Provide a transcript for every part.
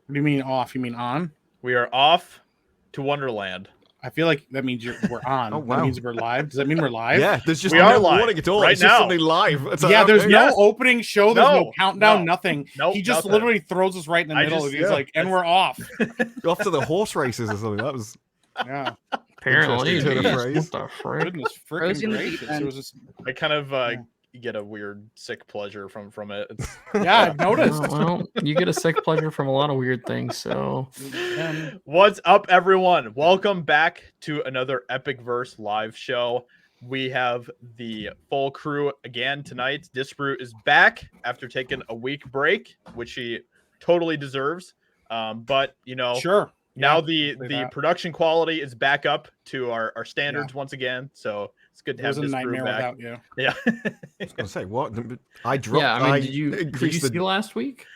What do you mean off? You mean on? We are off to Wonderland. I feel like that means we're on. Oh, wow. That means we're live. Does that mean we're live? Yeah, there's just We are no live warning at all. right It's just now. suddenly live. It's like, Yeah, there's okay. no Yes. opening show. There's no countdown, no. nothing. Nope, He just nothing. literally throws us right in the I middle. just- He's yeah, like, and we're off. You're off to the horse races or something. That was Yeah. Apparently, Interesting turn of what phrase. the frick? Goodness Rosie freaking in the gracious. deep It end. was just, I kind of get a weird sick pleasure from it. It's, yeah, I've noticed. Well, you get a sick pleasure from a lot of weird things. So What's up, everyone? Welcome back to another Epic Verse live show. We have the full crew again tonight. Disbrute is back after taking a week break, which he totally deserves. But you know, Sure. now Yeah, the that. production quality is back up to our standards once again. So it's good to It was have a this crew nightmare back. without you. Yeah. I was gonna say what I dropped. yeah, I mean, did you increased see last week?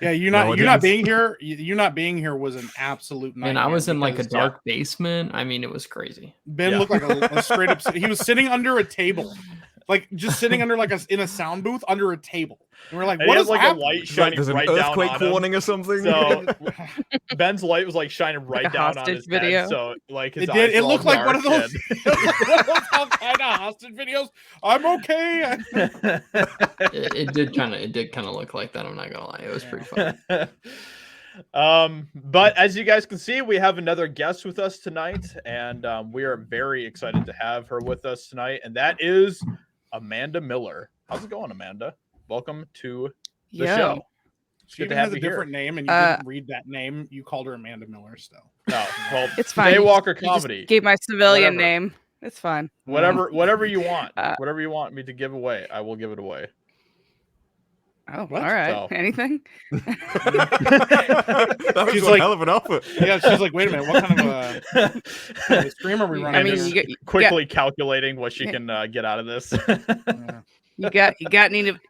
Yeah, you No, I not didn't. being here. You not being here was an absolute nightmare. And I was in like a because dark basement. I mean, it was crazy. Ben Yeah. looked like a straight up. He was sitting under a table, like just sitting under like in a sound booth under a table. And we're like, And what he is has like happening? a light It's like shining there's an right down earthquake on him. warning or something. So Ben's light was like shining right a down on hostage his video? head. So like his It did. eyes It were all looked like one of dark those. It was one of those kind of hostage videos. I'm okay. It did kind of look like that. I'm not gonna lie, it was pretty fun. But as you guys can see, we have another guest with us tonight, and we are very excited to have her with us tonight, and that is Amanda Miller. How's it going, Amanda? Welcome to the show. It's She good to even have has a you here. different name, and you didn't read that name. You called her Amanda Miller. Still, No, well, It's fine. Daywalker You just comedy. gave my civilian Whatever. name. It's fine. Whatever you want. Uh, Whatever you want me to give away, I will give it away. Oh, What? all right. So- Anything? That was She's one like- hell of an offer. yeah, she's like, wait a minute, what kind of stream are we running? I mean, just you got Quickly calculating what she Yeah. can get out of this. you got any of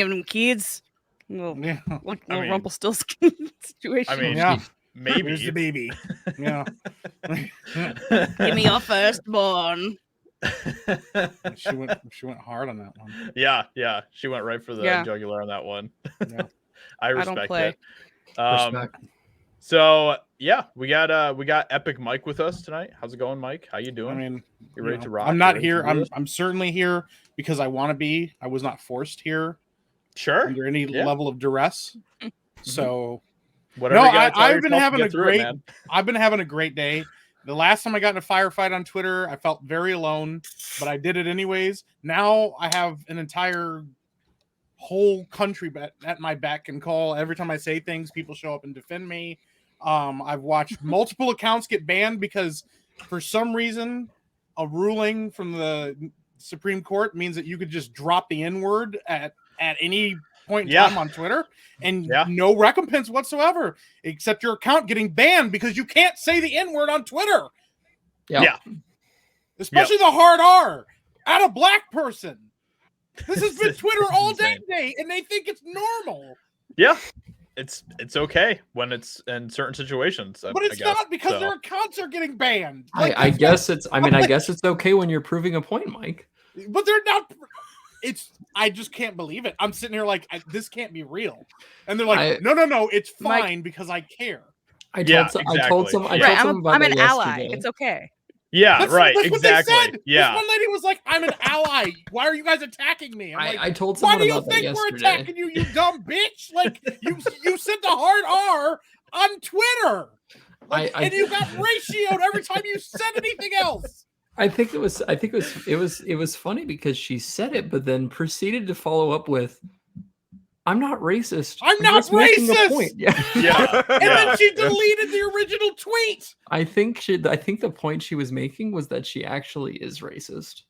them kids? Little, Yeah, little mean- Rumpelstiltskin situation. I mean, yeah. maybe. Here's the baby. Yeah, Give me your firstborn. she went hard on that one. Yeah. She went right for the Yeah. jugular on that one. Yeah. I don't respect play. it. Respect. So yeah, we got Epic Mike with us tonight. How's it going, Mike? How you doing? I mean, you ready you to know, rock? I'm You not ready here. to do this? I'm certainly here because I want to be. I was not forced here Sure. under any Yeah. level of duress. So Whatever No, you gotta tell I've been yourself to having get a through it, great- man. I've been having a great day. The last time I got in a firefight on Twitter, I felt very alone, but I did it anyways. Now I have an entire whole country at my beck and call. Every time I say things, people show up and defend me. I've watched multiple accounts get banned because for some reason a ruling from the Supreme Court means that you could just drop the N-word at any point in Yeah. time on Twitter and Yeah. no recompense whatsoever, except your account getting banned because you can't say the N-word on Twitter, Yeah. especially the hard R at a black person. This has been It's Twitter all day insane. today, and they think it's normal, Yeah. It's okay when it's in certain situations. but I it's guess. not because So, their accounts are getting banned. I guess it's. I mean, I guess it's okay when you're proving a point, Mike. But they're not. I just can't believe it. I'm sitting here like this can't be real, and they're like, no, it's Mike- fine because I care. I told Yeah, some. exactly. I told some. I Yeah. told Right, some about I'm that an ally. yesterday. It's okay. yeah, That's right, what exactly. they said. Yeah. This one lady was like, "I'm an ally. Why are you guys attacking me?" I'm like, I told "Why someone do you about that think we're yesterday. attacking you, you dumb bitch? Like you said the hard R on Twitter, like, I- and you got ratioed every time you said anything else." I think it was funny because she said it, but then proceeded to follow up with, "I'm not racist. I'm not just making a racist!" point." Yeah. Yeah. And yeah. then she deleted the original tweet. I think the point she was making was that she actually is racist.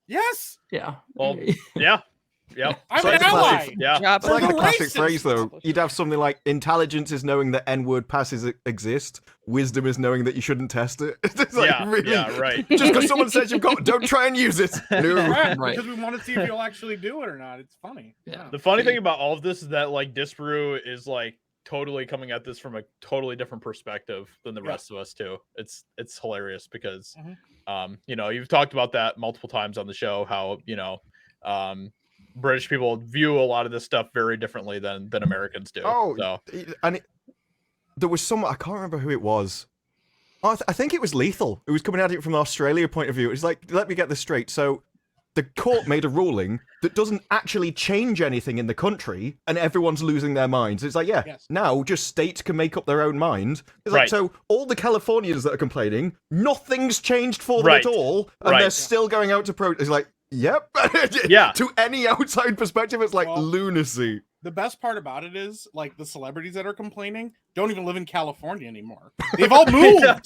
Yes, Yeah. Well, yeah. Yep. I'm So an it's a classic- ally. Yeah. Job It's like For the the classic racist. phrase, though. You'd have something like intelligence is knowing that N-word passes exist. Wisdom is knowing that you shouldn't test it. It's like, Yeah. really? Yeah. Right. Just because someone says you've got, don't try and use it. No. Right, Right. because we want to see if you'll actually do it or not. It's funny. Yeah. The funny thing about all of this is that like Disparu is like totally coming at this from a totally different perspective than the Yeah. rest of us too. It's hilarious because Mhm. you've talked about that multiple times on the show, how British people view a lot of this stuff very differently than Americans do. Oh, So and there was someone, I can't remember who it was. Oh, I think it was Lethal, who was coming at it from the Australia point of view. It's like, let me get this straight. So the court made a ruling that doesn't actually change anything in the country, and everyone's losing their minds. It's like, now just states can make up their own mind. It's like, so all the Californians that are complaining, nothing's changed for them at all, and they're still going out to protest. It's like, yep. To any outside perspective, it's like lunacy. The best part about it is, like, the celebrities that are complaining don't even live in California anymore. They've all moved to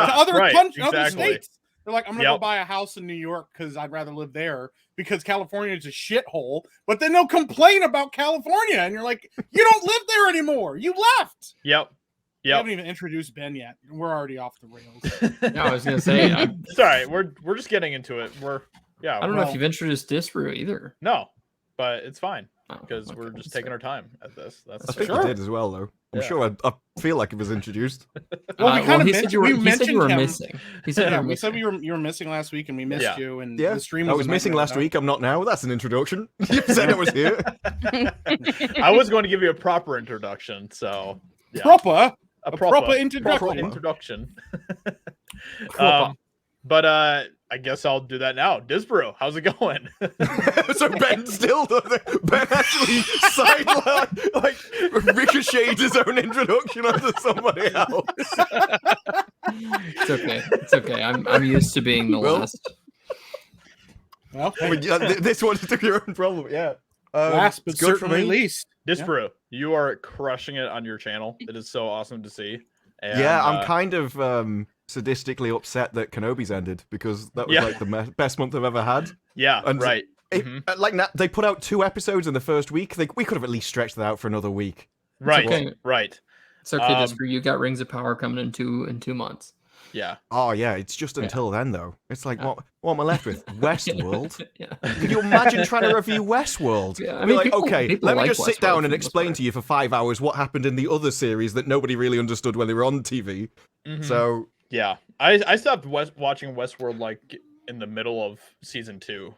other countries, other states. They're like, I'm going to go buy a house in New York because I'd rather live there because California is a shithole. But then they'll complain about California. And you're like, you don't live there anymore. You left. Yep. You haven't even introduced Ben yet. We're already off the rails. No, I was going to say. Sorry, we're just getting into it. I don't know if you've introduced Disparu either. No, but it's fine. Because we're just taking our time at this. I think you did as well, though. I'm sure I feel like it was introduced. Well, he said you were missing. He said we said you were missing last week, and we missed you. And the stream I was missing last week. I'm not now. That's an introduction. You said I was here. I was going to give you a proper introduction, so proper introduction. But I guess I'll do that now. Disparu, how's it going? So Ben still does it. Ben actually sidelined, like, ricocheted his own introduction onto somebody else. It's okay. It's okay. I'm used to being the last. Well, this one's your own problem. Yeah. Last but certainly least. Disparu, you are crushing it on your channel. It is so awesome to see. And, I'm kind of sadistically upset that Kenobi's ended because that was like the best month I've ever had. Yeah, and right. Like they put out 2 episodes in the first week. We could have at least stretched that out for another week. Right, okay. Right. It's okay, Disparu. You got Rings of Power coming in 2 months. Yeah. Oh yeah, it's just until then though. It's like what am I left with? Westworld. Can you imagine trying to review Westworld? Yeah, I mean, like, people let me like just sit Westworld down and explain to you for 5 hours what happened in the other series that nobody really understood when they were on TV. So yeah, I stopped watching Westworld like in the middle of season 2.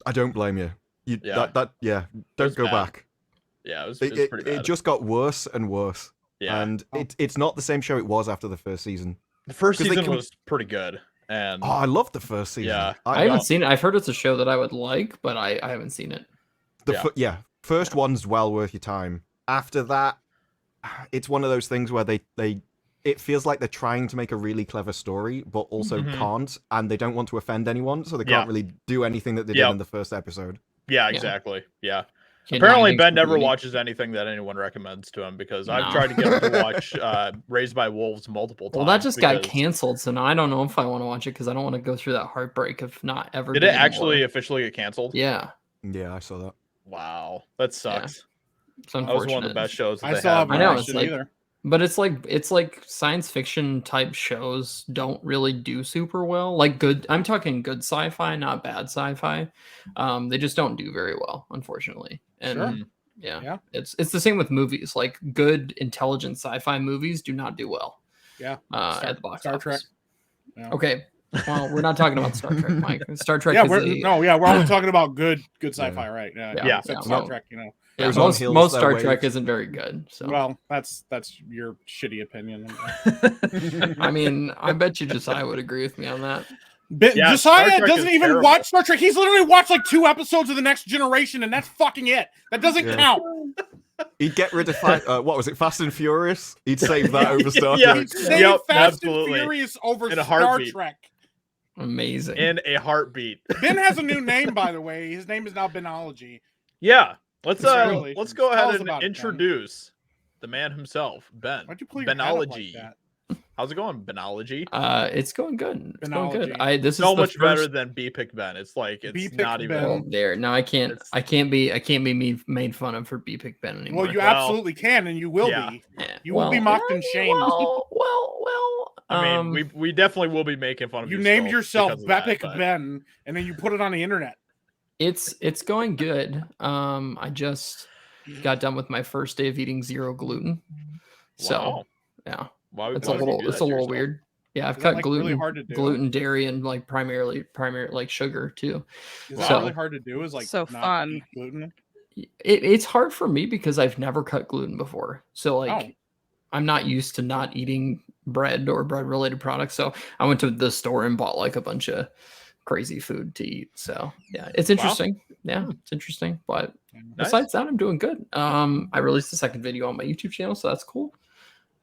I don't blame you. Don't go back. Yeah, it was pretty bad. It just got worse and worse. Yeah, and it's not the same show it was after the first season. The first season was pretty good, and I loved the first season. Yeah, I haven't seen it. I've heard it's a show that I would like, but I haven't seen it. First one's well worth your time. After that, it's one of those things where it feels like they're trying to make a really clever story, but also can't, and they don't want to offend anyone, so they can't really do anything that they did in the first episode. Yeah, exactly. Yeah. Apparently, Ben never watches anything that anyone recommends to him because I've tried to get him to watch Raised by Wolves multiple times. Well, that just got canceled, so now I don't know if I want to watch it because I don't want to go through that heartbreak of not ever. Did it actually officially get canceled? Yeah. Yeah, I saw that. Wow, that sucks. Yeah. That was one of the best shows that I still haven't watched it either. But it's like science fiction type shows don't really do super well. Like I'm talking good sci-fi, not bad sci-fi. They just don't do very well, unfortunately. And it's the same with movies. Like good intelligent sci-fi movies do not do well. Yeah. At the box Star office. Trek. Yeah. Okay. Well, we're not talking about Star Trek, Mike. Star Trek. We're only talking about good sci-fi, right? Yeah. Star Trek, you know. Yeah, most Star Trek isn't very good. So well, that's your shitty opinion. I mean, I bet you Josiah would agree with me on that. Josiah doesn't even watch Star Trek. He's literally watched like 2 episodes of The Next Generation, and that's fucking it. That doesn't count. He'd get rid of what was it, Fast and Furious? He'd save that over Star Trek. He'd save Fast and Furious over Star Trek. Amazing. In a heartbeat. Ben has a new name, by the way. His name is now Benology. Yeah. Let's go ahead and introduce the man himself, Ben. Why'd you pull your Benology. like that? How's it going, Benology? It's going good. It's going good. Benology. This is so much better than B-Pick Ben. It's like not even Ben. there. No, I can't be made fun of for B-Pick Ben anymore. Well, you absolutely can, and you will be. Yeah. You will be mocked and shamed. Well. I mean, we definitely will be making fun of you. You named yourself B-Pick Ben, and then you put it on the internet. It's going good. I just got done with my first day of eating 0 gluten. So yeah, it's a little weird. Yeah, I've cut gluten, really gluten, dairy, and like primarily like sugar too. Is that really hard to do? Is like so not fun. Eat gluten? It's hard for me because I've never cut gluten before. So like I'm not used to not eating bread or bread related products. So I went to the store and bought like a bunch of crazy food to eat. So yeah, it's interesting. Yeah, it's interesting. But besides that, I'm doing good. I released the second video on my YouTube channel, so that's cool.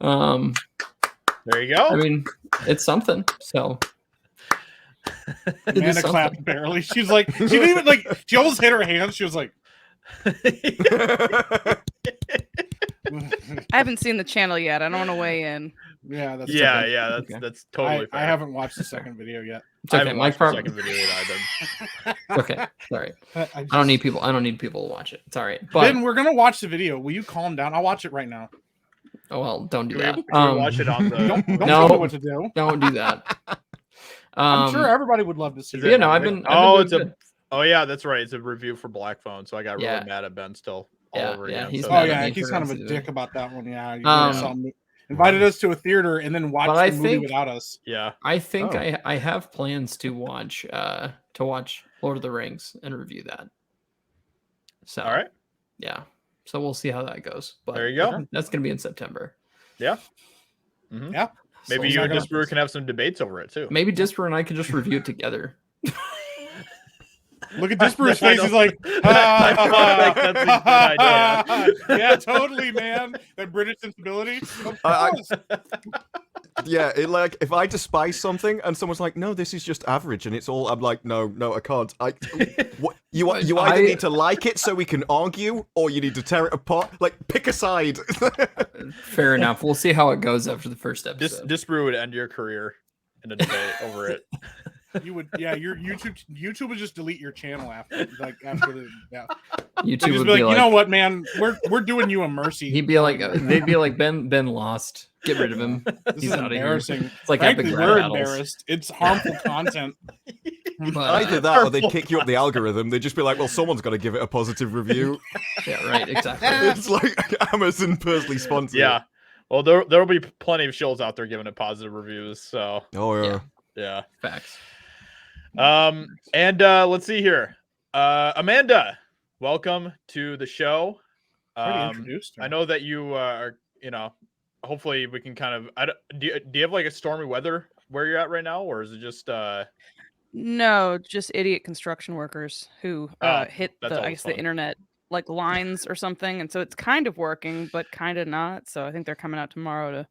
There you go. I mean, it's something. So Amanda clapped barely. She's like, she didn't even like. She almost hit her hands. She was like, I haven't seen the channel yet. I don't want to weigh in. yeah, that's yeah. okay. That's totally. I fair. haven't watched the second video yet. it's I okay. haven't My watched the second video yet either. okay. Sorry. I I don't need people. I don't need people to watch it. It's all right. But Ben, we're gonna watch the video. Will you calm down? I'll watch it right now. oh well, don't do Can that. we watch it on the? Don't No. tell me what to do. Don't do that. I'm sure everybody would love to see. Is it. You know, I've been. Oh, doing it's a. good. Oh yeah, that's right. It's a review for Black Phone, so I got Yeah. really mad at Ben still all Yeah, over yeah, again. he's so- Oh mad at yeah, me he's for kind of a doing dick about that one. Yeah, you Um, saw me- invited us to a theater and then watched But I the movie think- without us. yeah. I think Oh. I have plans to watch Lord of the Rings and review that. So All right. yeah. So we'll see how that goes. But There you go. That's gonna be in September. Yeah. Mhm. Yeah. Maybe So you we're and not Disbrewer can have some debates over it too. Maybe Disper and I could just review it together. Look at Disper's I face. don't- He's like, I don't think that's a good idea. yeah, totally, man. That British sensibility. Of I- course. Yeah, like if I despise something and someone's like, "No, this is just average," and it's all, I'm like, "No, I can't." What, you either I- need to like it so we can argue, or you need to tear it apart. Like, pick a side. Fair enough. We'll see how it goes after the first episode. Disbrewer would end your career in a debate over it. You would, yeah. Your YouTube would just delete your channel after the, yeah. YouTube They'd just would be like, be like, you know what, man, we're doing you a mercy. he'd be like, they'd be like, Ben lost. Get rid of him. This He's is out of here. embarrassing. It's like Frankly, epic we're rap battles. embarrassed. It's harmful content. But, Either that, or they'd kick you up the algorithm. They'd just be like, "Well, someone's got to give it a positive review." yeah, right, exactly. It's like Amazon personally sponsored. Yeah. Well, there'll be plenty of shows out there giving it positive reviews. So Oh yeah. Yeah. yeah. Facts. And let's see here. Amanda, welcome to the show. Already introduced her. I know that you are, hopefully we can kind of, do you have like a stormy weather where you're at right now, or is it just No, just idiot construction workers who hit that's the always the fun. internet like lines or something, and so it's kind of working, but kind of not. So I think they're coming out tomorrow to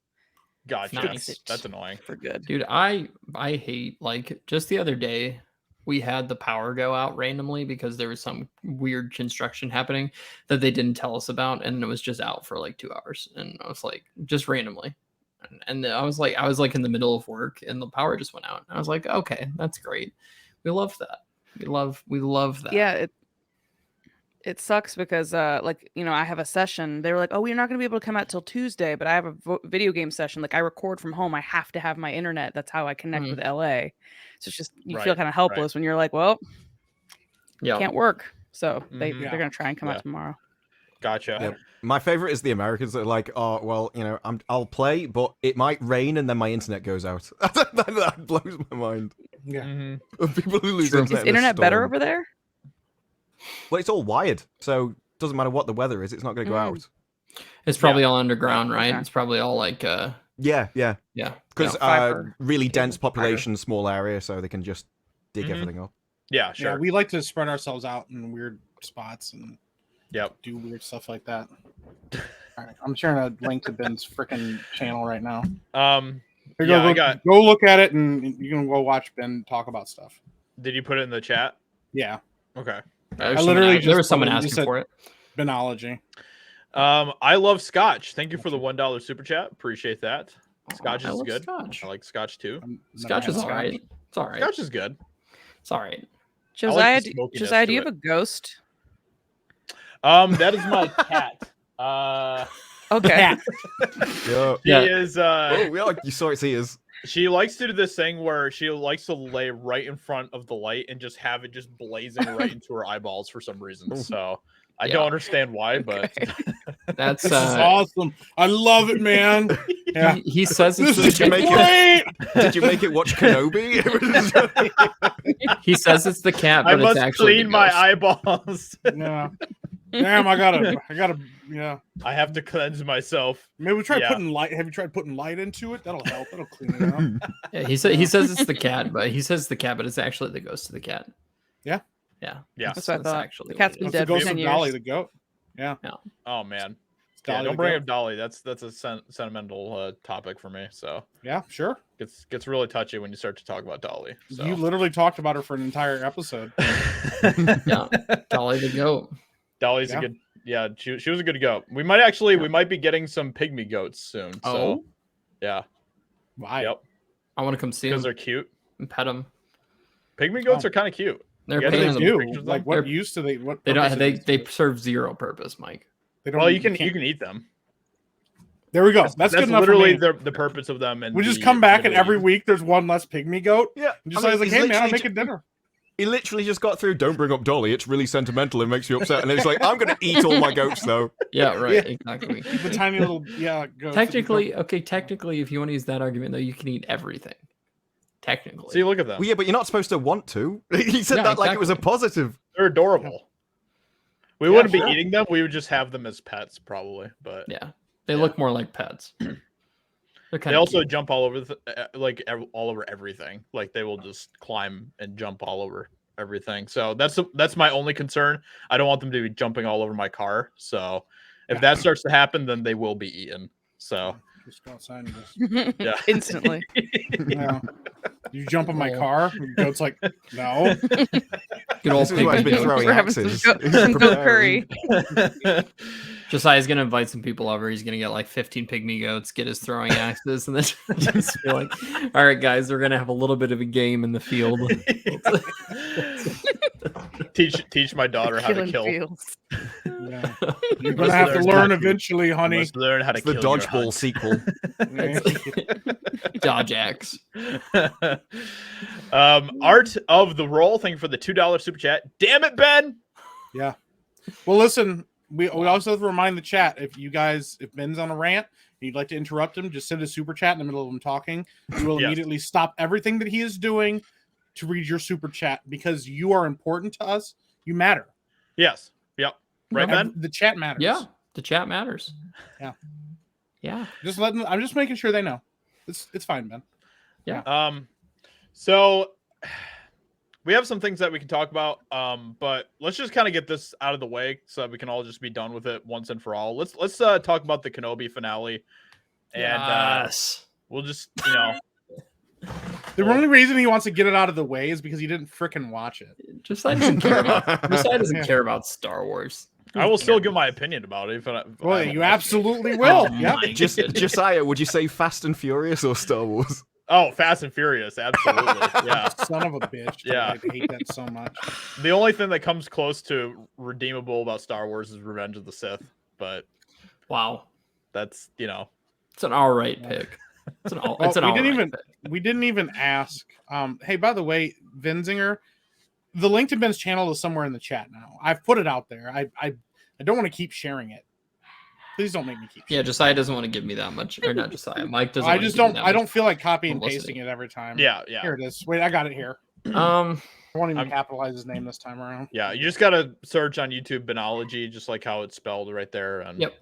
gotcha? Nice. That's annoying. for good. Dude, I hate, like, just the other day we had the power go out randomly because there was some weird construction happening that they didn't tell us about, and it was just out for like 2 hours, and I was like, just randomly. And I was like in the middle of work and the power just went out. I was like, okay, that's great. We love that. We love that. Yeah, it sucks because I have a session. They were like, "Oh, we're not going to be able to come out till Tuesday," but I have a video game session. Like I record from home. I have to have my internet. That's how I connect with LA. So it's just you feel Right, kind of helpless when you're like, "Well, Yeah. can't work." So Mhm. they're going to try and come out tomorrow. Gotcha. Yep. My favorite is the Americans that are like, "Oh, well, I'll play, but it might rain and then my internet goes out." that blows my mind. Yeah. Mhm. People who lose True. internet. Is in a internet better storm. over there? Well, it's all wired, so it doesn't matter what the weather is. It's not going to go out. It's probably all underground, right? Okay. It's probably all like Yeah. yeah. Because fiber really dense cable, fiber. population, small area, so they can just dig Mhm. everything up. Yeah, sure. Yeah, we like to spread ourselves out in weird spots and Yep. do weird stuff like that. All right, I'm sharing a link to Ben's freaking channel right now. Here, Yeah, go look at it, and you can go watch Ben talk about stuff. Did you put it in the chat? Yeah, Okay. There was literally someone, there was just someone put in- asking just said- for it. Benology. I love Scotch. Thank you for the $1 super chat. Appreciate that. Scotch I is love good. Scotch. I like Scotch too. I've never Scotch had is all right. It's all right. Scotch is good. It's all right. Josiah, the smokiness Josiah, do to you have a ghost? That is my cat. Okay. Yeah. She is Oh, yeah, you saw its ears. she likes to do this thing where she likes to lay right in front of the light and just have it just blazing right into her eyeballs for some reason. So I Yeah. don't understand why, but That's This is awesome. I love it, man. Yeah. he says it's This is the Did you make great. Did you make it watch Kenobi? he says it's the cat, I but it's must actually clean the my ghost. eyeballs. Yeah. Damn, I gotta, yeah. I have to cleanse myself. Maybe we try Yeah. putting light. Have you tried putting light into it? That'll help. That'll clean it up. Yeah, he says it's the cat, but it's actually the ghost of the cat. Yeah. Yeah. That's what I thought. Actually The cat's what it been That's the dead for ghost 10 of years. Dolly the goat. Yeah. Oh man. Dolly Yeah, the don't bring goat. up Dolly. That's a sentimental topic for me. So Yeah, sure. gets really touchy when you start to talk about Dolly. So. You literally talked about her for an entire episode. Yeah, Dolly the goat. Dolly's Yeah. a good. Yeah, she was a good goat. We might be getting some pygmy goats soon. So Oh, yeah. Why? Yep. I want to come see Because them they're cute. and pet them. Pygmy goats Oh. are kind of cute. They're Yeah, What do pain they in the do? pictures of Like, them? what They're- use do they? What They don't. purpose do They serve? serve zero purpose, Mike. They don't. Well, you can can't- eat them. There we go. That's good enough. literally For me. the purpose of them. And We just come back and every week. week there's one less pygmy goat. Yeah. And just I mean, like, he's hey man, I'm literally making dinner. He literally just got through. Don't bring up Dolly. It's really sentimental. It makes you upset. And then he's like, I'm going to eat all my goats though. Yeah, right. Yeah. Exactly. The tiny little goats. Technically, if you want to use that argument, though, you can eat everything. Technically. See, look at them. Well, yeah, but you're not supposed to want to. He said Yeah, that like it was a exactly. positive. They're adorable. We Yeah, wouldn't sure. be eating them. We would just have them as pets, probably. But Yeah, they Yeah. look more like pets. They're kind they of also cute. jump all over all over everything. Like they will just climb and jump all over everything. So that's my only concern. I don't want them to be jumping all over my car. So if that starts to happen, then they will be eaten. So Just go outside and just, yeah. Instantly. yeah. You jump in my Oh. car. The goat's like, no. Good old This is why he's pygmy been goat. throwing We're having some axes. goat, He's some goat preparing. curry. Josiah's gonna invite some people over. He's gonna get like 15 pygmy goats, get his throwing axes, and then just be like, "All right, guys, we're gonna have a little bit of a game in the field." teach my daughter how to Killing kill. fields. Yeah. You're Must gonna have to learn learn how to- eventually, honey. Must learn how to It's the kill your dodgeball hunt. sequel. Dodge axe. Art of the roll. Thank you for the $2 super chat. Damn it, Ben. Yeah. Well, listen, we also have to remind the chat if Ben's on a rant and you'd like to interrupt him, just send a super chat in the middle of him talking. We will Yes. immediately stop everything that he is doing to read your super chat because you are important to us. You matter. Yes. Yep. Right, Ben. The chat matters. Yeah, the chat matters. Yeah. Yeah. Just letting. I'm just making sure they know. It's fine, Ben. So we have some things that we can talk about. But let's just kind of get this out of the way so that we can all just be done with it once and for all. Let's talk about the Kenobi finale, and Yes. we'll just The only reason he wants to get it out of the way is because he didn't frickin' watch it. Josiah doesn't care about. Josiah doesn't care about Star Wars. I will still give my opinion about it. Well, you absolutely will. Oh Yep. my Just goodness. Josiah, would you say Fast and Furious or Star Wars? Oh, Fast and Furious, absolutely. Yeah. Son of a bitch. Dude. Yeah. I hate that so much. The only thing that comes close to redeemable about Star Wars is Revenge of the Sith, but Wow, that's it's an all right pick. It's an all. Well, It's an we all didn't right even- pick. We didn't even ask. Hey, by the way, Vinzinger, the link to Ben's channel is somewhere in the chat now. I've put it out there. I don't want to keep sharing it. Please don't make me keep. Yeah, sharing Josiah doesn't want to give me that much, or not Josiah. Mike it. doesn't. I wanna just give me don't. that I much don't feel like copying and publicity. pasting it every time. yeah. Here it is. Wait, I got it here. Um, I won't even I'm- capitalize his name this time around. Yeah, you just gotta search on YouTube Benology, just like how it's spelled right there. And Yep.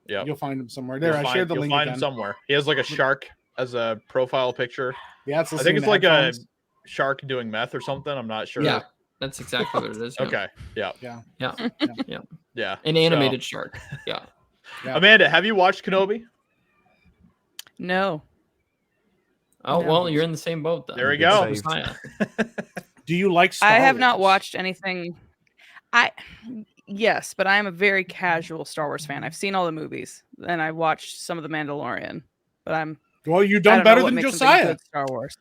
Yep. You'll find him somewhere. There, I shared the you'll link find again. him somewhere. He has like a shark as a profile picture. Yeah, it's I think it's like a shark doing meth or something. I'm not sure. yeah, that's exactly what it is. yeah. Okay. Yeah. Yeah. Yeah, Yeah. an So- animated shark. Yeah. Yeah. Amanda, have you watched Kenobi? No. Oh No. well, you're in the same boat then. There we Good go. save. Josiah. Do you like Star I have not Wars? watched anything. Yes, but I am a very casual Star Wars fan. I've seen all the movies, and I watched some of the Mandalorian. But Well, you've I done don't know better what than makes something Josiah. good Star Wars.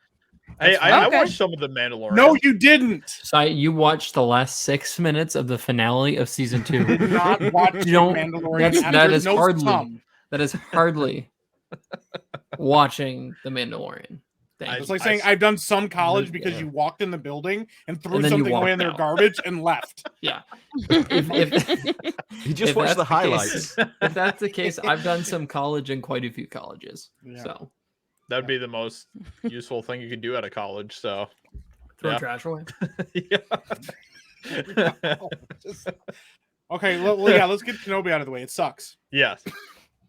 Hey, That's I okay. watched some of the Mandalorian. No, you didn't. Josiah, you watched the last 6 minutes of the finale of season 2. You did not watch You don't- Mandalorian. that after is no hardly- thumb. That is hardly watching the Mandalorian. Thank I- It's you. like saying I've done some college Yeah. because you walked in the building and threw And then you something away walked in their out. garbage and left. Yeah. If, He just if watched the that's highlights. case- if that's the case, I've done some college in quite a few colleges. Yeah. So That'd be the most useful thing you could do at a college. So throw Yeah. trash away. yeah. Just- Okay, let's get Kenobi out of the way. It sucks. Yes.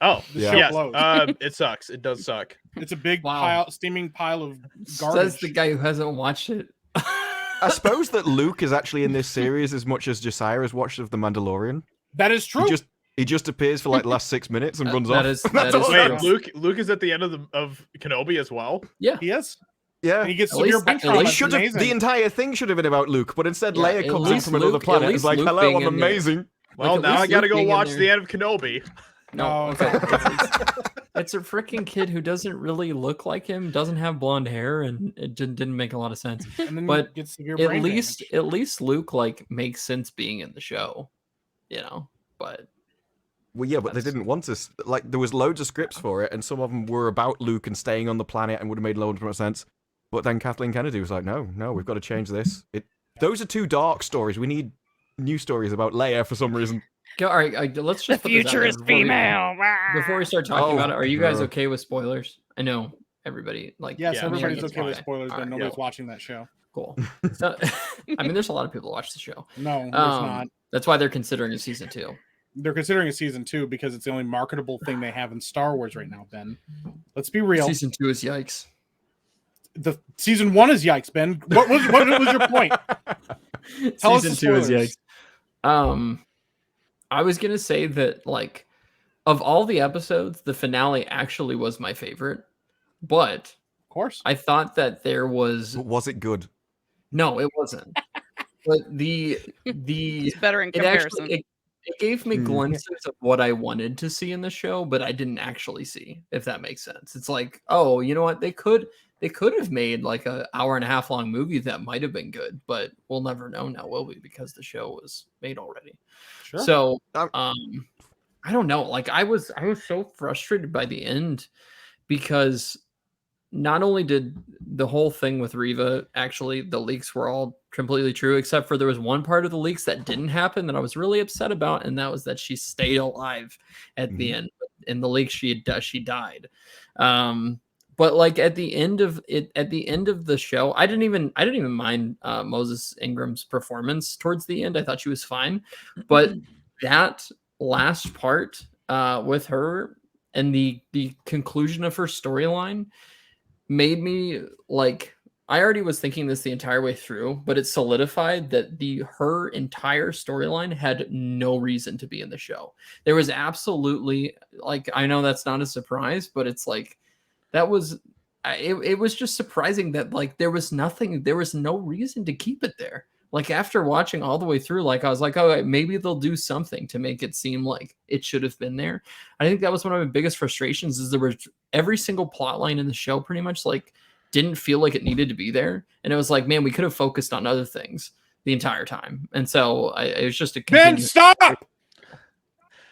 Oh, The Yeah. show yes. blows. It sucks. It does suck. It's a big Wow. steaming pile of garbage. Says the guy who hasn't watched it. I suppose that Luke is actually in this series as much as Josiah has watched of The Mandalorian. That is true. He just appears for like the last 6 minutes and runs that off. is- That's that all is it true. Wait, is. Luke is at the end of Kenobi as well. Yeah. He is. Yeah. And he gets At severe least- brain at trauma. least It's Should have, amazing. the entire thing should have been about Luke, but instead Yeah, Leia at comes in least from another Luke- planet. at It's least like, Luke hello, being I'm in there. amazing. Well, at now least I gotta Luke go being in watch there- the end of Kenobi. No, Oh, okay. okay. It's a freaking kid who doesn't really look like him, doesn't have blonde hair, and it didn't make a lot of sense. And then But gets severe At brain least, damage. at least Luke like makes sense being in the show, you know. But Well, yeah, but they That's- didn't want us. Like, there was loads of scripts for it, and some of them were about Luke and staying on the planet and would have made loads more sense. But then Kathleen Kennedy was like, no, we've got to change this. Those are too dark stories. We need new stories about Leia for some reason. all right, let's The just put this out future there is before we- female. Before we start talking Oh, about it, are you guys no. okay with spoilers? I know everybody like. Yes, Yeah, everybody's sure. okay with spoilers, but Alright, nobody's yeah. watching that show. Cool. So, I mean, there's a lot of people who watch the show. No, there's Um, not. That's why they're considering a season 2. They're considering a season 2 because it's the only marketable thing they have in Star Wars right now, Ben. Let's be real. Season 2 is yikes. The season 1 is yikes, Ben. What was your point? Tell us Season the 2 is spoilers. yikes. I was gonna say that like of all the episodes, the finale actually was my favorite, but Of course. I thought that there was But was it good? no, it wasn't. But the It's better in it comparison. actually it gave me Mm. glimpses of what I wanted to see in the show, but I didn't actually see, if that makes sense. It's like, oh, you know what? They could have made like an hour and a half long movie that might have been good, but we'll never know now, will we? Because the show was made already. Sure. So Um, I don't know. Like I was so frustrated by the end because not only did the whole thing with Reva, actually the leaks were all completely true, except for there was one part of the leaks that didn't happen that I was really upset about, and that was that she stayed alive at the end. In the leaks, she died. But like at the end of the show, I didn't even mind Moses Ingram's performance towards the end. I thought she was fine, but that last part with her and the conclusion of her storyline made me like, I already was thinking this the entire way through, but it solidified that her entire storyline had no reason to be in the show. There was absolutely, like, I know that's not a surprise, but it's like that was it was just surprising that like there was no reason to keep it there. Like after watching all the way through, like I was like, oh, maybe they'll do something to make it seem like it should have been there. I think that was one of my biggest frustrations is there was every single plot line in the show pretty much like didn't feel like it needed to be there. And it was like, man, we could have focused on other things the entire time. And so it was just a Ben, continuous- stop!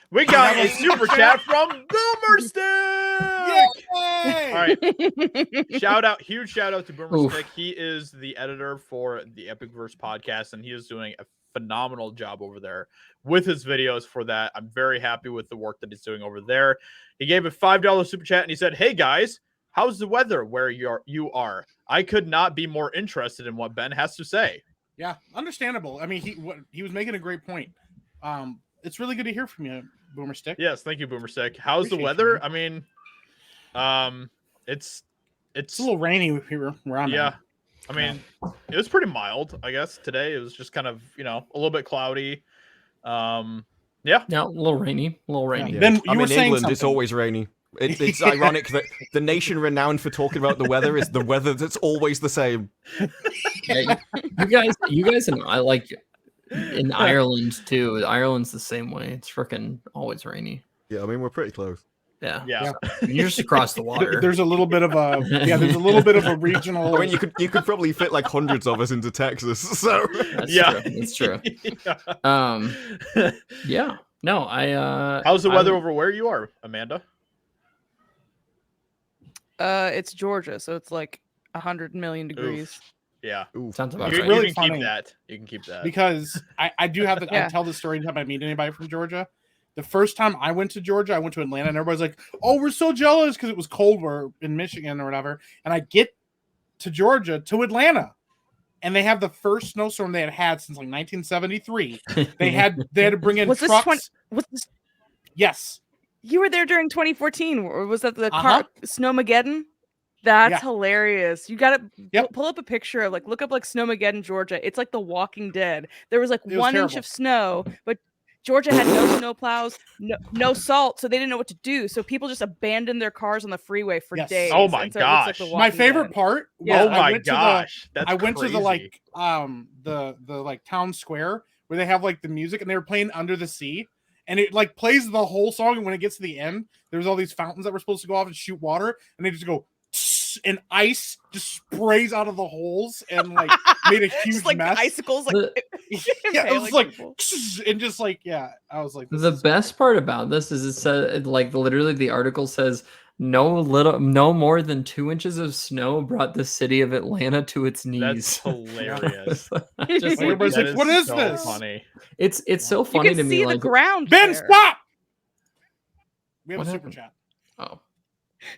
We got a super chat from Boomer Stick. Yay! All right, huge shout out to Boomer Oof. Stick. He is the editor for the Epic Verse podcast, and he is doing a phenomenal job over there with his videos for that. I'm very happy with the work that he's doing over there. He gave a $5 super chat and he said, "Hey guys, how's the weather where you are? I could not be more interested in what Ben has to say." Yeah, understandable. I mean, he was making a great point. It's really good to hear from you, Boomer Stick. Yes, thank you, Boomer Stick. How's the Appreciate weather? you. I mean, it's It's a little rainy here where I'm yeah. at. I mean, it was pretty mild, I guess. Today it was just kind of, a little bit cloudy. Yeah. Yeah, a little rainy. Yeah. Ben, you I'm were in saying England. something. It's always rainy. It's ironic that the nation renowned for talking about the weather is the weather that's always the same. Yeah, you guys and I like in Ireland too. Ireland's the same way. It's freaking always rainy. Yeah, I mean, we're pretty close. Yeah. Yeah. You're just across the water. There's a little bit of a regional. I mean, you could probably fit like hundreds of us into Texas. So That's Yeah. true. That's true. Yeah. Yeah. No, I How's the weather over where you are, Amanda? It's Georgia, so it's like 100 million degrees. Yeah. Sounds about You, right. really you can funny. keep that. You can keep that. because I do have to Yeah. I tell this story anytime I meet anybody from Georgia. The first time I went to Georgia, I went to Atlanta, and everybody's like, "Oh, we're so jealous because it was cold. We're in Michigan or whatever." And I get to Georgia to Atlanta, and they have the first snowstorm they had since like 1973. They had to bring in Was this trucks. was this? Yes. You were there during 2014, or was that the Uh-huh. Snowmageddon? That's Yeah. hilarious. You got to Yep. pull up a picture of look up like Snowmageddon, Georgia. It's like The Walking Dead. There was like It was 1 inch terrible. of snow, but Georgia had no snow plows, no salt, so they didn't know what to do. So people just abandoned their cars on the freeway for Yes. days. Oh my and so it looks like gosh. The My Walking favorite Dead. part was Yeah. Oh my gosh. I went to the like the like town square where they have like the music and they were playing Under the Sea, and it like plays the whole song, and when it gets to the end, there's all these fountains that were supposed to go off and shoot water, and they just go and ice just sprays out of the holes and like made a huge just like mess. icicles, like Yeah, it was impaling like people. and just like I was like, this The is- best part about this is it said like literally the article says no more than 2 inches of snow brought the city of Atlanta to its That's knees. hilarious. Just like, Everybody's That like, "What is so this?" Funny. it's so You funny can to see me. the Like ground. Ben, there. stop. We have What a super happened? chat. oh,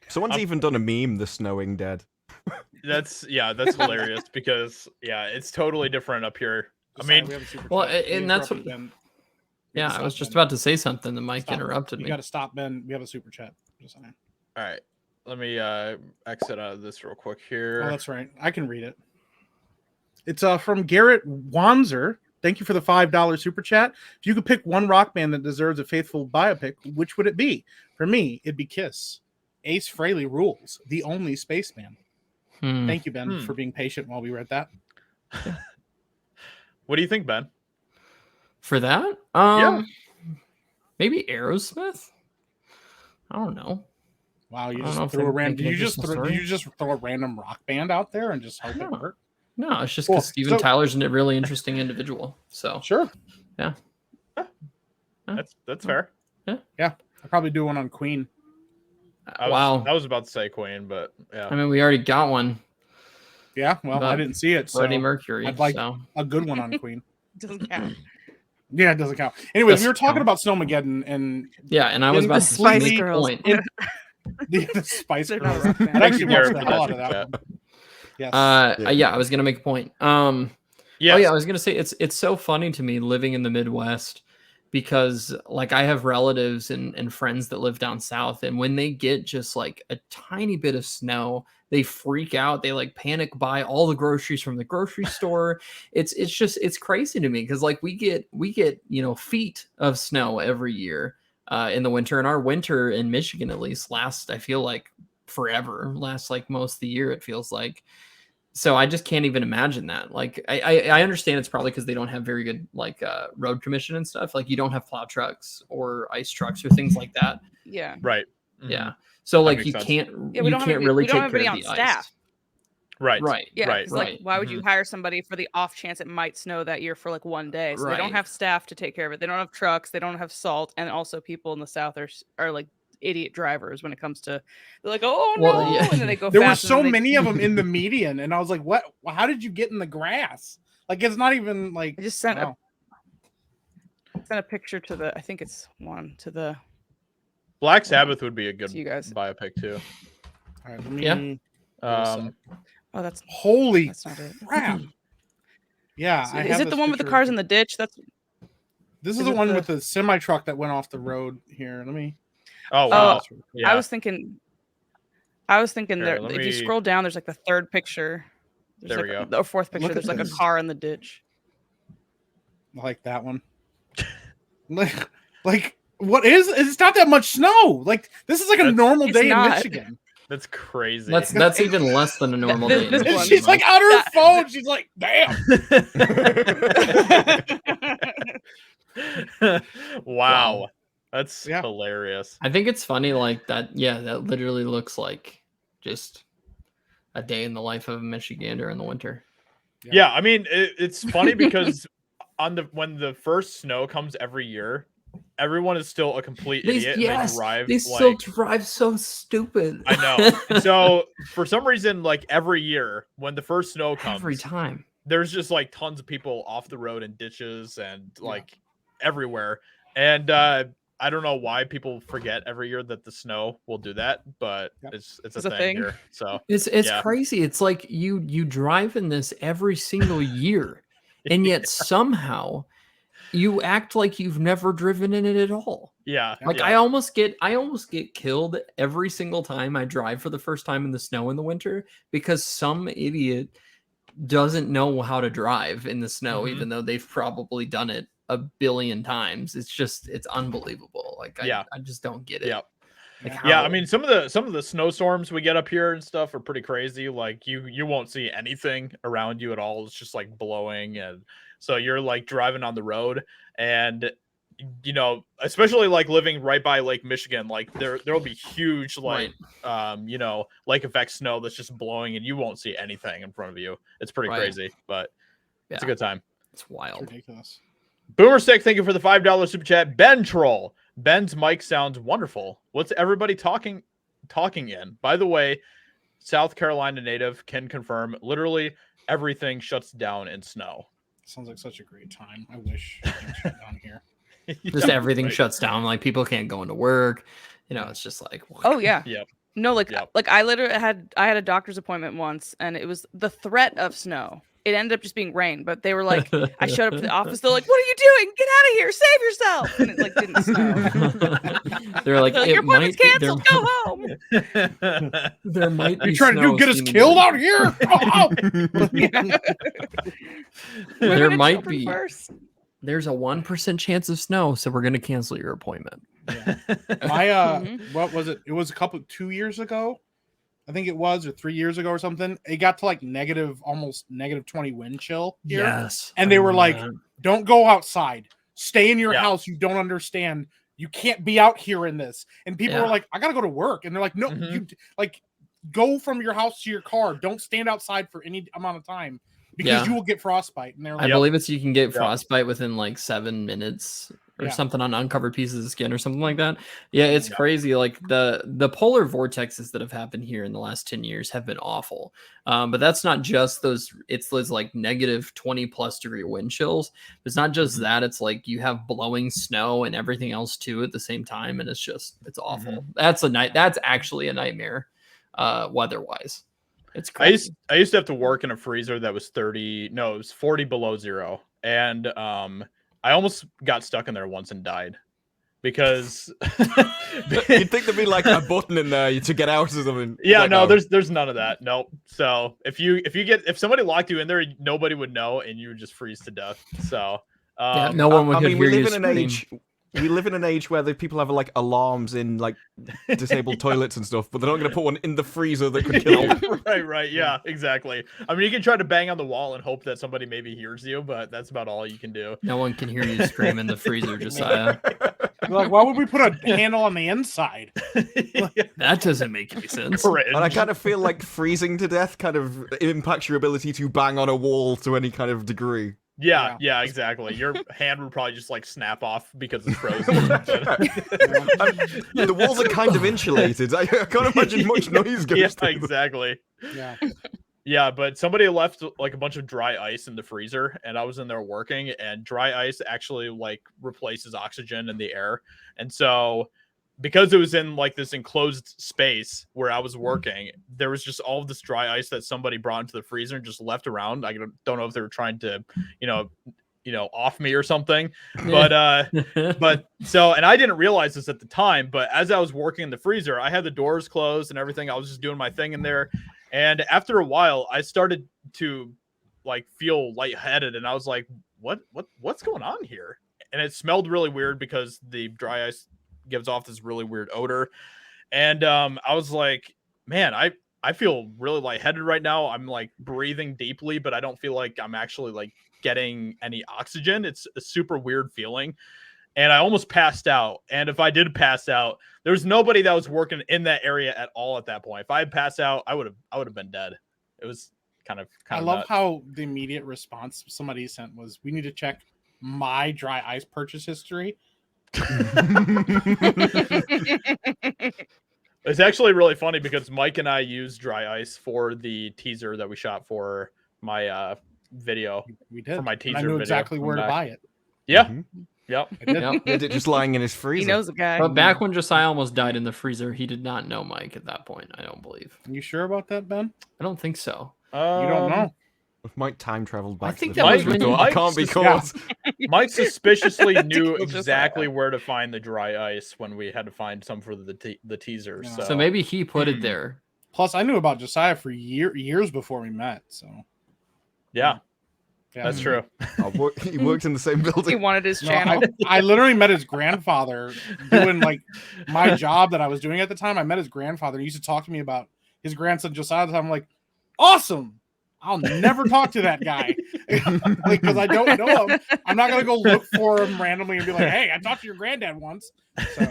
Someone's even done a meme, The Snowing Dead. That's hilarious because it's totally different up here. I Josiah, mean, we have a super well, chat. We and that's interrupted what- Ben. We have yeah, to I was stop just Ben. about to say something. The mic Stop. interrupted You me. got to stop, Ben. We have a super chat. Josiah. all right. Let me exit out of this real quick Oh, here. that's right. I can read it. It's from Garrett Wanzer. Thank you for the $5 super chat. If you could pick one rock band that deserves a faithful biopic, which would it be? For me, it'd be Kiss. Ace Frehley rules. The only spaceman. Hmm. Thank you, Ben, for being patient while we read that. What do you think, Ben? For that, maybe Aerosmith. I don't know. Wow, you I don't know just if threw a they're random. making Did a you just decent throw? story. Did you just throw a random rock band out there and just hope it No. worked? No, it's just Cool. because Steven So- Tyler's a really interesting individual. So Sure. That's fair. I'll probably do one on Queen. I was about to say Queen, but yeah. I mean, we already got one. Yeah, well, I But didn't see it, so Freddie Mercury. I'd like- so. a good one on Queen. Doesn't count. Yeah, it doesn't count. Anyways, we Doesn't were talking count. about Snowmageddon and Yeah, and I was In about the to Spice make a Girls. point. the Spice They're not a Girls. rock band. I actually Thank you, watched Garrett, the for hell that out of that super one. Yes. Yeah, I was gonna make a point. Yes. Oh yeah, I was gonna say it's so funny to me living in the Midwest because like I have relatives and friends that live down south, and when they get just like a tiny bit of snow, they freak out. They like panic buy all the groceries from the grocery store. It's crazy to me because like we get feet of snow every year in the winter, and our winter in Michigan at least lasts, I feel like, forever. Lasts like most of the year, it feels like. So I just can't even imagine that. Like I understand it's probably because they don't have very good like road commission and stuff. Like you don't have plow trucks or ice trucks or things like that. Yeah. Right. Mhm. Yeah. So like makes you sense. can't Yeah, we you don't have can't any- really we don't take have care anybody of on the staff. ice. Right. Right. Yeah, Right. it's like right. why would you hire somebody for the off chance it might snow that year for like one day? So they don't Right. have staff to take care of it. They don't have trucks. They don't have salt, and also people in the south are like idiot drivers when it comes to. They're like, oh Well, no, yeah. and then they go. There were fast and so then they- many of them in the median, and I was like, "What? How did you get in the grass? Like, it's not even like." I just sent wow. a picture to the. I think it's one to the. Black Sabbath would be a good To you guys. biopic too. All right, let me, Yeah. Oh, that's Holy that's not it. crap! Yeah, I Is have it the this one with the picture. cars in the ditch? That's This is is the it one the- with the semi truck that went off the road. Here, let me. Oh wow. Oh, Yeah. I was thinking. Here, Here, if let you me- scroll down, there's like the third picture. There's There like we go. The fourth picture. Look at There's like this. a car in the ditch. I like that one. like what is? It's not that much snow. Like this is like a That's- normal It's day in not. Michigan. That's crazy. That's even less than a normal this- day. in this Michigan, one- She's like right? on her phone. She's like, "Damn." Wow. That's Yeah. hilarious. I think it's funny like that. Yeah, that literally looks like just a day in the life of a Michigander in the winter. Yeah, I mean it's funny because when the first snow comes every year, everyone is still a complete idiot. And they drive they still like drive so stupid. I know. So for some reason, like every year when the first snow comes, every time. there's just like tons of people off the road in ditches and like everywhere. And I don't know why people forget every year that the snow will do that, but Yep. it's It's a a thing thing. here. So It's Yeah. crazy. It's like you drive in this every single year, and yet somehow you act like you've never driven in it at all. yeah, Like yeah. I almost get killed every single time I drive for the first time in the snow in the winter because some idiot doesn't know how to drive in the snow, Mhm. even though they've probably done it a billion times. It's unbelievable. Like Yeah. I just don't get it. Yeah. Like Yeah. how Yeah, I mean some of the snowstorms we get up here and stuff are pretty crazy. Like you won't see anything around you at all. It's just like blowing, and so you're like driving on the road, and especially like living right by Lake Michigan, like there'll be huge like lake effect snow that's just blowing and you won't see anything in front of you. It's pretty Right. crazy, but it's a good time. It's It's wild. ridiculous. Boomer Stick, thank you for the $5 super chat. Ben Troll. Ben's mic sounds wonderful. What's everybody talking in? By the way, South Carolina native can confirm literally everything shuts down in snow. Sounds like such a great time. I wish things shut down here. Just Yeah, everything right. shuts down. Like people can't go into work. It's just like Oh yeah. Yep. No, like Yep. I literally had a doctor's appointment once, and it was the threat of snow. It ended up just being rain, but they were like, I showed up to the office. They're like, "What are you doing? Get out of here! Save yourself!" And it like didn't snow. They're like, They're like, "It "Your appointment's might be- canceled. Go home." There might be You trying to snow do get us seemingly. killed out here? Oh! There Women and might children be. first. There's a 1% chance of snow, so we're gonna cancel your appointment. My Mhm. what was it? It was 2 years ago. I think it was, or 3 years ago or something. It got to like almost negative 20 wind chill here. Yes, And they I were know like, that. don't go outside. Stay in your Yeah. house. You don't understand. You can't be out here in this. And people Yeah. were like, I gotta go to work. And they're like, no, Mhm. you like go from your house to your car. Don't stand outside for any amount of time because Yeah. you will get frostbite. And they're I like, believe you can get Yep. frostbite within like 7 minutes or Yeah. something on uncovered pieces of skin or something like that. Yeah, it's Yeah. crazy. Like the polar vortexes that have happened here in the last 10 years have been awful. But that's not just those. It's those like negative 20+ degree wind chills. It's not just Mhm. that. It's like you have blowing snow and everything else too at the same time, and it's awful. Mhm. That's actually a nightmare, weather-wise. It's I crazy. used to have to work in a freezer that was 40 below zero. And I almost got stuck in there once and died because You'd think there'd be like a button in there to get out or something. yeah, Like, no, there's none of that. Nope. So if somebody locked you in there, nobody would know and you would just freeze to death. So Yeah, no one would I mean, hear we you live in an scream. age. We live in an age where the people have like alarms in like disabled toilets and stuff, but they're not going to put one in the freezer that could kill you. right, yeah, exactly. I mean, you can try to bang on the wall and hope that somebody maybe hears you, but that's about all you can do. No one can hear you scream in the freezer, Josiah. They're like, why would we put a handle on the inside? That doesn't make any sense. And I kind of feel like freezing to death kind of impacts your ability to bang on a wall to any kind of degree. Yeah, exactly. Your hand would probably just like snap off because it's frozen. The walls are kind of insulated. I can't imagine much noise goes Yeah, through them. exactly. Yeah. Yeah, but somebody left like a bunch of dry ice in the freezer, and I was in there working, and dry ice actually like replaces oxygen in the air, and so because it was in like this enclosed space where I was working, there was just all of this dry ice that somebody brought into the freezer and just left around. I don't know if they were trying to, off me or something, but so, and I didn't realize this at the time, but as I was working in the freezer, I had the doors closed and everything. I was just doing my thing in there. And after a while, I started to like feel lightheaded, and I was like, what's going on here? And it smelled really weird because the dry ice gives off this really weird odor. And I was like, man, I feel really lightheaded right now. I'm like breathing deeply, but I don't feel like I'm actually like getting any oxygen. It's a super weird feeling. And I almost passed out. And if I did pass out, there was nobody that was working in that area at all at that point. If I had passed out, I would have been dead. It was kind of I love nuts. how the immediate response somebody sent was, we need to check my dry ice purchase history. It's actually really funny because Mike and I used dry ice for the teaser that we shot for my video. We did. For my And I teaser knew video exactly from where to back. buy it. Yeah. Mhm. Yep. I did. Yep. He had it just lying in his freezer. He knows the guy. But back when Josiah almost died in the freezer, he did not know Mike at that point. I don't believe. You sure about that, Ben? I don't think so. You don't know. If Mike time traveled back I think to the that was future, when I Mike can't be just- caught. Mike suspiciously knew Just exactly like where to find the dry ice when we had to find some for the teaser. Yeah. So, So maybe he put it there. Plus, I knew about Josiah for years before we met. So yeah, yeah. that's true. He worked in the same He building. wanted his No, channel. I literally met his grandfather doing like my job that I was doing at the time. I met his grandfather. He used to talk to me about his grandson Josiah. I'm like, awesome. I'll never talk to that guy because I don't know him. I'm not gonna go look for him randomly and be like, "Hey, I talked to your granddad once." So,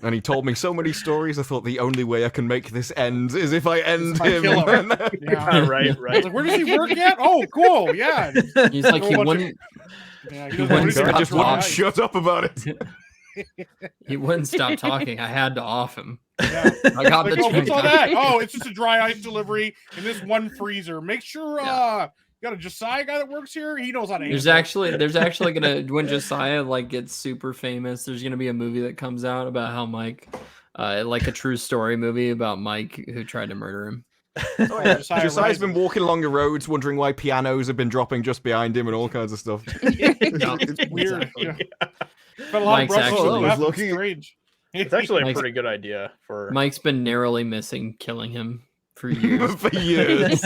And he told me so many stories. I thought the only way I can make this end is if I end If I him. kill him. yeah. Right, I was right. like, "Where does he work at?" Oh, cool. Yeah. He's like, he Whole bunch of- wouldn't. Yeah. He doesn't wouldn't really I care just about wouldn't ice. shut up about it. He wouldn't stop talking. I had to off him. Yeah. I got Like, the oh, what's all check. that? Oh, it's just a dry ice delivery in this one freezer. Make sure you got a Josiah guy that works here. He knows how to There's actually gonna when Josiah like gets super famous. There's gonna be a movie that comes out about how Mike, like a true story movie about Mike who tried to murder him. Oh, yeah. Josiah Josiah's Rises. been walking along the roads wondering why pianos have been dropping just behind him and all kinds of stuff. It's weird. Exactly. Yeah. But a lot of Mike's brushes actually- on the left. lucky. It's strange. It's actually a Mike's- pretty good idea for. Mike's been narrowly missing killing him for years. For years.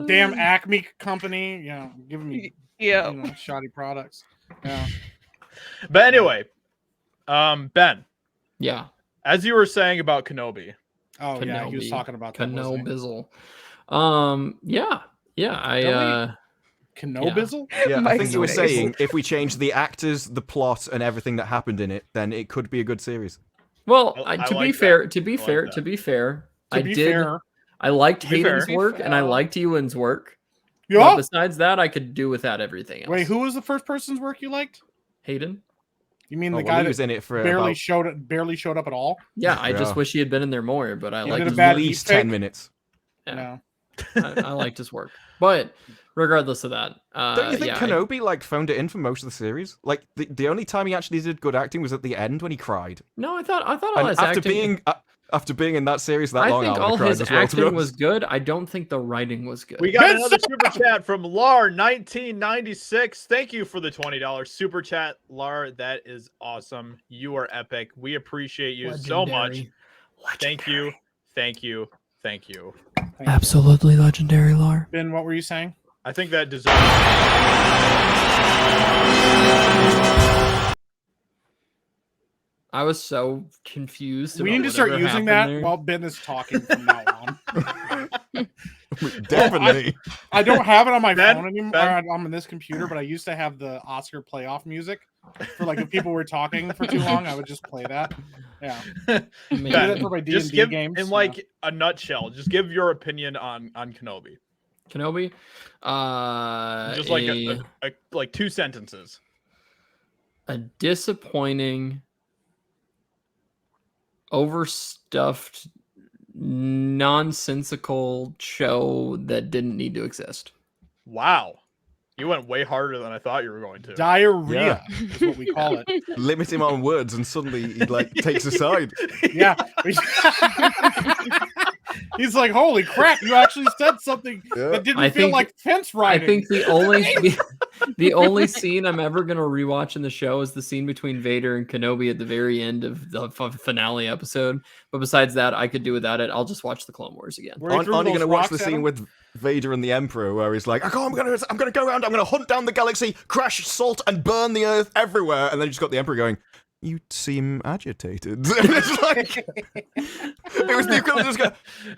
Damn Acme company, giving me Yeah. shoddy products. Yeah. But anyway, Ben, Yeah, as you were saying about Kenobi, Oh yeah, he was Kenobi. talking about that. wasn't he? Kenobizzle. Yeah. I Kenobizzle? Yeah, I Mike's think you were face. saying if we change the actors, the plot, and everything that happened in it, then it could be a good series. well, I to be like fair, that. to be I like fair, that. to be fair, To I be did. fair, I liked To be fair. Hayden's To be work and I fair. liked Ewan's work. But yeah. besides that, I could do without everything else. Wait, who was the first person's work you liked? Hayden? You mean Oh, the well, guy he that was in it for barely about showed up at all? Yeah, I Yeah. just wish he had been in there more. But I He liked did a his bad at least deep fake? 10 minutes. Yeah. No. I liked his work. But regardless of that, Don't you think yeah, Kenobi phoned it in for most of the series? Like the only time he actually did good acting was at the end when he cried. I thought all And his after acting. after being in that series that I long, think I would've all cried his as well, to be acting was honest. good. I don't think the writing was good. we got Ben another super chat from Lar1996. Thank you for the $20 super chat, Lar. That is awesome. You are epic. We appreciate you so much. Thank you. Thank you. Thank you. Thank you. Absolutely legendary, Lar. Ben, what were you saying? I think that deserves. I was so confused. We about need to start whatever using happened that there. while Ben is talking from now on. Definitely. I don't have it on my Ben, phone anymore. Ben. On this computer, but I used to have the Oscar playoff music for like if people were talking for too long, I would just play that. Yeah, Man, I do that for my Just D&D give games. in like a nutshell. Just give your opinion on Kenobi. Kenobi. Just like a like 2 sentences. a disappointing, overstuffed, nonsensical show that didn't need to exist. Wow, you went way harder than I thought you were going to. diarrhea is what we call it. Limit him on words, and suddenly he takes a side. Yeah. He's like, holy crap, you actually said something Yeah. that didn't I feel think- like fence I riding. think the only scene I'm ever gonna rewatch in the show is the scene between Vader and Kenobi at the very end of the finale episode. But besides that, I could do without it. I'll just watch the Clone Wars again. Where he Aren't threw you those going to watch rocks the at scene him? with Vader and the Emperor where he's like, I'm gonna go around, I'm gonna hunt down the galaxy, crash salt, and burn the Earth everywhere, and then you just got the Emperor going, you seem agitated. And it's like, it was the equivalent of just go,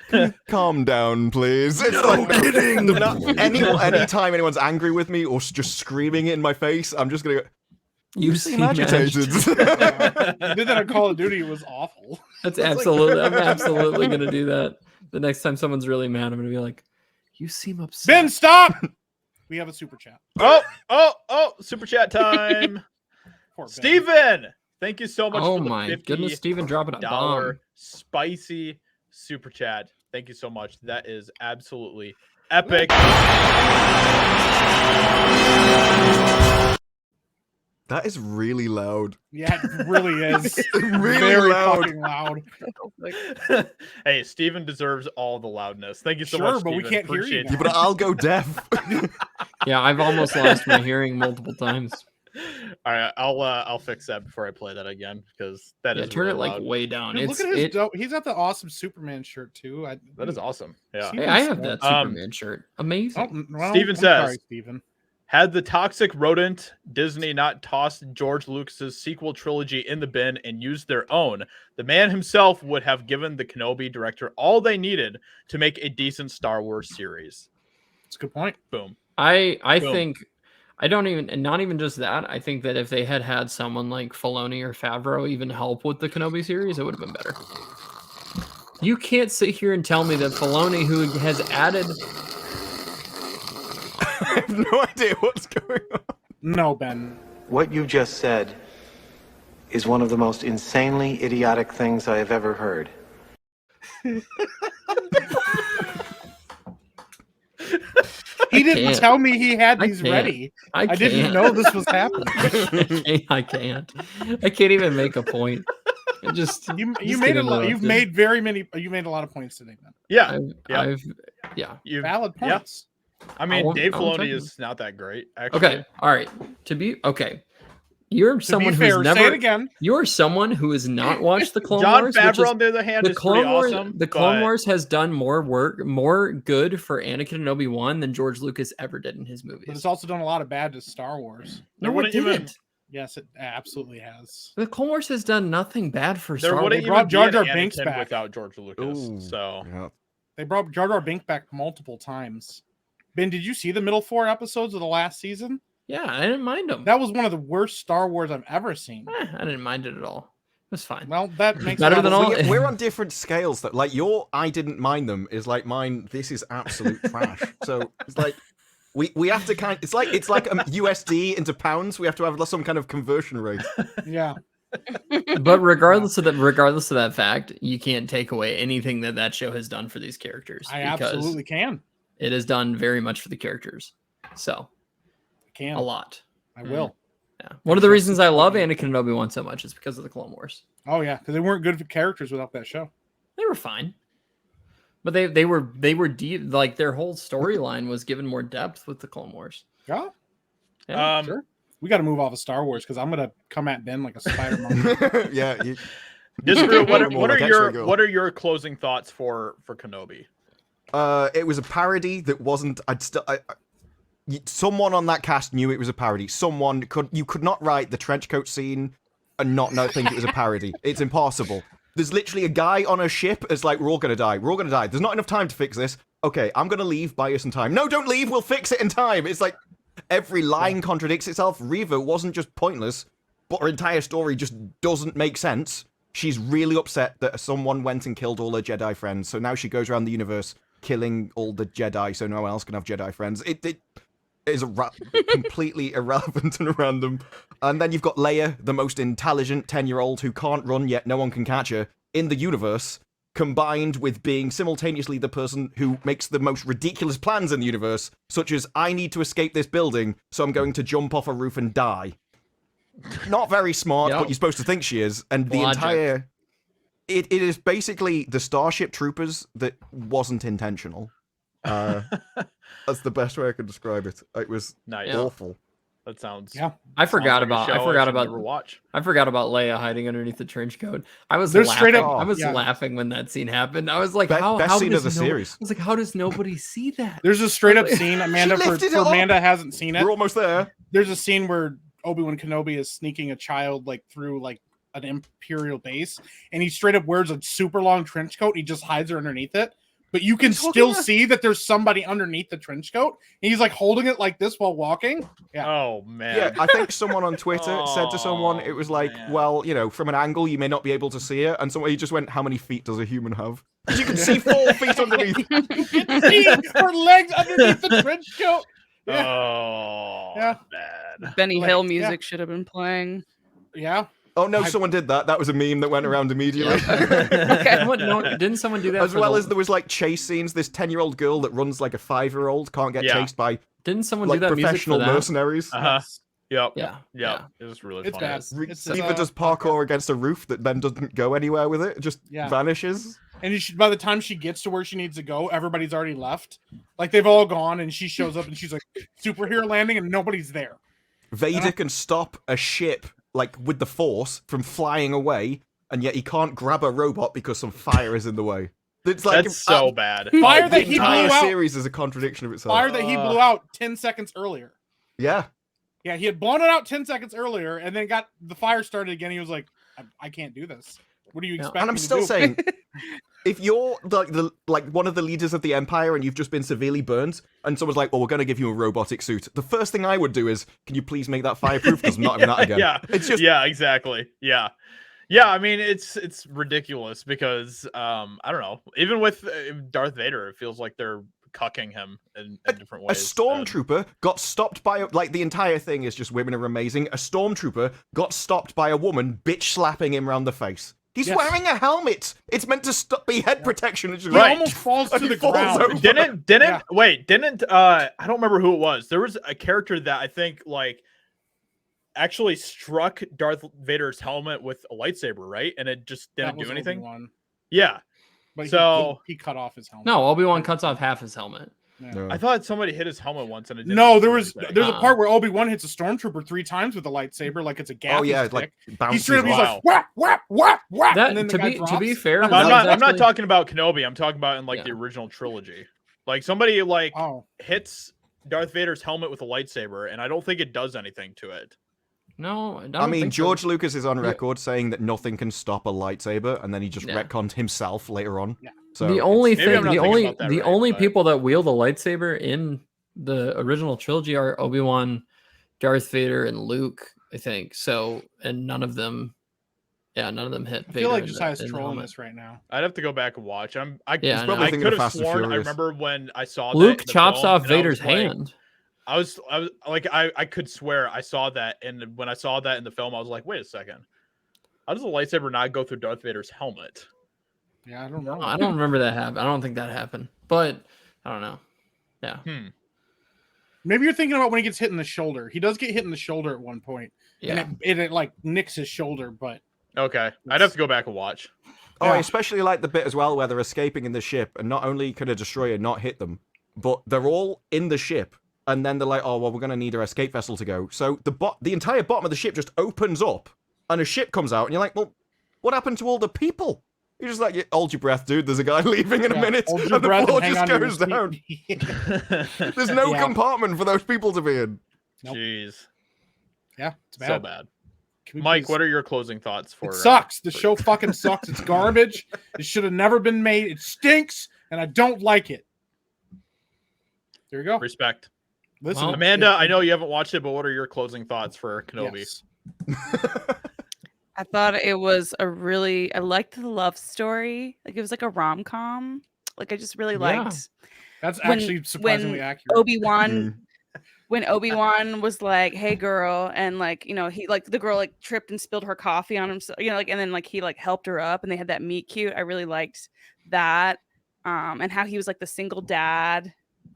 "Can you calm down, please." It's kidding. Any time anyone's angry with me or just screaming it in my face, I'm just gonna go, You seem agitated. You did that on Call of Duty. It was awful. That's absolutely. I'm absolutely gonna do that. The next time someone's really mad, I'm gonna be like, "You seem upset." Ben, stop! We have a super chat. Oh! Super chat time. Poor Ben. Steven, thank you so much Oh for the my $50 goodness, Steven dropping a bomb. spicy super chat. Thank you so much. That is absolutely epic. That is really loud. Yeah, it really is. Really Very loud. fucking loud. Hey, Steven deserves all the loudness. Thank you so Sure, much, but we Steven. can't hear you Appreciate now. Yeah, but I'll go deaf. Yeah, I've almost lost my hearing multiple times. All right, I'll fix that before I play that again because that Yeah, is turn really it like loud. way down. Dude, look at his dope. He's got the awesome Superman shirt too. That is awesome. Yeah. Hey, I have that Um, Superman shirt. Amazing. Steven says- Steven. Had the toxic rodent Disney not tossed George Lucas's sequel trilogy in the bin and used their own, the man himself would have given the Kenobi director all they needed to make a decent Star Wars series. That's a good point. Boom. I Boom. think I don't even, and not even just that. I think that if they had someone like Filoni or Favreau even help with the Kenobi series, it would have been better. You can't sit here and tell me that Filoni, who has added, I have no idea what's going on. No, Ben. What you just said is one of the most insanely idiotic things I have ever heard. He didn't can't. tell me he had I these can't. ready. I I didn't can't. know this was happening. I can't. I can't even make a point. It just You just made get a lot. You've interrupted. made you made a lot of points today, man. Yeah. I've, Yeah. yeah. You, Valid yeah. points. I mean, won't- Dave I won't Filoni take is not that great, actually. Okay. All right. To be okay. You're To someone be who's fair, say it never. again. You're someone who has not watched the Clone John Wars. which Favreau, is- on the other hand, the is Clone pretty Wars, awesome. the Clone but- Wars has done more good for Anakin and Obi-Wan than George Lucas ever did in his But movies. it's also done a lot of bad to Star Wars. There No, it wouldn't even- didn't. Yes, it absolutely has. The Clone Wars has done nothing bad for There Star wouldn't Wars. brought even Jar be Jar an Binks Anakin back. without George Lucas. Ooh, So yeah. They brought Jar Jar Binks back multiple times. Ben, did you see the middle 4 episodes of the last season? Yeah, I didn't mind them. That was one of the worst Star Wars I've ever seen. I didn't mind it at all. It was fine. Well, that makes Better a lot than of all- sense. We're on different scales though. Like your I didn't mind them is like mine, this is absolute trash. So it's like we have to it's like USD into pounds. We have to have some kind of conversion rate. Yeah. But regardless of that fact, you can't take away anything that show has done for these characters. I because absolutely can. it has done very much for the characters. So I can. a lot. I will. Yeah. One of the reasons I love Anakin and Obi-Wan so much is because of the Clone Wars. Oh yeah, because they weren't good characters without that show. They were fine. But they were deep, like their whole storyline was given more depth with the Clone Wars. Yeah, Yeah. sure. We got to move off of Star Wars because I'm gonna come at Ben like a spider monkey. Yeah. You, Disparate, what More like are X-Ray what are your closing thoughts for Kenobi? it was a parody that wasn't. Someone on that cast knew it was a parody. You could not write the trench coat scene and not think it was a parody. It's impossible. There's literally a guy on a ship. It's like, we're all gonna die. We're all gonna die. There's not enough time to fix this. Okay, I'm gonna leave. Buy you some time. No, don't leave. We'll fix it in time. It's like every line contradicts itself. Reva wasn't just pointless, but her entire story just doesn't make sense. She's really upset that someone went and killed all her Jedi friends. So now she goes around the universe killing all the Jedi so no one else can have Jedi friends. It is completely irrelevant and random. And then you've got Leia, the most intelligent 10-year-old who can't run yet no one can catch her in the universe, combined with being simultaneously the person who makes the most ridiculous plans in the universe, such as, I need to escape this building, so I'm going to jump off a roof and die. Not very smart, Yep. but you're supposed to think she is. And the Logic. entire... It is basically the Starship Troopers that wasn't intentional. That's the best way I could describe it. It was Nice. Yeah. awful. That sounds. Yeah. I forgot sounds like a about show should never watch. I forgot about Leia hiding underneath the trench coat. I was There's laughing. straight up- I was yeah. laughing when that scene happened. I was like, Best how scene does of the series. I was like, how does nobody see that? There's a straight up scene, Amanda. She For lifted it up. Amanda hasn't seen it. We're almost there. There's a scene where Obi Wan Kenobi is sneaking a child like through like an Imperial base, and he straight up wears a super long trench coat. And he just hides her underneath it, but you can talking still about- see that there's somebody underneath the trench coat. And he's like holding it like this while walking. Yeah. Oh man. Yeah, I think someone on Twitter said to someone, it was like, man. well, you know, from an angle you may not be able to see it, and somebody just went, how many feet does a human have? 'Cause you can see 4 feet underneath. See her legs underneath the trench coat. Yeah. Oh. Yeah. Bad. Benny Like, Hill yeah. music should have been playing. Yeah. Oh no, someone did that. That was a meme that went around immediately. Didn't someone do that? As well as there was like chase scenes. This 10-year-old girl that runs like a 5-year-old can't get Yeah. chased by didn't someone like do that music for professional that? mercenaries. Uh-huh. Yep. Yeah. It was really It's funny. bad. It's Reaver does parkour against a roof that then doesn't go anywhere with it. It just vanishes. And by the time she gets to where she needs to go, everybody's already left. Like they've all gone, and she shows up and she's like, superhero landing, and nobody's there. Vader can stop a ship like with the Force from flying away, and yet he can't grab a robot because some fire is in the way. It's like That's so bad. Fire the that he blew entire out. series is a contradiction of itself. Fire that he blew out 10 seconds earlier. Yeah. Yeah, he had blown it out 10 seconds earlier, and then got the fire started again. He was like, I can't do this. What do you expect? And I'm still saying, if you're like one of the leaders of the Empire and you've just been severely burned, and someone's like, "Well, we're going to give you a robotic suit," the first thing I would do is, "Can you please make that fireproof? Because I'm not having that again." Yeah, it's just exactly. Yeah. I mean, it's ridiculous because I don't know. Even with Darth Vader, it feels like they're cucking him in different ways. A stormtrooper got stopped by like the entire thing is just women are amazing. A stormtrooper got stopped by a woman bitch slapping him around the face. He's wearing a helmet. It's meant to be head protection. It's just He almost falls to the ground. over. Didn't I don't remember who it was. There was a character that I think like actually struck Darth Vader's helmet with a lightsaber, right? And it just didn't do anything. Obi-Wan. Yeah. But so he cut off his helmet. No, Obi-Wan cuts off half his helmet. Yeah. I thought somebody hit his helmet once and it didn't. No, do there's anything. a part where Obi-Wan hits a stormtrooper 3 times with a lightsaber, like it's a gaffi stick. like He's bounces. straight up, he's Wow. like whap whap whap whap. That, and then to the guy be drops. fair, I'm that was not actually- talking about Kenobi. I'm talking about in like the original trilogy. Like somebody like hits Darth Vader's helmet with a lightsaber, and I don't think it does anything to it. No, I mean, think George so. Lucas is on record saying that nothing can stop a lightsaber, and then he just retconned himself later on. Yeah. So The only Maybe I'm thing, not thinking about that right, only but- people that wield a lightsaber in the original trilogy are Obi-Wan, Darth Vader, and Luke, I think. So, and none of them hit Vader. I feel like in the- Josiah's in the trolling helmet. this right now. I'd have to go back and watch. Yeah, I He's probably thinking could of have Fast and sworn. I Furious. remember when I saw that Luke in the chops film, off and I was Vader's like- hand. I was like, I could swear I saw that, and when I saw that in the film, I was like, wait a second, how does a lightsaber not go through Darth Vader's helmet? Yeah, I don't know. I don't remember that happen. I don't think that happened, but I don't know. Yeah. Maybe you're thinking about when he gets hit in the shoulder. He does get hit in the shoulder at one point. Yeah. And it like nicks his shoulder, but Okay, I'd have to go back and watch. Oh, Yeah. I especially like the bit as well where they're escaping in the ship, and not only can a destroyer not hit them, but they're all in the ship, and then they're like, "Oh, well, we're gonna need our escape vessel to go." So the entire bottom of the ship just opens up, and a ship comes out, and you're like, "Well, what happened to all the people?" You're just like, yeah, "Hold your breath, dude. There's a guy leaving in a minute," hold and your the breath floor and hang just on to goes your down. seat. There's no Yeah. compartment for those people to be in. Nope. Jeez, Yeah, it's bad. so bad. Can we Mike, please- what are your closing thoughts for? It sucks. The show fucking sucks. It's garbage. It should have never been made. It stinks, and I don't like it. There you go. Respect, Listen, Well, Amanda. I know you haven't watched it, but what are your closing thoughts for Kenobi? Yes. I thought it was I liked the love story. Like it was like a rom-com. Like I just really Yeah. liked That's when- actually surprisingly when accurate. Obi-Wan when Obi-Wan was like, "Hey girl," and like, you know, he like the girl like tripped and spilled her coffee on himself, you know, like, and then like he like helped her up and they had that meet cute. I really liked that. And how he was like the single dad,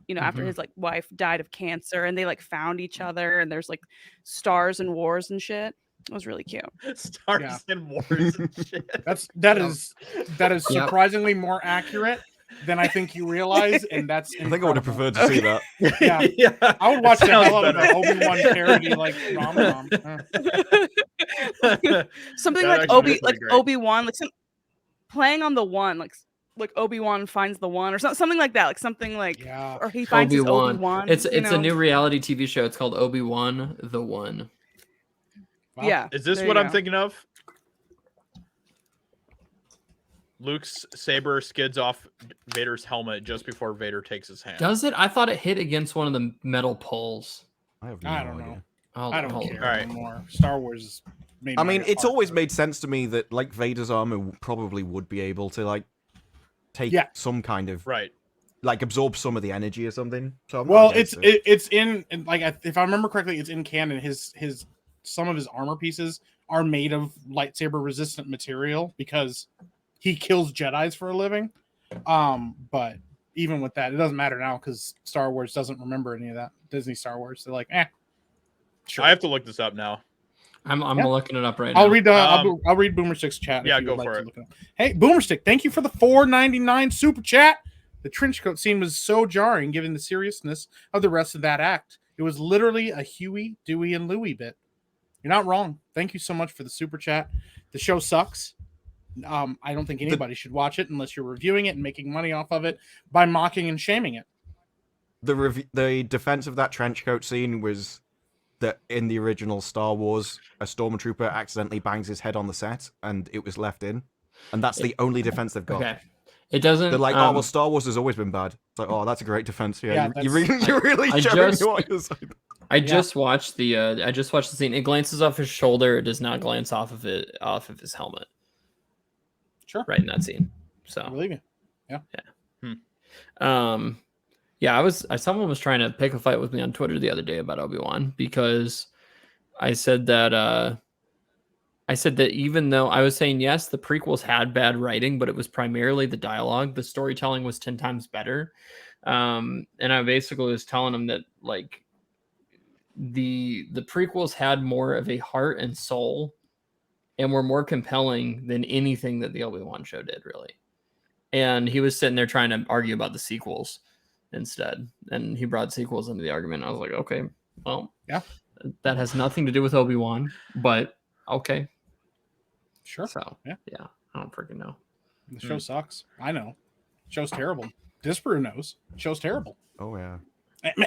you know, after Mhm. his like wife died of cancer and they like found each other and there's like stars and wars and shit. It was really cute. Stars Yeah. and Wars and shit. That is Yep. surprisingly more accurate than I think you realize, and that's I think I would have incredible. preferred to see that. Yeah. I would watch the sounds hell out of better. an Obi-Wan parody like rom-com. Something That like actually is pretty great. Obi-Wan, like playing on the one, like Obi-Wan finds the one or something like that, like something like Yeah. or he finds his Obi-Wan. Obi-Wan. It's you a know? new reality TV show. It's called Obi-Wan the One. Wow. Yeah. Is this there what you I'm go. thinking of? Luke's saber skids off Vader's helmet just before Vader takes his hand. Does it? I thought it hit against one of the metal poles. I have no I don't idea. know. Hold I on, don't hold care on. All right. anymore. Star Wars is made I my mean, it's heart always hurt. made sense to me that like Vader's armor probably would be able to like take Yeah. some kind of Right. like absorb some of the energy or something. So I'm not Well, against it's in like if I remember correctly, it's in canon. His some of his armor pieces are made of lightsaber resistant material because he kills Jedis for a living. But even with that, it doesn't matter now because Star Wars doesn't remember any of that. Disney Star Wars, they're like, Sure. I have to look this up now. I'm Yeah. looking it up right I'll now. read. I'll read Boomerstick's chat. Yeah, if you go would like for to it. look it up. Hey, Boomerstick, thank you for the $4.99 super chat. The trench coat scene was so jarring, given the seriousness of the rest of that act. It was literally a Huey, Dewey, and Louie bit. You're not wrong. Thank you so much for the super chat. The show sucks. I don't think anybody should watch it unless you're reviewing it and making money off of it by mocking and shaming it. The defense of that trench coat scene was that in the original Star Wars, a stormtrooper accidentally bangs his head on the set, and it was left in, and that's the only defense they've got. Okay. It doesn't. They're like, oh well, Star Wars has always been bad. It's like, oh, that's a great defense. Yeah, Yeah, you're really I showing just- me what you're saying. I just watched the scene. It glances off his shoulder. It does not glance off of his helmet. Sure. Right in that scene. I So believe you. someone was trying to pick a fight with me on Twitter the other day about Obi-Wan because I said that even though I was saying yes, the prequels had bad writing, but it was primarily the dialogue. The storytelling was 10 times better. And I basically was telling him that like the prequels had more of a heart and soul and were more compelling than anything that the Obi-Wan show did, really. And he was sitting there trying to argue about the sequels instead. And he brought sequels into the argument. I was like, okay, well, yeah, that has nothing to do with Obi-Wan, but okay. Sure. So, yeah, I don't freaking know. The show sucks. I know. Show's terrible. Disparu knows. Show's terrible. Oh yeah.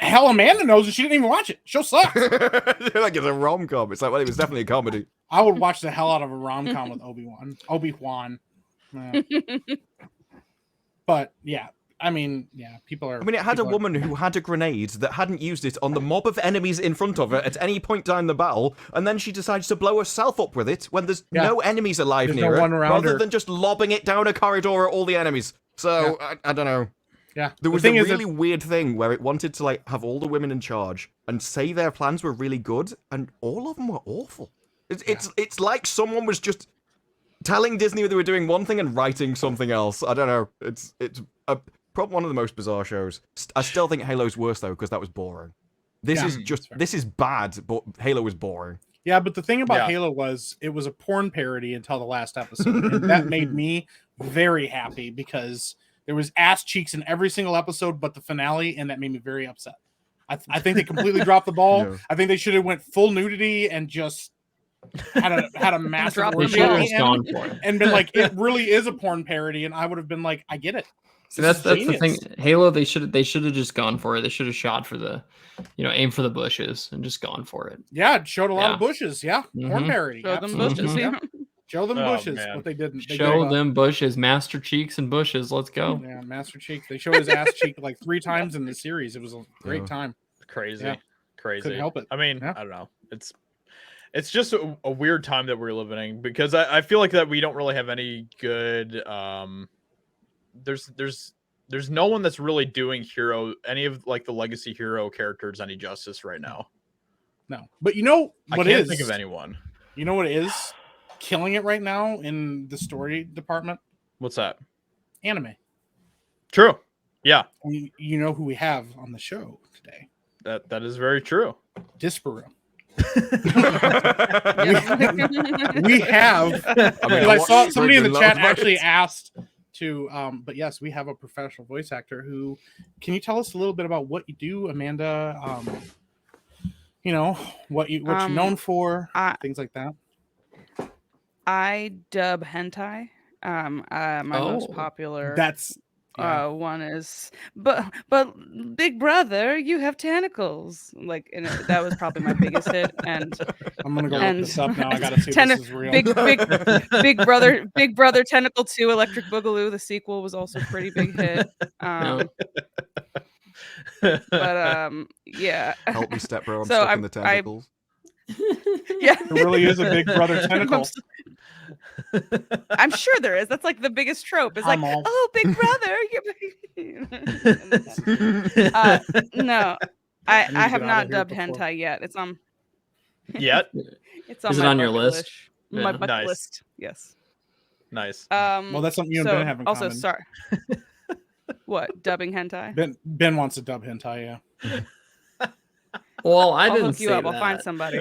Hell, Amanda knows and she didn't even watch it. Show sucks. Like it's a rom-com. It's like, well, it was definitely a comedy. I would watch the hell out of a rom-com with Obi-Wan. But yeah, I mean, yeah, people are. I mean, it had a woman who had a grenade that hadn't used it on the mob of enemies in front of her at any point during the battle, and then she decides to blow herself up with it when there's no enemies alive There's near no her, one around rather her. than just lobbing it down a corridor at all the enemies. So I don't know. Yeah, There was a really weird thing where it wanted to like have all the women in charge and say their plans were really good, and all of them were awful. It's like someone was just telling Disney they were doing one thing and writing something else. I don't know. It's probably one of the most bizarre shows. I still think Halo's worse though because that was boring. This is bad, but Halo was boring. Yeah, but the thing about Halo was it was a porn parody until the last episode, and that made me very happy because there was ass cheeks in every single episode but the finale, and that made me very upset. I think they completely dropped the ball. No. I think they should have went full nudity and just had a massive Drop the orgy ball. Gone for it. and been like, it really is a porn parody, and I would have been like, I get it. See, that's the thing. Halo, they should have just gone for it. They should have shot for the, aim for the bushes and just gone for it. Yeah, it showed a lot of bushes. Yeah, porn Mhm. parody. Show them Absolutely. bushes. Yeah. Show them Oh, bushes. man. But they didn't. They Show gave up. them bushes, master cheeks and bushes. Let's go. Yeah, Master Cheeks. They showed his ass cheek like 3 times in the series. It was a great time. Crazy. Yeah. Crazy. Couldn't help it. I mean, Yeah. I don't know. It's just a weird time that we're living in because I feel like that we don't really have any good there's no one that's really doing any of like the legacy hero characters any justice right now. No. But you know what I can't is? think of anyone. You know what is killing it right now in the story department? What's that? Anime. True. Yeah. You know who we have on the show today? That is very true. Disparu. Yeah. We have. I saw somebody in the chat actually asked to. But yes, we have a professional voice actor who. Can you tell us a little bit about what you do, Amanda? What you're known for, things like that. I dub hentai. My most popular. That's. Yeah. One is, but Big Brother, you have tentacles. Like, and that was probably my biggest hit. And I'm gonna go look this up now. I gotta see if Tena- this is real. Big Brother Tentacle 2 Electric Boogaloo. The sequel was also a pretty big hit. Yeah. Help me, stepbro. I'm So stuck in the tentacles. Yeah. It really is a Big Brother tentacle. I'm sure there is. That's like the biggest trope. It's like, oh, Big Brother. No, I have not dubbed hentai yet. It's on. Yet? It's on. Is it my on your bucket list? My Yeah. bucket Nice. list. Yes. Nice. Well, that's something you and Ben have in also, common. sorry. What, dubbing hentai? Ben wants to dub hentai. Yeah. Well, I I'll didn't hook you say up. that. I'll find somebody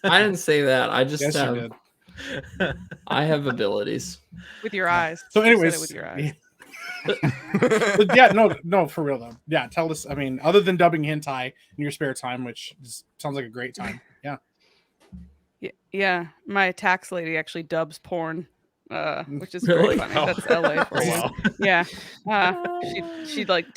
I didn't say that. I just Yes, you have. did. I have abilities. with your eyes. So, You said it anyways, with your eyes. but yeah, no, for real though. Yeah, tell us. I mean, other than dubbing hentai in your spare time, which sounds like a great time. Yeah. Yeah, my tax lady actually dubs porn, which is Really? very funny. Oh. That's LA for Oh, you. wow. Yeah, she like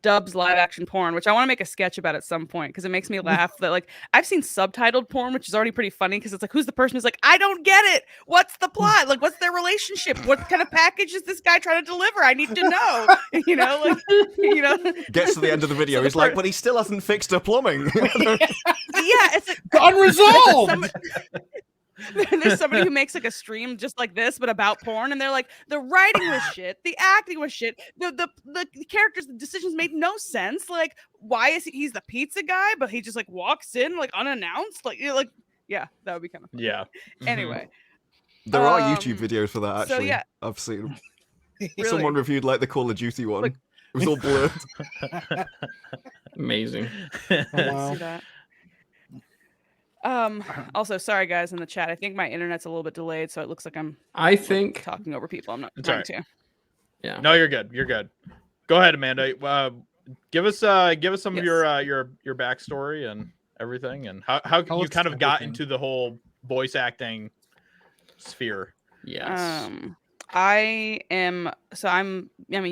dubs live action porn, which I want to make a sketch about at some point because it makes me laugh. That like I've seen subtitled porn, which is already pretty funny because it's like who's the person who's like I don't get it. What's the plot? Like what's their relationship? What kind of package is this guy trying to deliver? I need to know. Gets to the end of the video, So he's like, but he still hasn't fixed her plumbing. Yeah, it's like Unresolved. there's somebody who makes like a stream just like this, but about porn, and they're like, the writing was shit, the acting was shit, the characters, the decisions made no sense. Like, why is he's the pizza guy, but he just like walks in like unannounced? Like, yeah, that would be kind of funny. Yeah. Anyway, There are YouTube Um, videos for that, actually. so yeah. I've seen them. Really? Someone reviewed like the Call of Duty one. Like- It was all blurred. Amazing. Wow. see that. Also, sorry guys in the chat. I think my internet's a little bit delayed, so it looks like I'm I think. talking over people. I'm not It's trying alright. to. Yeah. No, you're good. You're good. Go ahead, Amanda. Give us some Yes. of your backstory and everything, and how Tell you us kind of got everything. into the whole voice acting sphere. Yes. I mean,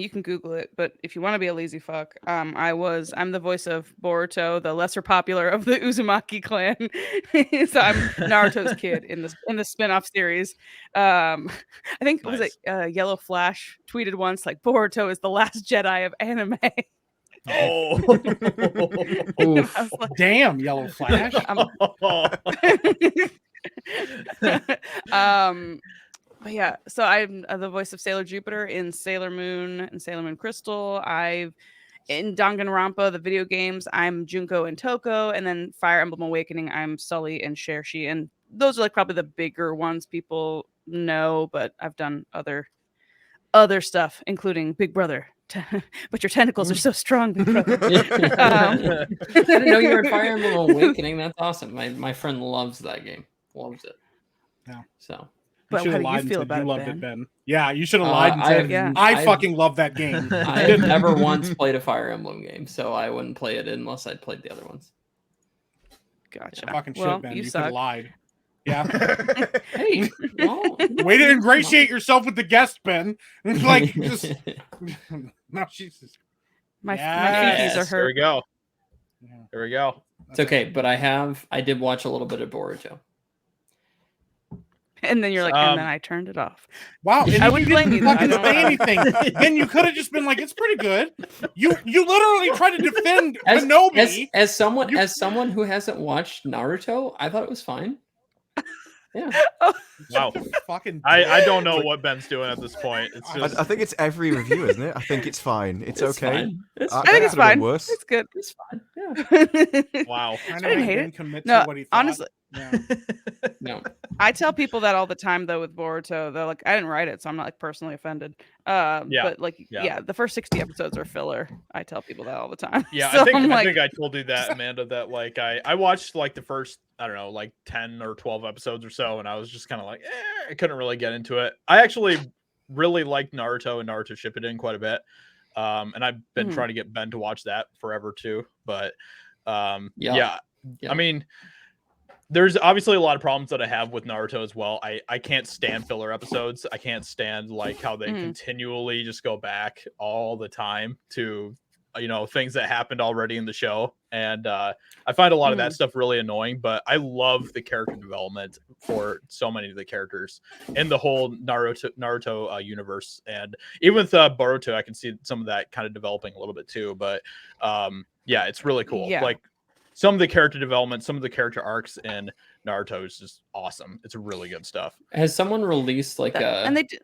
you can Google it, but if you want to be a lazy fuck, I'm the voice of Boruto, the lesser popular of the Uzumaki clan. So I'm Naruto's kid in the spin-off series. I think was it Yellow Flash tweeted once like Boruto is the last Jedi of anime. Oh. Oof. I was like, Damn, Yellow Flash. But yeah, so I'm the voice of Sailor Jupiter in Sailor Moon and Sailor Moon Crystal. In Danganronpa, the video games, I'm Junko and Toko, and then Fire Emblem Awakening, I'm Sully and Shershi, and those are like probably the bigger ones people know. But I've done other stuff, including Big Brother. But your tentacles are so strong, Big Brother. I didn't know you were in Fire Emblem Awakening. That's awesome. My friend loves that game. Loves it. Yeah. So. But You how should have do you lied and feel said about you it, loved Ben? it, Ben. Yeah, you should have lied and said, Yeah. I fucking love that game. I've never once played a Fire Emblem game, so I wouldn't play it unless I'd played the other ones. Gotcha. Fucking Well, shit, Ben. you You could suck. have lied. Yeah. Hey, well, Way to ingratiate yourself with the guest, Ben. Like, just no, Jesus. My Yes. fifis are There we hurt. go. Yeah. There we go. it's okay, but I did watch a little bit of Boruto. And then you're like, and then I turned it off. Wow, and I wouldn't blame you, though. I fucking don't- say anything. Then you could have just been like, "It's pretty good." You literally tried to defend Kenobi. As someone who hasn't watched Naruto, I thought it was fine. Yeah. Wow. Fucking. I don't know what Ben's doing at this point. It's just I think it's every review, isn't it? I think it's fine. It's okay. Fine. It's I I think it's could've been fine. worse. It's good. It's fine. Yeah. wow. I didn't hate it. Commit No, to what he thought. honestly, Yeah. No. I tell people that all the time though with Boruto. They're like, I didn't write it, so I'm not like personally offended. But like, Yeah. the first 60 episodes are filler. I tell people that all the time. Yeah, So I think I'm I think I told you that, Amanda, that like I watched like the first, I don't know, like 10 or 12 episodes or so, and I was just kind of like, I couldn't really get into it. I actually really liked Naruto and Naruto Shippuden quite a bit. And I've been trying to get Ben to watch that forever too. But yeah. I mean, there's obviously a lot of problems that I have with Naruto as well. I can't stand filler episodes. I can't stand like how they continually just go back all the time to, things that happened already in the show. And I find a lot of that stuff really annoying, but I love the character development for so many of the characters in the whole Naruto universe. And even with Boruto, I can see some of that kind of developing a little bit too. But yeah, it's really cool. Yeah. Like some of the character development, some of the character arcs in Naruto is just awesome. It's really good stuff. Has someone released like a? and they did.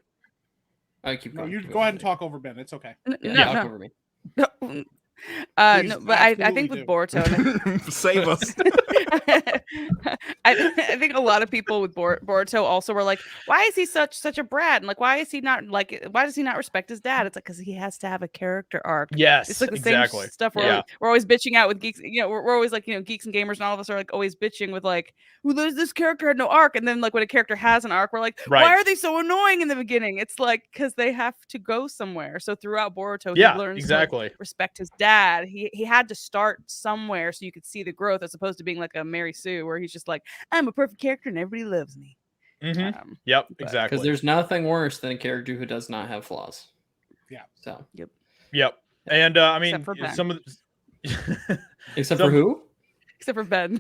I keep No, going. you go ahead and talk over Ben. It's okay. No, Yeah, talk no, over me. no. Please, No, but I think absolutely with do. Boruto, Save us. I think a lot of people with Boruto also were like, why is he such a brat? And like, why is he not like, why does he not respect his dad? It's like because he has to have a character arc. Yes, It's like the exactly. same stuff where Yeah. we're always bitching out with geeks. You know, we're always like, you know, geeks and gamers, and all of us are like always bitching with like, well, this character had no arc, and then like when a character has an arc, we're like, Right. why are they so annoying in the beginning? It's like because they have to go somewhere. So throughout Boruto, Yeah, he learns exactly. to like, respect his dad. He had to start somewhere so you could see the growth, as opposed to being like a Mary Sue, where he's just like, I'm a perfect character and everybody loves me. Mm-hmm. Yep, but- exactly. Because there's nothing worse than a character who does not have flaws. Yeah. So. Yep. And I mean, Except for Ben. some of the... Except for who? Except for Ben.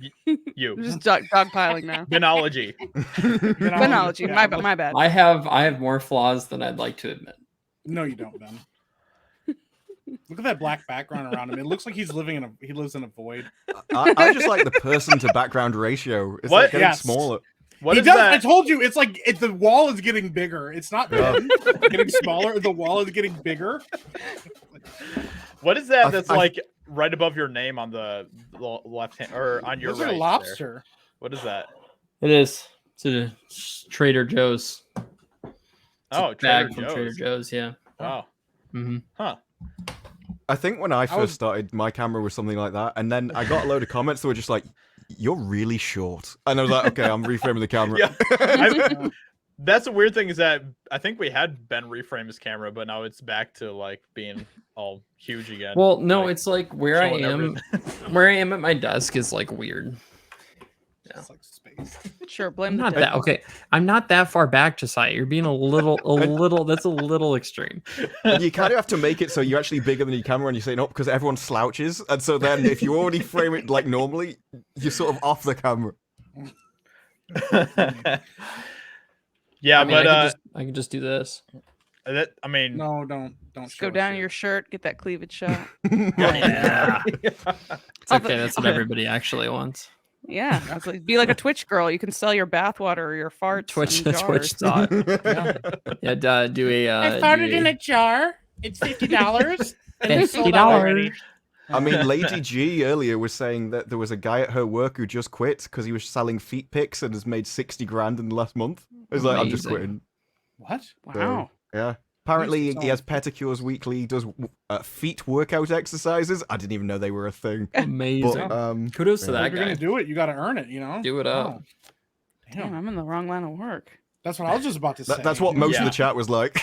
you. I'm just dogpiling now. Benology. Benology. Yeah, My bad. I have more flaws than I'd like to admit. No, you don't, Ben. Look at that black background around him. It looks like he lives in a void. I just like the person to background ratio. It's What? like getting Yes. smaller. What He is does. that? I told you, it's like the wall is getting bigger. It's not Ben getting smaller. The wall is getting bigger. What is that? I- That's I- like right above your name on the left hand or on your Looks right. like a there. lobster. What is that? It is. It's a Trader Joe's. It's Oh, a bag Trader from Joe's. Trader Joe's. Yeah. Wow. Mm-hmm. Huh. I think when I first was- started, my camera was something like that, and then I got a load of comments that were just like, "You're really short," and I was like, "Okay, I'm reframing the camera." Yeah. That's the weird thing is that I think we had Ben reframe his camera, but now it's back to like being all huge again. Well, no, Like, it's like where I showing am. Where I am at my desk is like weird. It's like space. Sure, blame I'm the not devil. that okay. I'm not that far back, Josiah. You're being a little. That's a little extreme. And you kind of have to make it so you're actually bigger than your camera, and you say no because everyone slouches, and so then if you already frame it like normally, you're sort of off the camera. yeah, I mean, but I could just do this. I mean, No, don't. Just show go us down it. your shirt, get that cleavage shot. Yeah. It's I'll okay. That's what everybody actually wants. Yeah, I was like, be like a Twitch girl. You can sell your bathwater or your farts. Twitch. in Twitch jars. thought. Yeah. Do a. I found it in a jar. It's $50. $50. I mean, Lady G earlier was saying that there was a guy at her work who just quit because he was selling feet pics and has made 60 grand in the last month. He's like, I'm just Amazing. quitting. What? Wow. Yeah. Apparently, Nice. he has pedicures weekly. He does feet workout exercises. I didn't even know they were a thing. Amazing. But, Kudos to yeah. that If you're guy. gonna do it, you got to earn it. You know. Do it up. Damn. Damn, I'm in the wrong line of work. That's what I was just about to say. that's what most of Yeah. the chat was like.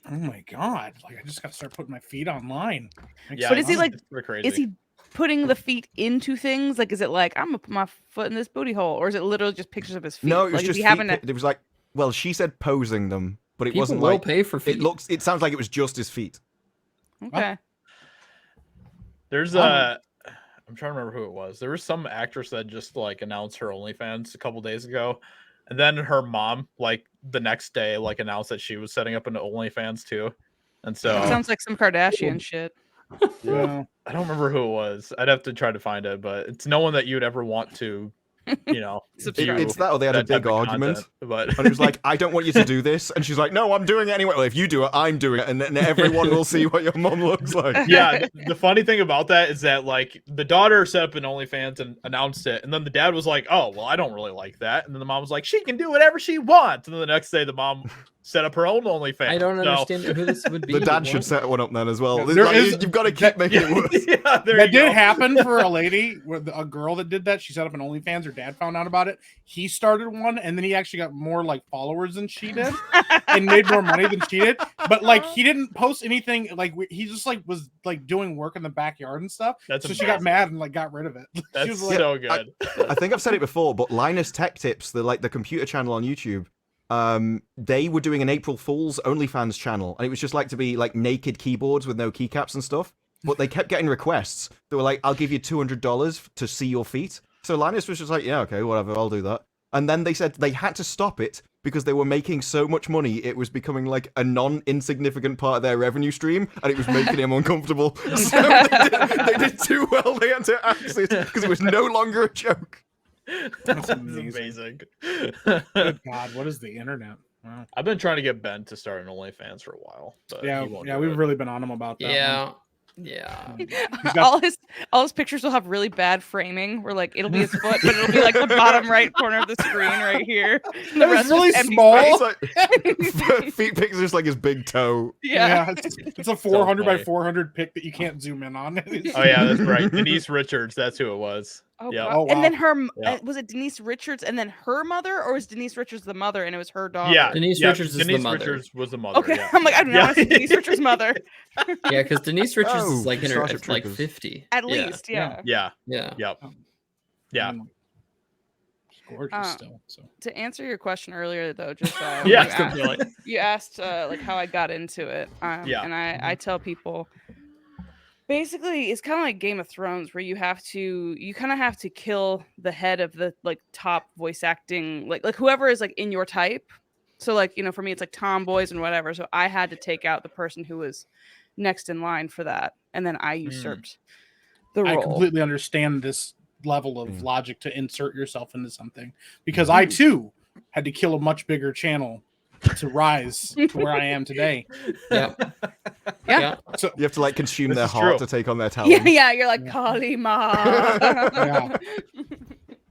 Oh my god! Like I just got to start putting my feet online. yeah, But is he it's- like- it's pretty crazy. Is he putting the feet into things? Like, is it like I'm gonna put my foot in this booty hole, or is it literally just pictures of his feet? No, it was like, is just he feet having pic- it was like, well, she said posing them, but it People wasn't will like. pay for feet. It sounds like it was just his feet. okay. There's I'm trying to remember who it was. There was some actress that just like announced her OnlyFans a couple days ago, and then her mom like the next day like announced that she was setting up an OnlyFans too. And so Sounds like some Kardashian shit. Yeah. I don't remember who it was. I'd have to try to find it, but it's no one that you'd ever want to, you know. Subscribe. It's that or they had a that type big of argument. content, but And it was like, I don't want you to do this. And she's like, no, I'm doing it anyway. Well, if you do it, I'm doing it. And then everyone will see what your mom looks like. yeah, the funny thing about that is that like the daughter set up an OnlyFans and announced it, and then the dad was like, "Oh, well, I don't really like that," and then the mom was like, "She can do whatever she wants," and then the next day the mom set up her own OnlyFans. I don't So- understand who this would be. The dad What? should set one up then as well. There Like, is- you've got to keep making it worse. Yeah, there That you did go. happen for a lady, a girl that did that. She set up an OnlyFans. Her dad found out about it. He started one, and then he actually got more like followers than she did, and made more money than she did. But like, he didn't post anything. Like, he just like was like doing work in the backyard and stuff. That's so she got amazing. mad and like got rid of it. She That's was like, so good. I think I've said it before, but Linus Tech Tips, the computer channel on YouTube, they were doing an April Fool's OnlyFans channel, and it was just like to be like naked keyboards with no keycaps and stuff. But they kept getting requests. They were like, "I'll give you $200 to see your feet." So Linus was just like, "Yeah, okay, whatever, I'll do that." And then they said they had to stop it because they were making so much money, it was becoming like a non-insignificant part of their revenue stream, and it was making him uncomfortable. So they did too well. They had to axe it because it was no longer a joke. That's amazing. amazing. "Good God, what is the internet?" Wow. I've been trying to get Ben to start an OnlyFans for a while. But Yeah, he won't yeah, do we've it. really been on him about that. Yeah, Yeah. all his pictures will have really bad framing where like it'll be his foot, but it'll be like the bottom right corner of the screen right here. And the That was rest really is empty small. space. It's like, feet pics just like his big toe. Yeah. It's a 400 by funny. 400 pic that you can't zoom in on. Oh yeah, that's right. Denise Richards, that's who it was. Oh, Yeah. God. Oh, wow. And then her Yeah. was it Denise Richards and then her mother, or was Denise Richards the mother and it was her daughter? Yeah, Denise yeah, Richards is the Denise mother. Richards was the mother. Okay, Yeah. I'm like, I do not Yeah. want to see Denise Richards' mother. Yeah, because Denise Richards Oh, is like in her Starship at like Troopers. 50. At Yeah. least, yeah. Yeah. Yeah. Yep. Yeah. She's gorgeous still. So To answer your question earlier, though, just Yeah. you asked like how I got into it. Yeah. And I tell people basically it's kind of like Game of Thrones, where you kind of have to kill the head of the like top voice acting, like whoever is like in your type. So like, you know, for me it's like tomboys and whatever. So I had to take out the person who was next in line for that, and then I usurped the I role. completely understand this level of logic to insert yourself into something, because I too had to kill a much bigger channel to rise to where I am today. Yeah. Yeah. So You have to like consume This their is heart true. to take on their talent. Yeah, you're like Kali Ma. yeah.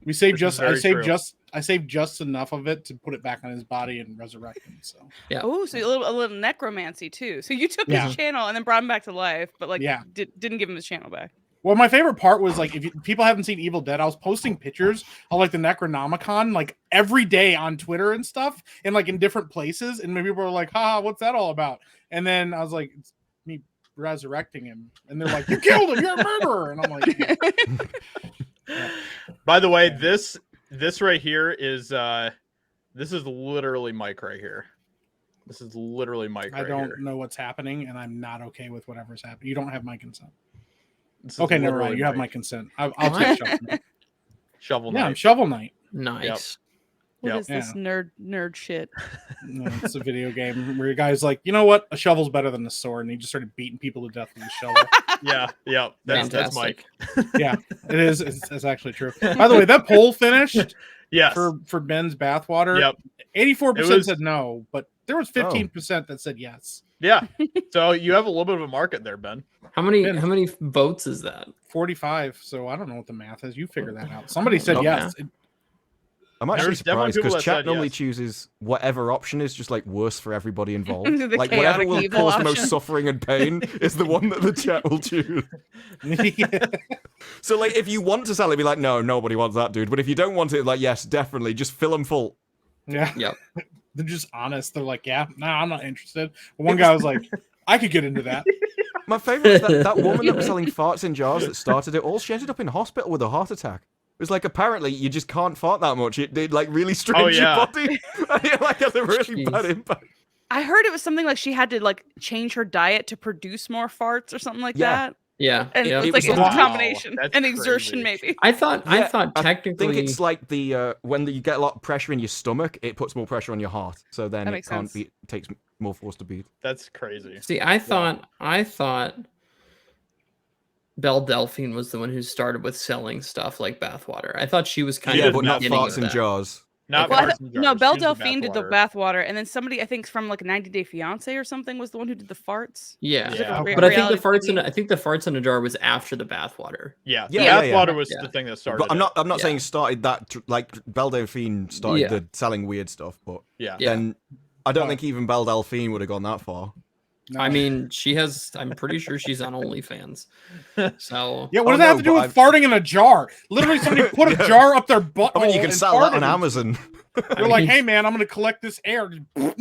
We saved This is just I very saved true. just I saved just enough of it to put it back on his body and resurrect him. So Oh, so a little necromancy too. So you took Yeah. his channel and then brought him back to life, but like Yeah. didn't give him his channel back. well, my favorite part was like if people haven't seen Evil Dead, I was posting pictures of like the Necronomicon like every day on Twitter and stuff, and like in different places, and maybe people were like, "Ha, what's that all about?" And then I was like, "It's me resurrecting him," and they're like, "You killed him! You're a murderer!" And I'm like, By the way, this right here is this is literally Mike right here. This is literally Mike "I right don't here. know what's happening, and I'm not okay with whatever's happening. You don't have my consent." This is Okay, never mind. literally You have my Mike. consent. I'll take Shovel Knight. Shovel Yeah, I'm Knight. Shovel Knight. Nice. What Yep. is this nerd shit? No, it's a video game where your guy's like, you know what? A shovel's better than a sword, and he just started beating people to death with a shovel. Yeah, yeah. That's Mike. Yeah, it is. It's actually true. By the way, that poll finished Yes. for Ben's bathwater. Yep. 84% It was- said no, but there was 15% that said yes. Yeah. So you have a little bit of a market there, Ben. How many votes is that? 45. So I don't know what the math is. You figure that out. Somebody said Okay. yes. I'm actually There's definitely surprised people because that chat said normally yes. chooses whatever option is just like worse for everybody involved. The Like whatever chaotic will evil cause the option. most suffering and pain is the one that the chat will choose. So like if you want to sell it, be like, no, nobody wants that, dude. But if you don't want it, like, yes, definitely, just fill them full. Yeah. Yep. They're just honest. They're like, yeah, no, I'm not interested. But one guy was like, I could get into that. My favorite was that woman that was selling farts in jars that started it all. She ended up in hospital with a heart attack. It was like apparently you just can't fart that much. It did like really strange yeah. your body. And it like has a really Jeez. bad impact. I heard it was something like she had to like change her diet to produce more farts or something like Yeah. that. Yeah. And yeah. it's It like was it's the- a combination, That's an exertion crazy. maybe. I thought Yeah, I technically I think it's like the when you get a lot of pressure in your stomach, it puts more pressure on your heart. So then That it makes can't sense. be. It takes more force to beat. That's crazy. See, I thought Belle Delphine was the one who started with selling stuff like bathwater. I thought she was kind Yeah, of but the not beginning farts of in that. jars. Not Well, farts in jars. no, Belle She was the Delphine did the bathwater. bathwater, and then somebody I think from like 90 Day Fiance or something was the one who did the farts. Yeah. Is it Yeah. a But I think reality the farts TV? in the farts in a jar was after the bathwater. Yeah. Yeah, Bathwater was Yeah. the thing that started. But I'm not Yeah. saying started that like Belle Delphine started Yeah. the selling weird stuff, but Yeah. Yeah. then I don't But- think even Belle Delphine would have gone that far. No. I mean, I'm pretty sure she's on OnlyFans. So yeah, what Oh, does that have no, to do but with farting in a jar? Literally, somebody put a Yeah. jar up their butt. I mean, you can sell that on Amazon. They're like, hey man, I'm gonna collect this air. And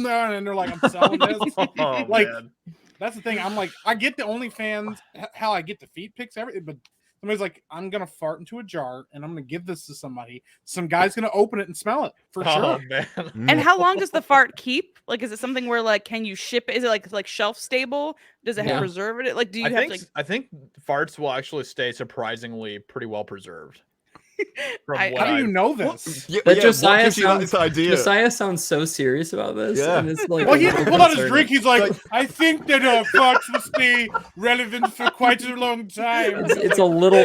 they're like, I'm selling this. Oh, Like, man. That's the thing. I'm like, I get the OnlyFans, how I get the feed pics, everything, but somebody's like, I'm gonna fart into a jar and I'm gonna give this to somebody. Some guy's gonna open it and smell it for Oh, sure. man. And how long does the fart keep? Like, is it something where like, can you ship it? Is it like shelf stable? Does it have Yeah. preservative? Like, do you have to? Like, I think farts will actually stay surprisingly pretty well preserved. From I- what How do you I've- know this? Yeah, That yeah, Josiah what gives you sounds, that idea? Josiah sounds so serious about this. Yeah. And it's like Well, a he little pulled out his concerning. drink. He's like, Like- I think that farts will stay relevant for quite a long time. It's a little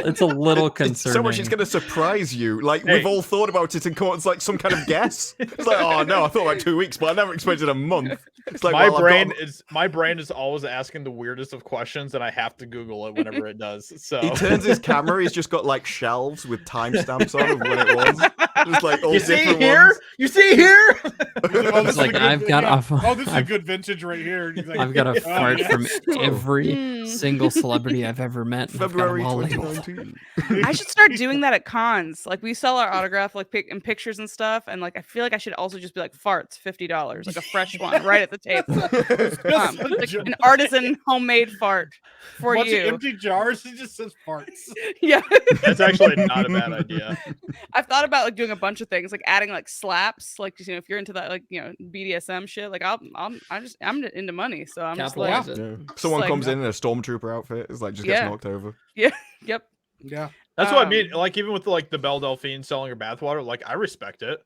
It's concerning. so much it's going to surprise you. Like, Hey. we've all thought about it and come up with like some kind of guess. It's like, oh no, I thought like 2 weeks, but I never expected a month. It's like, my well, brain is always asking the weirdest of questions, and I have to Google it whenever it does. So He turns his camera. He's just got like shelves with timestamps on of when it was. Just like all you see different here, ones. you see here. Oh, this It's is like, a good I've got yeah. a- Oh, this is a I've- good vintage right here. He's like, I've got a oh, fart yes. from every Hmm. single celebrity I've ever met. and I've got 'em February all labeled. 2019. I should start doing that at cons. Like we sell our autograph like and pictures and stuff, and like I feel like I should also just be like farts, $50, like a fresh one right at the table. Like an artisan homemade fart for Bunch of you. empty jars. It just says farts. Yeah, That's actually not a bad idea. I've thought about like doing a bunch of things, like adding like slaps, like if you're into that, like BDSM shit. Like I'm into money, so I'm just like, Capitalize it. Yeah. Someone like- comes in a stormtrooper outfit. It's like just gets Yeah. knocked over. yep. Yeah. That's what I mean. Like even with like the Belle Delphine selling her bathwater, like I respect it.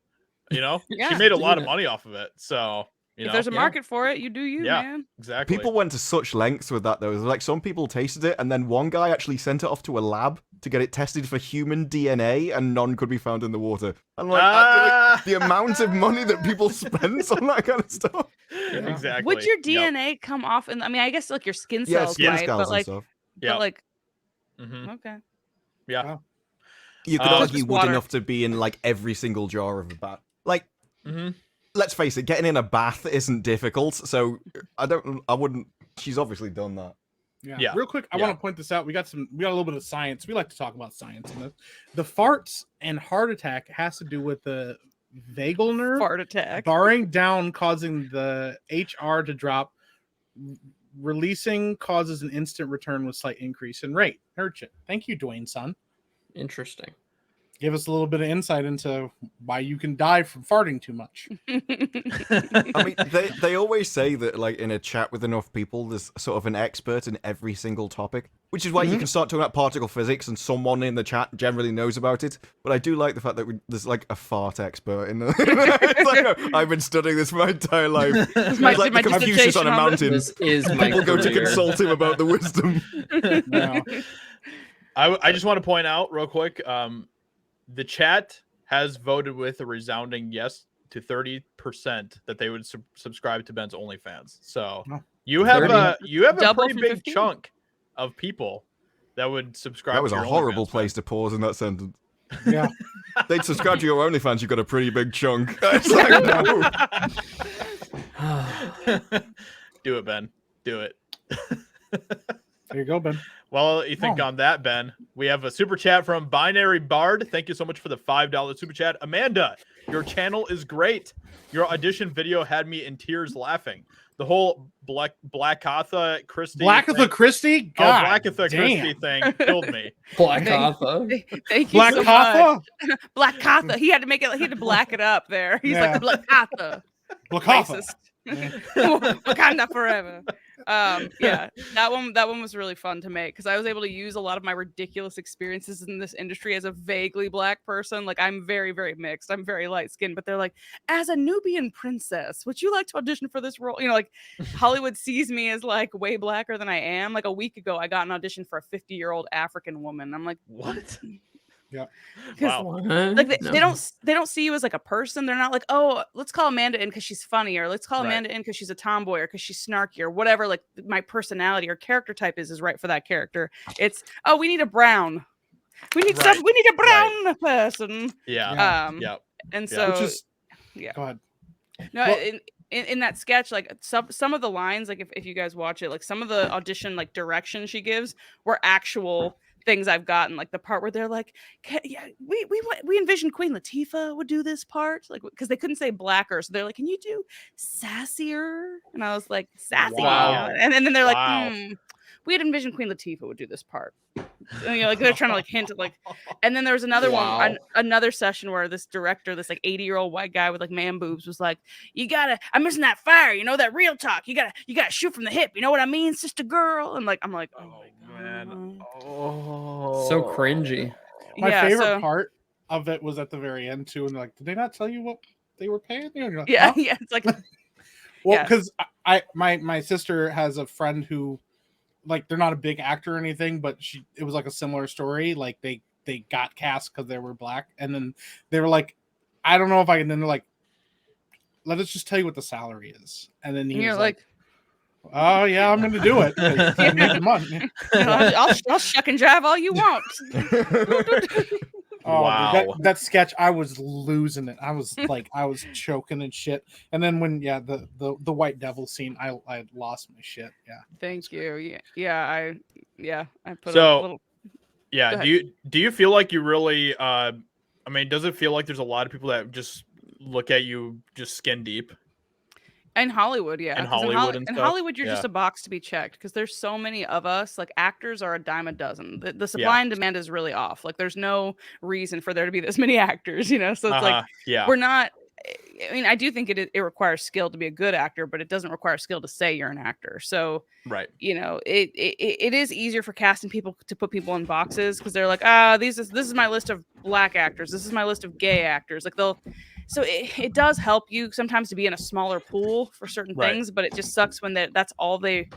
You know, Yeah, she made a lot of yeah. money off of it. So you If know, there's a yeah. market for it, you do you, Yeah. man. exactly. People went to such lengths with that though. Like some people tasted it, and then one guy actually sent it off to a lab to get it tested for human DNA, and none could be found in the water. And like the amount of money that people spend on that kind of stuff. Yeah. Exactly. Would your Yep. DNA come off? And I mean, I guess like your skin Yeah, cells, skin right? scales But and like, stuff. Yeah. but like, Mhm. okay. Yeah. You could Just argue would water. enough to be in like every single jar of a bath. Like, hmm let's face it, getting in a bath isn't difficult. So I wouldn't. She's obviously done that. Yeah. Real quick, I Yeah. want to point this out. We got a little bit of science. We like to talk about science. And the farts and heart attack has to do with the vagal nerve Fart attack. barring down, causing the HR to drop. Releasing causes an instant return with slight increase in rate. Urgent. Thank you, Dwayne son. Interesting. Give us a little bit of insight into why you can die from farting too much. I mean, they always say that like in a chat with enough people, there's sort of an expert in every single topic, which is why you can start talking about particle physics, and someone in the chat generally knows about it. But I do like the fact that there's like a fart expert in there. It's like, no, I've been studying this my entire life. It's my- like my the Confucius on a dissertation on this. mountain. This is my People go to career. consult him about the wisdom. No. I just want to point out real quick. The chat has voted with a resounding yes to 30% that they would subscribe to Ben's OnlyFans. So Oh. you have 30? a Double pretty from big 15? chunk of people that would subscribe. That was to a your horrible OnlyFans, place to pause in that sentence. Yeah. They'd subscribe to your OnlyFans, you've got a pretty big chunk. It's like, no. Ben. Do it, Ben. Do it. There you go, Ben. Well, you think on that, Ben? We have a super chat from Binary Bard. Thank you so much for the $5 super chat. Amanda, your channel is great. Your audition video had me in tears laughing. The whole Blackatha Christie. Blackatha thing- Christie? Oh, God Blackatha damn. Christie thing killed me. Black Thank- Hoffa. Thank you Black so Hoffa? much. Black Katha. He had to make it. He had to black it up there. He's Yeah. like Black Katha. Black Hoffa. Racist. Wakanda forever. Yeah, that one was really fun to make because I was able to use a lot of my ridiculous experiences in this industry as a vaguely black person. Like I'm very, very mixed. I'm very light skinned, but they're like, as a Nubian princess, would you like to audition for this role? You know, like Hollywood sees me as like way blacker than I am. Like a week ago, I got an audition for a 50-year-old African woman. I'm like, What? Yeah. 'Cause, Wow. like they don't see you as like a person. They're not like, oh, let's call Amanda in because she's funny, or let's call Right. Amanda in because she's a tomboy, or because she's snarky, or whatever. Like my personality or character type is right for that character. It's we need a brown. We need Right. we need a brown person. Yeah. Yeah. Yep. And Yeah. so Which is yeah. Go ahead. No, Well- in that sketch, like some of the lines, like if you guys watch it, like some of the audition like direction she gives were actual things I've gotten. Like the part where they're like, yeah, we envisioned Queen Latifah would do this part, like because they couldn't say blacker, so they're like, can you do sassier? And I was like, sassy. Wow. And then they're like, Wow. we had envisioned Queen Latifah would do this part. And, like they're trying to like hint at like, and then there was another Wow. one, another session where this director, this like 80-year-old white guy with like man boobs, was like, I'm missing that fire, that real talk. You gotta shoot from the hip. You know what I mean, sister girl? And like, I'm like, oh my Man. God. Oh. So cringy. My Yeah, favorite so- part of it was at the very end too, and they're like, did they not tell you what they were paying you? And you're like, Yeah, huh? yeah. It's like, Well, yeah. because my sister has a friend who, like, they're not a big actor or anything, but it was like a similar story. Like they got cast because they were black, and then they were like, I don't know if I can. Then they're like, let us just tell you what the salary is, and then and he you're was like, oh yeah, I'm going to do it. 'Cause I need the money. I'll shuck and jive all you want. Oh, Wow. dude, that sketch, I was losing it. I was like, I was choking and shit. And then when, the white devil scene, I lost my shit. Yeah. Thank you. I put So- a little. Yeah. Go Do you feel like you really? I mean, does it feel like there's a lot of people that just look at you just skin deep? In Hollywood, yeah. In 'cause Hollywood and in stuff? Hollywood, you're Yeah. just a box to be checked because there's so many of us. Like actors are a dime a dozen. The supply and demand is really off. Like there's no reason for there to be this many actors, you know. So it's like yeah. we're not. I mean, I do think it requires skill to be a good actor, but it doesn't require skill to say you're an actor. So Right. you know, it is easier for casting people to put people in boxes because they're like, this is my list of black actors. This is my list of gay actors. Like so it does help you sometimes to be in a smaller pool for certain Right. things, but it just sucks when that's all they.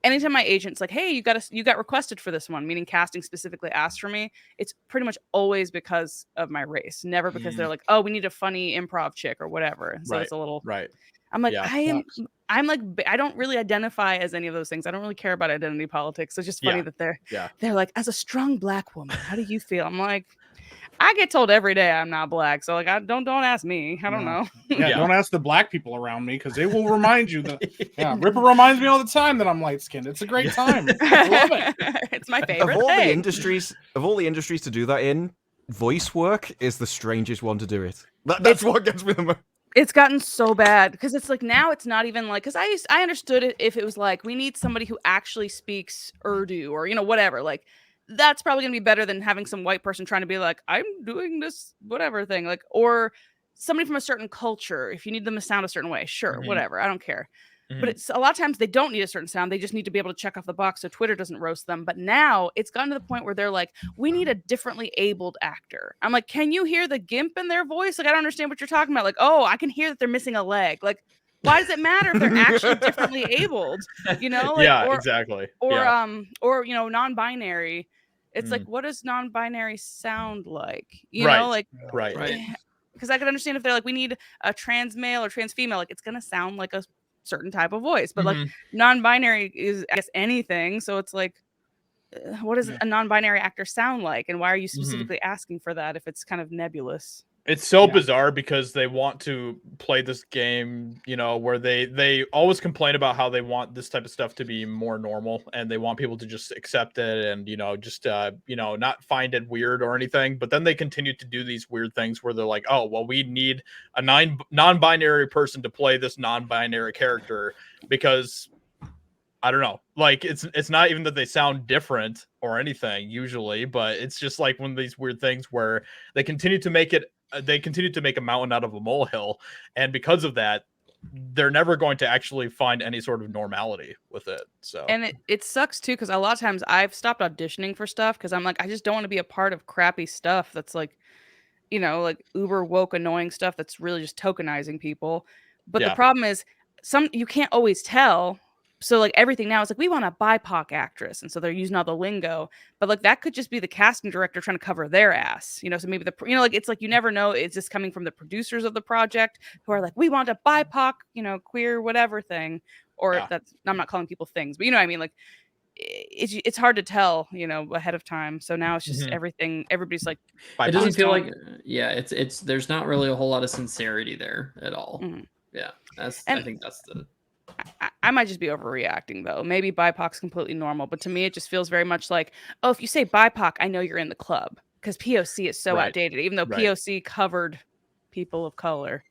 Anytime my agent's like, hey, you got requested for this one, meaning casting specifically asked for me, it's pretty much always because of my race, never because they're like, oh, we need a funny improv chick or whatever. And so it's a little. Right. I'm like, Yeah. I'm like, I don't really identify as any of those things. I don't really care about identity politics. So it's just funny that they're like, as a strong black woman, how do you feel? I'm like, I get told every day I'm not black. So like, don't ask me. I don't know. Yeah, don't ask the black people around me because they will remind you that. Yeah, Ripper reminds me all the time that I'm light skinned. It's a great time. I love it. It's my favorite Of all thing. the industries to do that in, voice work is the strangest one to do it. That's what gets me the most. It's gotten so bad because it's like now it's not even like because I understood it if it was like we need somebody who actually speaks Urdu or whatever, like that's probably gonna be better than having some white person trying to be like I'm doing this whatever thing, like, or somebody from a certain culture. If you need them to sound a certain way, sure, whatever, I don't care. But it's a lot of times they don't need a certain sound. They just need to be able to check off the box so Twitter doesn't roast them. But now it's gotten to the point where they're like, we need a differently abled actor. I'm like, can you hear the gimp in their voice? Like, I don't understand what you're talking about. Like, oh, I can hear that they're missing a leg. Like, why does it matter if they're actually differently abled? Like, yeah, exactly. Or non-binary. It's like, what does non-binary sound like? You know, like, right. Because I could understand if they're like, we need a trans male or trans female. Like, it's gonna sound like a certain type of voice, but like non-binary is, I guess, anything. So it's like, what does a non-binary actor sound like, and why are you specifically asking for that if it's kind of nebulous? It's so bizarre because they want to play this game, where they always complain about how they want this type of stuff to be more normal and they want people to just accept it and, just, not find it weird or anything. But then they continue to do these weird things where they're like, oh, well, we need a non-binary person to play this non-binary character because I don't know, like it's not even that they sound different or anything usually, but it's just like one of these weird things where they continue to make a mountain out of a molehill, and because of that they're never going to actually find any sort of normality with it. So, and it sucks too because a lot of times I've stopped auditioning for stuff because I'm like, I just don't want to be a part of crappy stuff that's like, like uber woke annoying stuff that's really just tokenizing people. But the problem is you can't always tell. So like everything now is like, we want a BIPOC actress. And so they're using all the lingo, but like that could just be the casting director trying to cover their ass, so maybe like, it's like, you never know. It's just coming from the producers of the project who are like, we want a BIPOC, queer, whatever thing, or that's, I'm not calling people things, but you know what I mean? Like it's hard to tell, ahead of time. So now it's just everybody's like, it doesn't feel like, it's, there's not really a whole lot of sincerity there at all. Yeah. I think that's I might just be overreacting though. Maybe BIPOC's completely normal, but to me it just feels very much like, oh, if you say BIPOC, I know you're in the club because POC is so outdated, even though POC covered people of color.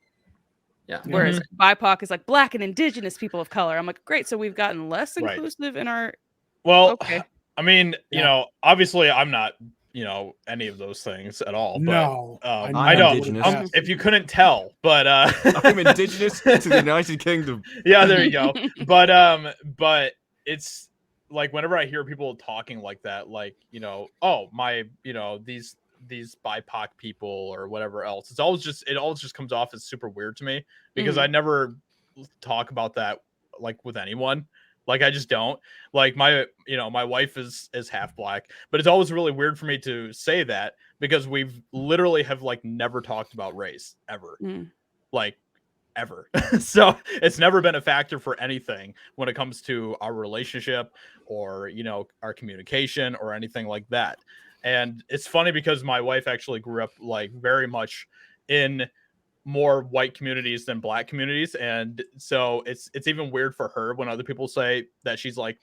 Yeah. Whereas BIPOC is like Black and Indigenous people of color. I'm like, great. So we've gotten less inclusive in our. Well, okay. I mean, obviously I'm not, any of those things at all. But, no, I don't. If you couldn't tell, but I'm indigenous to the United Kingdom. Yeah, there you go. But it's like whenever I hear people talking like that, like oh my, these these BIPOC people or whatever else. It always just comes off as super weird to me because I never talk about that like with anyone. Like I just don't. Like my wife is half black, but it's always really weird for me to say that because we've literally have like never talked about race ever. Like ever. So it's never been a factor for anything when it comes to our relationship or, our communication or anything like that. And it's funny because my wife actually grew up like very much in more white communities than black communities. And so it's even weird for her when other people say that she's like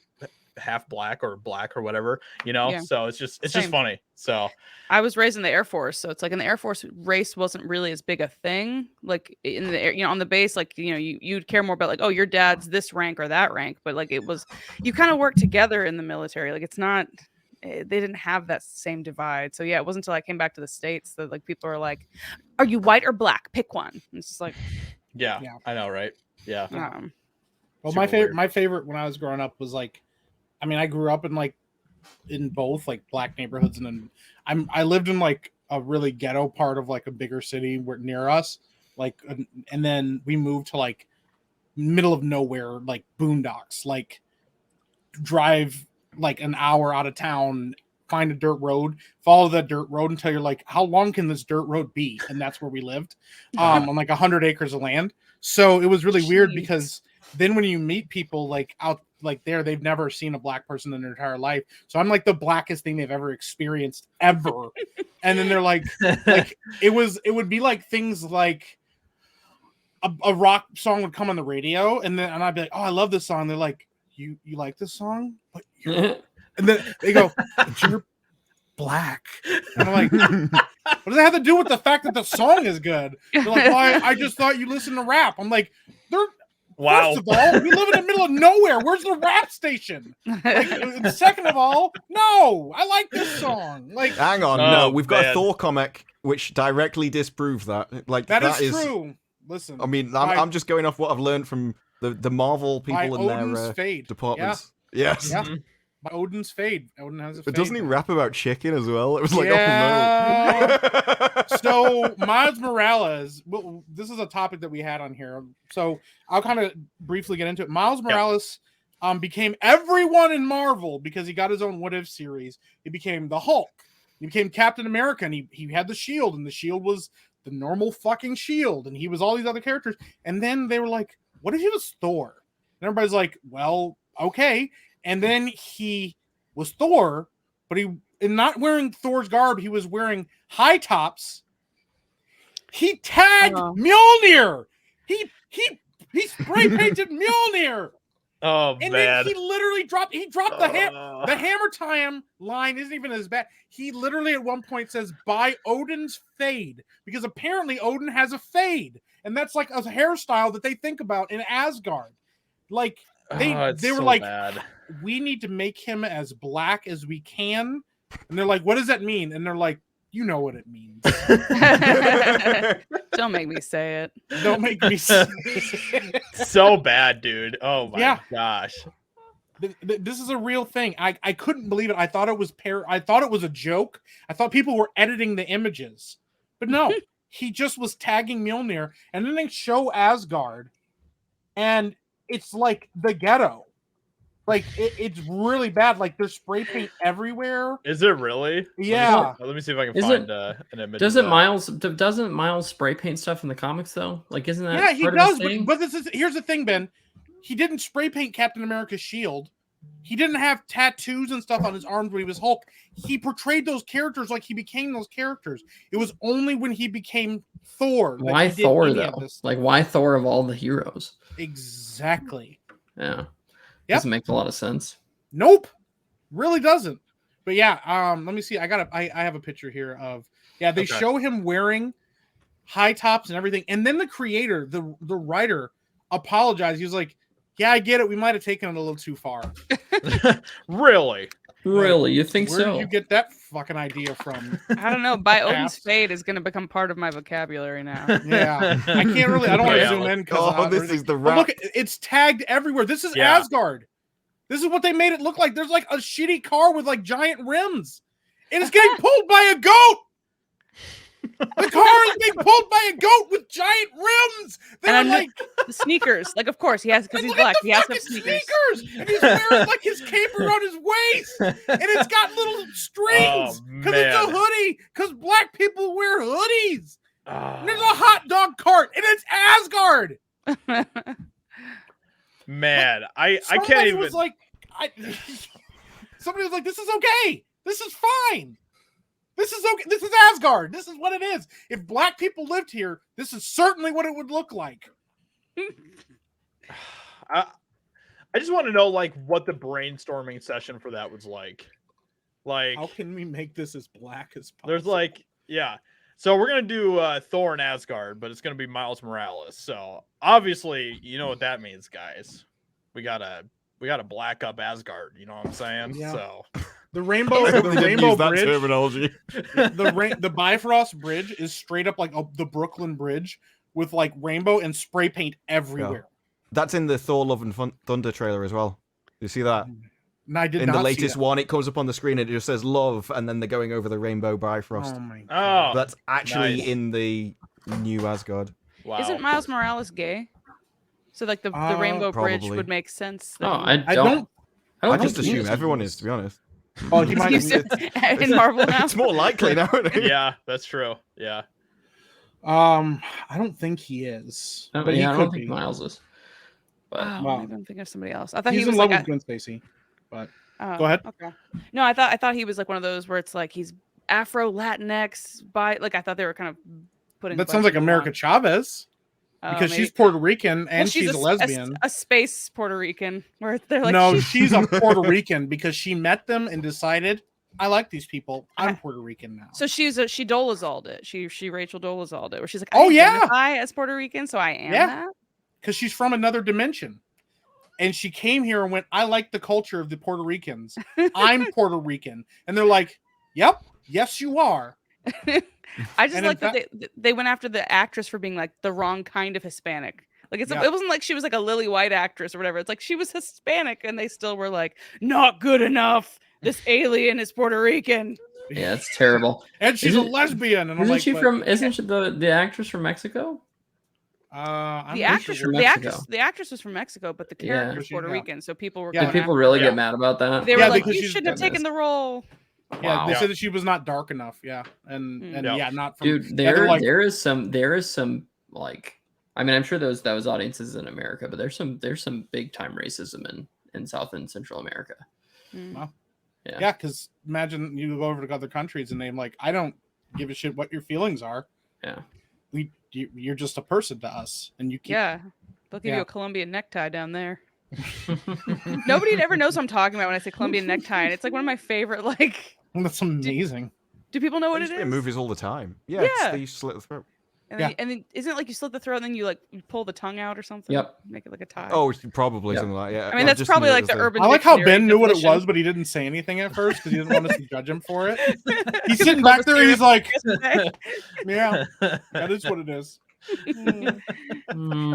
half black or whatever, Yeah. So it's just Same. funny. So I was raised in the Air Force, so it's like in the Air Force, race wasn't really as big a thing. Like in the air, on the base, like you'd care more about like, oh, your dad's this rank or that rank, but like it was, you kind of work together in the military. Like it's not, they didn't have that same divide. So yeah, it wasn't until I came back to the States that like people are like, are you white or black? Pick one. And it's just like, yeah, I know, right? Yeah. Well, Super my favorite when I was growing up was like, I mean, I grew up in both like black neighborhoods, and then I lived in like a really ghetto part of like a bigger city near us, like, and then we moved to like middle of nowhere, like boondocks, like drive like an hour out of town, find a dirt road, follow that dirt road until you're like, how long can this dirt road be? And that's where we lived, on like 100 acres of land. So it was really weird because then when you meet people like out like there, they've never seen a black person in their entire life. So I'm like the blackest thing they've ever experienced ever. And then they're like it would be like things like a rock song would come on the radio, and I'd be like, oh, I love this song. They're like, you like this song? But and then they go, but you're black. And I'm like, what does that have to do with the fact that the song is good? They're like, well, I just thought you listened to rap. I'm like, wow. First of all, we live in the middle of nowhere. Where's the rap station? Like, second of all, no, I like this song. Like, hang on, no, we've got a Thor comic which directly disproves that. Like that is true. Listen, I mean, I'm just going off what I've learned from the Marvel people in Odin's their Fade. departments. Yeah. Yes. Yeah. By Odin's Fade. Odin has a fade. But doesn't he rap about chicken as well? It was like, yeah. oh no. So Miles Morales, well, this is a topic that we had on here. So I'll kind of briefly get into it. Miles Morales became everyone in Marvel because he got his own What If series. He became the Hulk. He became Captain America, and he had the shield, and the shield was the normal fucking shield, and he was all these other characters. And then they were like, what if he was Thor? And everybody's like, well, okay. And then he was Thor, but he not wearing Thor's garb. He was wearing high tops. He tagged Mjolnir. He spray painted Mjolnir. Oh, and man. then he literally dropped the hammer. The hammer time line isn't even as bad. He literally at one point says, by Odin's fade, because apparently Odin has a fade, and that's like a hairstyle that they think about in Asgard. Like they were so like, bad. we need to make him as black as we can, and they're like, what does that mean? And they're like, you know what it means. Don't make me say it. Don't make me say it. So bad, dude. Oh my gosh. This is a real thing. I couldn't believe it. I thought it was I thought it was a joke. I thought people were editing the images. But no, he just was tagging Mjolnir, and then they show Asgard, and it's like the ghetto. Like it's really bad. Like there's spray paint everywhere. Is it really? Yeah. Let me see if I can find an image. Doesn't Miles spray paint stuff in the comics though? Like, isn't that? Yeah, he part does. Of his thing? But here's the thing, Ben. He didn't spray paint Captain America's shield. He didn't have tattoos and stuff on his arms when he was Hulk. He portrayed those characters like he became those characters. It was only when he became Thor. Why Thor though? Like, why Thor of all the heroes? Exactly. Yeah. Yep. Doesn't make a lot of sense. Nope. Really doesn't. But yeah, let me see. I have a picture here of they show him wearing high tops and everything. And then the creator, the writer, apologized. He was like, yeah, I get it. We might have taken it a little too far. Really? Really? You think Where did you get that fucking idea from? I don't know. By Odin's fade is going to become part of my vocabulary now. Yeah. I can't really. I don't want to zoom in because this is the rap. Look, it's tagged everywhere. This is Asgard. This is what they made it look like. There's like a shitty car with like giant rims, and it's getting pulled by a goat. The car is being pulled by a goat with giant rims. They're And like, the sneakers. Like, of course, he has because and he's look at black. the He has to fucking have sneakers. and he's wearing like his cape around his waist, and it's got little strings because it's a man. hoodie. Because black people wear hoodies. Ah, And there's a hot dog cart, and it's Asgard. man, I Somebody can't even. was like, somebody was like, "This is okay. This is fine. This is okay. This is Asgard. This is what it is. If black people lived here, this is certainly what it would look like." I just want to know like what the brainstorming session for that was like. Like, How can we make this as black as possible? there's like, yeah. So we're gonna do Thor and Asgard, but it's gonna be Miles Morales. So obviously, you know what that means, guys. We gotta black up Asgard. You know what I'm saying? Yeah. So the rainbow, They the didn't rainbow use that bridge, terminology. the Bifrost Bridge is straight up like the Brooklyn Bridge with like rainbow and spray paint everywhere. That's in the Thor: Love and Thunder trailer as well. You see that? And I did In not the see latest that. one, it comes up on the screen and it just says love, and then they're going over the rainbow Bifrost. Oh my god. oh, That's actually nice. in the new Asgard. wow. Isn't Miles Morales gay? So like the Rainbow Bridge Probably. would make sense. No, that I don't. I think just he assume is. everyone is, to be honest. Oh, he might. He's in Marvel now. It's more likely now. Isn't it? Yeah, that's true. Yeah. I don't think he is. No, But he yeah, I could don't think be. Miles is. But Oh, Wow. maybe I'm thinking of somebody else. I thought He's he was in love like. with Gwen Stacy. But Oh, Go ahead. Okay. No, I thought he was like one of those where it's like he's Afro Latinx by like I thought they were kind of putting. that sounds like America Chavez because she's Puerto Rican and she's a lesbian. A space Puerto Rican where they're like No, she's a Puerto Rican because she met them and decided, I like these people. I'm Puerto Rican now. So she Dolezal'd it. She Rachel Dolezal'd it where she's like, Oh, yeah. identify as Puerto Rican, so I am Yeah. that. Because she's from another dimension. And she came here and went, I like the culture of the Puerto Ricans. I'm Puerto Rican. And they're like, yep, yes, you are. I just And like in that they went after the actress for being like the wrong kind of Hispanic. Like Yeah. it wasn't like she was like a Lily White actress or whatever. It's like she was Hispanic and they still were like, not good enough. This alien is Puerto Rican. yeah, it's terrible. And she's a Isn't- lesbian. And I'm Isn't like, she but- from? Isn't she the actress from Mexico? I'm The not actress, sure. from the Mexico. actress, the actress was from Mexico, but the Yeah. character was She- Puerto yeah. Rican. So people were Yeah. Did going people after really that. get mad about that? They were Yeah, like, because you she's- shouldn't have taken the role. Yeah, Wow. they said that she was not dark enough. Yeah. And Yeah. yeah, not from Dude, yeah, they're there like, there is some like I mean I'm sure that was audiences in America, but there's some big time racism in South and Central America. Mm. yeah, because imagine you go over to other countries and they're like, I don't give a shit what your feelings are. Yeah. You're just a person to us, and you keep. Yeah. They'll give Yeah. you a Colombian necktie down there. Nobody ever knows what I'm talking about when I say Colombian necktie. And it's like one of my favorite, like, That's amazing. do people know what I it just is? in movies all the time. Yeah, it's Yeah. the slit the throat. And then isn't it like you slit the throat and then you like you pull the tongue out or something? Yep. Make it like a tie. Oh, probably Yeah. something like yeah. I mean, that's just probably knew it like was the there. urban. I like how Dictionary Ben knew what it definition. was, but he didn't say anything at first because he didn't want us to judge him for it. He's sitting back there. He's like, "Yeah, that is what it is." Mm.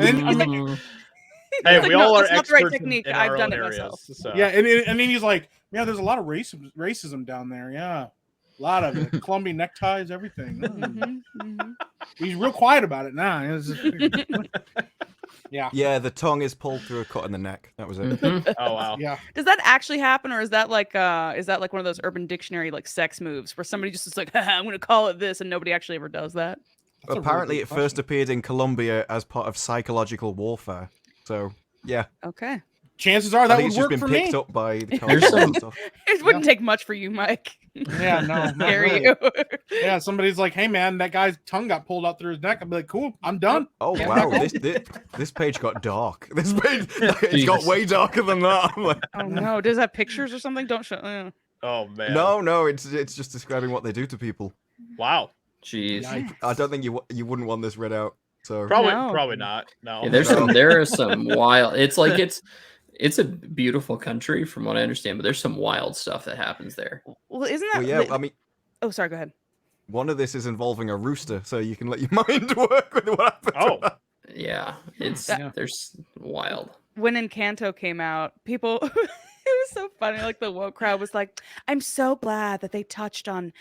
Hey, It's like, we no, all are that's not the right experts technique. in I've our done own it areas. myself. So. Yeah, and then he's like, "Yeah, there's a lot of racism down there. Yeah, a lot of it. Colombian neckties, everything." Mhm, mhm. He's real quiet about it now. It's just- yeah, Yeah, the tongue is pulled through a cut in the neck. That was it. Mhm. Oh wow. yeah. Does that actually happen, or is that like one of those Urban Dictionary like sex moves where somebody just is like, I'm going to call it this, and nobody actually ever does that? That's a really Apparently, good it first question. appeared in Colombia as part of psychological warfare. So yeah, Okay, Chances are I that think would it's just work been for picked me. up by the There's Colombians some- and stuff. it wouldn't take much for you, Mike. Yeah, no, not Scary really. you. Yeah, somebody's like, "Hey, man, that guy's tongue got pulled out through his neck." I'd be like, "Cool, I'm done." Oh Yeah. wow, this page got dark. This page it's got Jesus. way darker than that. I'm like, Oh no, does it have pictures or something? Don't show. Oh man. no, it's just describing what they do to people. Wow. Jeez. Yikes. I don't think you wouldn't want this read out. So Probably No. probably not. No. Yeah, there are some wild. It's like it's a beautiful country from what I understand, but there's some wild stuff that happens there. Well, isn't that? well, yeah, I mean, Oh, sorry. Go ahead. one of this is involving a rooster, so you can let your mind work with what happens. Oh. Yeah, it's Yeah. there's wild. When Encanto came out, people was so funny. Like the woke crowd was like, "I'm so glad that they touched on,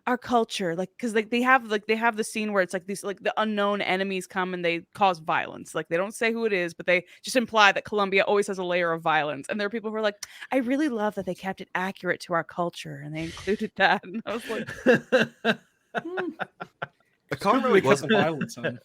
our culture." Like, because they have the scene where it's like these like the unknown enemies come and they cause violence. Like they don't say who it is, but they just imply that Colombia always has a layer of violence. And there are people who are like, "I really love that they kept it accurate to our culture and they included that." And I was like, I can't remember They what it was. kept the violence in.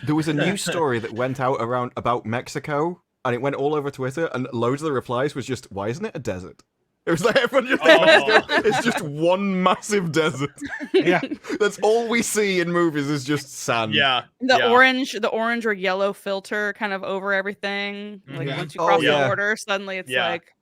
There was a news story that went out about Mexico, and it went all over Twitter, and loads of the replies was just, "Why isn't it a desert?" It was like everyone just thinks Mexico is just one massive desert. Yeah. That's all we see in movies is just sand. Yeah. the orange or yellow filter kind of over everything. Like Mhm. once you Oh, cross yeah. the border, suddenly it's Yeah. like,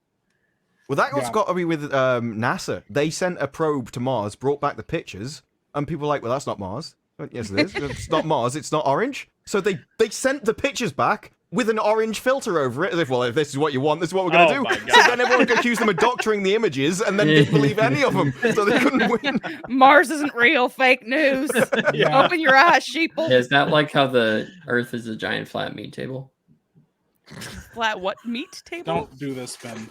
Well, that was Yeah. got to be with NASA. They sent a probe to Mars, brought back the pictures, and people were like, "Well, that's not Mars." I went, "Yes, it is. It's not Mars. It's not orange." So they sent the pictures back with an orange filter over it, as if, well, if this is what you want, this is what we're going to Oh my do. God. So then everyone accused them of doctoring the images, and then didn't believe any of them, so they couldn't win. Mars isn't real, fake news. Yeah. Open your eyes, sheeple. Yeah, is that like how the Earth is a giant flat meat table? Flat what meat table? Don't do this, Ben.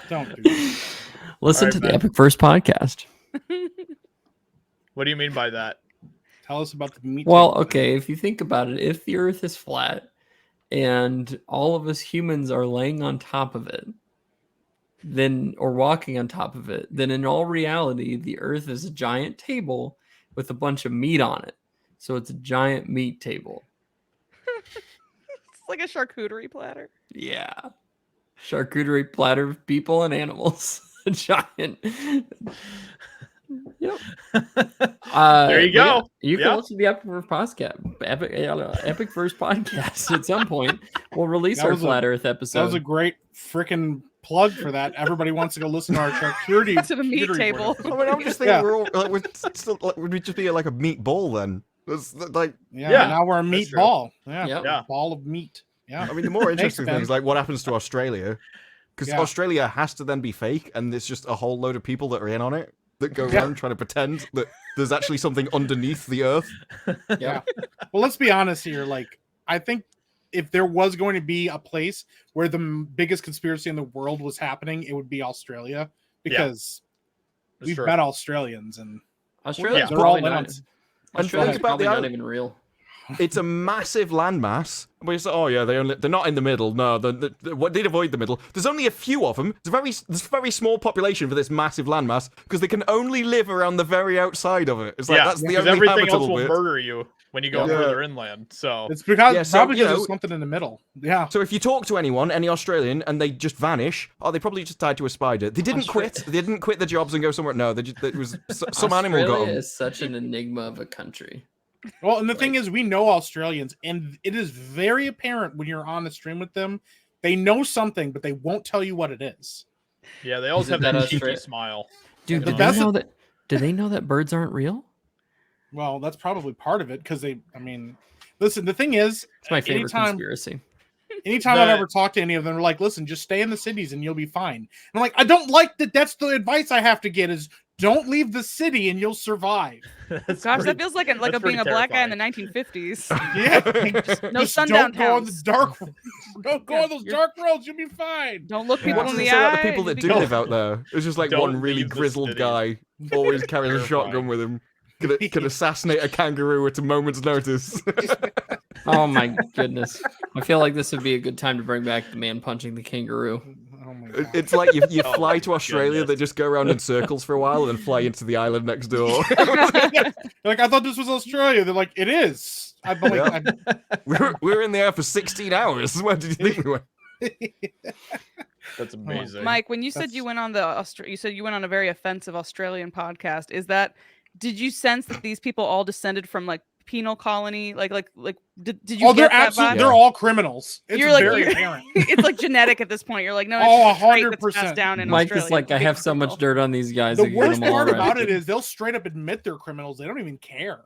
Don't do this. Listen All to right, the man. Epic First podcast. What do you mean by that? Tell us about the meat. Well, table. okay, if you think about it, if the Earth is flat and all of us humans are laying on top of it, then or walking on top of it, then in all reality, the Earth is a giant table with a bunch of meat on it. So it's a giant meat table. It's like a charcuterie platter. Yeah. Charcuterie platter of people and animals. A giant. Yep. There you but go. yeah, you can Yeah. listen to the Epic First podcast at some point. We'll release That our was a- Flat Earth That episode. was a great freaking plug for that. Everybody wants to go listen to our charcuterie. To the meat charcuterie table. board. I mean, I'm just thinking, Yeah. we're all, like, we're still, like, would we just be like a meatball then? That's like, Yeah, Yeah, now we're a that's true. meatball. Yeah, Yep. Yeah. ball of meat. Yeah. I mean, the more interesting Ben. thing is like what happens to Australia, because Yeah. Australia has to then be fake, and there's just a whole load of people that are in on it that go Yeah. around trying to pretend that there's actually something underneath the earth. Yeah. Well, let's be honest here. Like, I think if there was going to be a place where the biggest conspiracy in the world was happening, it would be Australia, because That's we've true. met Australians and Australia's they're all probably in on not, it. Australia's think about probably the not island- even real. It's a massive landmass. But it's like, oh yeah, they're not in the middle. No, they'd avoid the middle. There's only a few of them. There's a very small population for this massive landmass because they can only live around the very outside of it. It's like that's the because only everything else habitable will bit. murder you when you go Yeah. further inland. So it's because Yeah, so, probably you because know- there's something in the middle. Yeah. So if you talk to anyone, any Australian, and they just vanish, they probably just tied to a spider. They didn't quit. They didn't quit their jobs and go somewhere. No, it was some animal got Australia them. is such an enigma of a country. Well, and the thing is, we know Australians, and it is very apparent when you're on the stream with them. They know something, but they won't tell you what it is. yeah, they always Is it have that that cheeky Austra- smile. Dude, The did best they know that? Do they know that birds aren't real? Well, that's probably part of it because listen, the thing is, It's my favorite anytime conspiracy. I've ever talked to any of them, they're like, listen, just stay in the cities and you'll be fine. And I'm like, I don't like that. That's the advice I have to get is don't leave the city and you'll survive. That's Gosh, pretty- that feels like that's being pretty a black guy in the terrifying. 1950s. Yeah. No Just sundown don't go on the towns. dark. Don't go Yeah, on those you're- dark roads. You'll be fine. Don't look Yeah. people What's in to the say about eye. the people that do you'll be live out there? It's just like Don't one really leave the grizzled cities. guy always carries a Terrifying. shotgun with him. Could assassinate a kangaroo at a moment's notice. Oh my goodness. I feel like this would be a good time to bring back the man punching the kangaroo. Oh my God. It's like you Oh fly my to Australia, goodness. they just go around in circles for a while, and then fly into the island next door. They're like, I thought this was Australia. They're like, it is. I'm like, Yeah. we were in the air for 16 hours. Where did you think we were? That's amazing. Mike, when you said you That's- went on you said you went on a very offensive Australian podcast. Did you sense that these people all descended from like penal colony? Did you oh, they're get that absolutely, vibe? they're all criminals. It's You're like- very you're- apparent. It's like genetic at this point. You're like, no, it's Oh, just a trait that's 100%. passed down in Mike Australia. is like, I have so much dirt on these guys. I The can get worst them all part about arrested." it is they'll straight up admit they're criminals. They don't even care.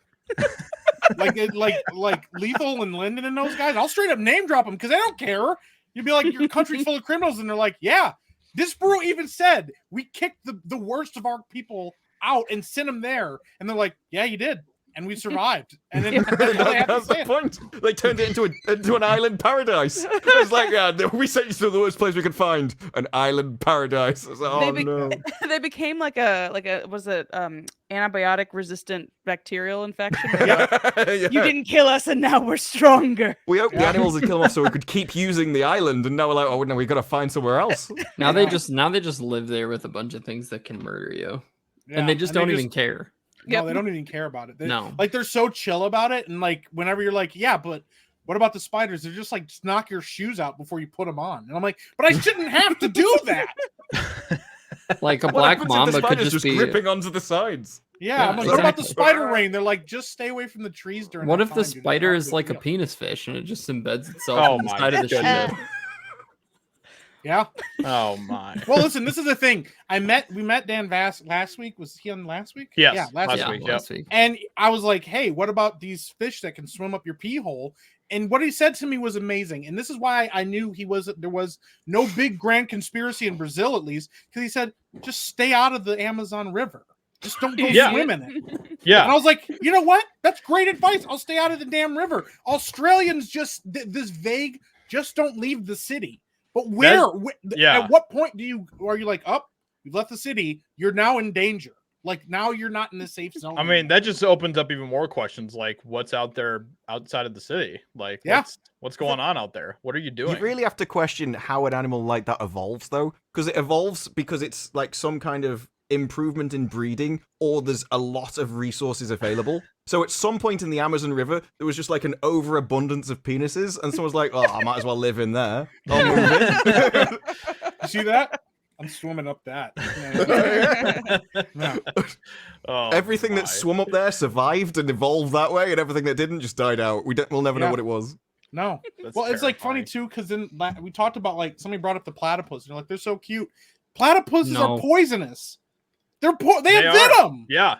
like Lethal and Lyndon and those guys. I'll straight up name drop them because they don't care. You'd be like, your country's full of criminals, and they're like, yeah. This brew even said we kicked the worst of our people out and sent them there, and they're like, yeah, you did. and we survived. And then that's all I have to That's say. the point. They turned it into an island paradise. It's like, yeah, we sent you to the worst place we could find, an island paradise. It's like, oh no. They became like a was it antibiotic resistant bacterial infection? Yeah. You didn't kill us, and now we're stronger. We hope the animals had killed them off so we could keep using the island, and now we're like, oh no, we got to find somewhere else. Now they just live there with a bunch of things that can murder you, and they just don't even care. No, they don't even care about it. No. Like they're so chill about it, and like whenever you're like, yeah, but what about the spiders? They're just like, just knock your shoes out before you put them on. And I'm like, but I shouldn't have to do that. Like a What black happens if the mamba could spider's just be. gripping onto the sides. Yeah, I'm like, what about the spider rain? They're like, just stay away from the trees during. What that if the time, dude. spider It's is not like a big deal. penis fish and it just embeds itself in the my side of the goodness. ship? Yeah. Oh my. Well, listen, this is the thing. We met Dan Vass last week. Was he on last week? Yes, Yeah, last week. Last week. And I was like, hey, what about these fish that can swim up your pee hole? And what he said to me was amazing. And this is why I knew there was no big grand conspiracy in Brazil, at least, because he said, just stay out of the Amazon River. Just don't go Yeah. swim in it. Yeah. And I was like, you know what? That's great advice. I'll stay out of the damn river. Australians just this vague, just don't leave the city. But where? Yeah. At what point are you like, up? You've left the city. You're now in danger. Like now you're not in the safe zone. I mean, that just opens up even more questions. Like, what's out there outside of the city? Like, what's going on out there? What are you doing? You really have to question how an animal like that evolves, though, because it evolves because it's like some kind of improvement in breeding, or there's a lot of resources available. So at some point in the Amazon River, there was just like an overabundance of penises, and someone's like, "Oh, I might as well live in there." I'll move in. You see that? I'm swimming up that. Yeah. Oh, Everything my. that swum up there survived and evolved that way, and everything that didn't just died out. We'll never know Yeah. what it was. No. That's Well, it's like funny terrifying. too, because then we talked about like somebody brought up the platypus, and they're like, they're so cute. Platypuses No. are poisonous. They have are. venom. Yeah.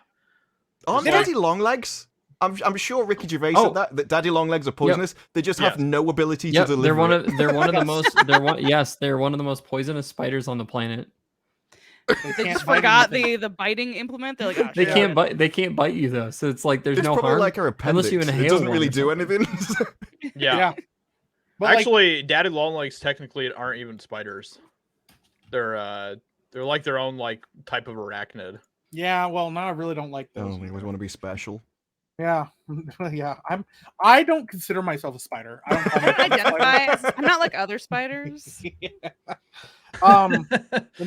Aren't It's like- daddy longlegs? I'm sure Ricky Gervais Oh. said that daddy longlegs are poisonous. They just have Yes. no ability Yep, to deliver. they're one it. of the most they're one of the most poisonous spiders on the planet. They can't just bite forgot anything. the biting implement. They're like, oh, They shit. can't bite you though. So it's like there's It's no probably harm like her appendix. unless you It inhale doesn't one really or do something. anything. Yeah. But like, Actually, daddy longlegs technically aren't even spiders. They're like their own like type of arachnid. yeah. Well, now I really don't like those. Oh, we always want to be special. Yeah, yeah. I don't consider myself a spider. I don't call I don't myself a spider. identify. I'm not like other spiders. And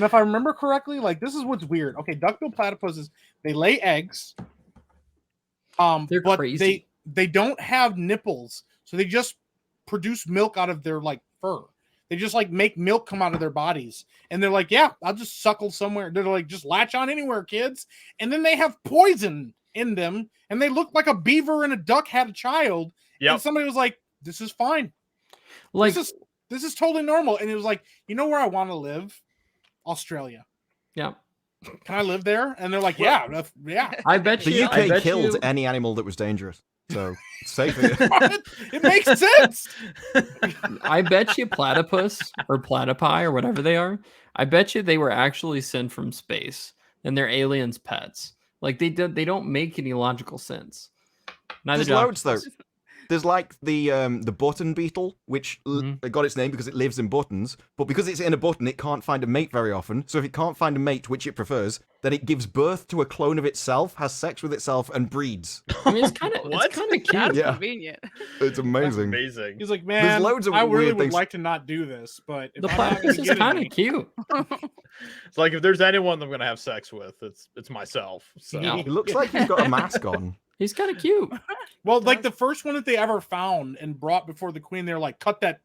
if I remember correctly, like this is what's weird. Okay, duck-billed platypuses, they lay eggs. They're but crazy. they don't have nipples, so they just produce milk out of their like fur. They just like make milk come out of their bodies, and they're like, yeah, I'll just suckle somewhere. They're like, just latch on anywhere, kids. And then they have poison in them, and they look like a beaver and a duck had a child. Yep. And somebody was like, this is fine. Like This is totally normal. And it was like, you know where I want to live? Australia. yeah. Can I live there? And they're like, yeah, yeah. I bet The you I UK bet killed you, any animal that was dangerous, so it's safe here. It makes sense. I bet you platypus or platypi or whatever they are. I bet you they were actually sent from space and they're aliens' pets. Like they don't make any logical sense. Neither There's do I. loads though. There's like the button beetle, which Mhm. got its name because it lives in buttons. But because it's in a button, it can't find a mate very often. So if it can't find a mate, which it prefers, then it gives birth to a clone of itself, has sex with itself, and breeds. I mean, it's kind of What? cute. That's Yeah. convenient. It's amazing. Amazing. He's like, man, loads of I really weird would things. like to not do this, but if The I'm not gonna platypus is get it, kind of cute. It's like if there's anyone I'm gonna have sex with, it's myself. So Yeah. It looks like he's got a mask on. He's kind of cute. well, like the first one that they ever found and brought before the queen, they're like, cut that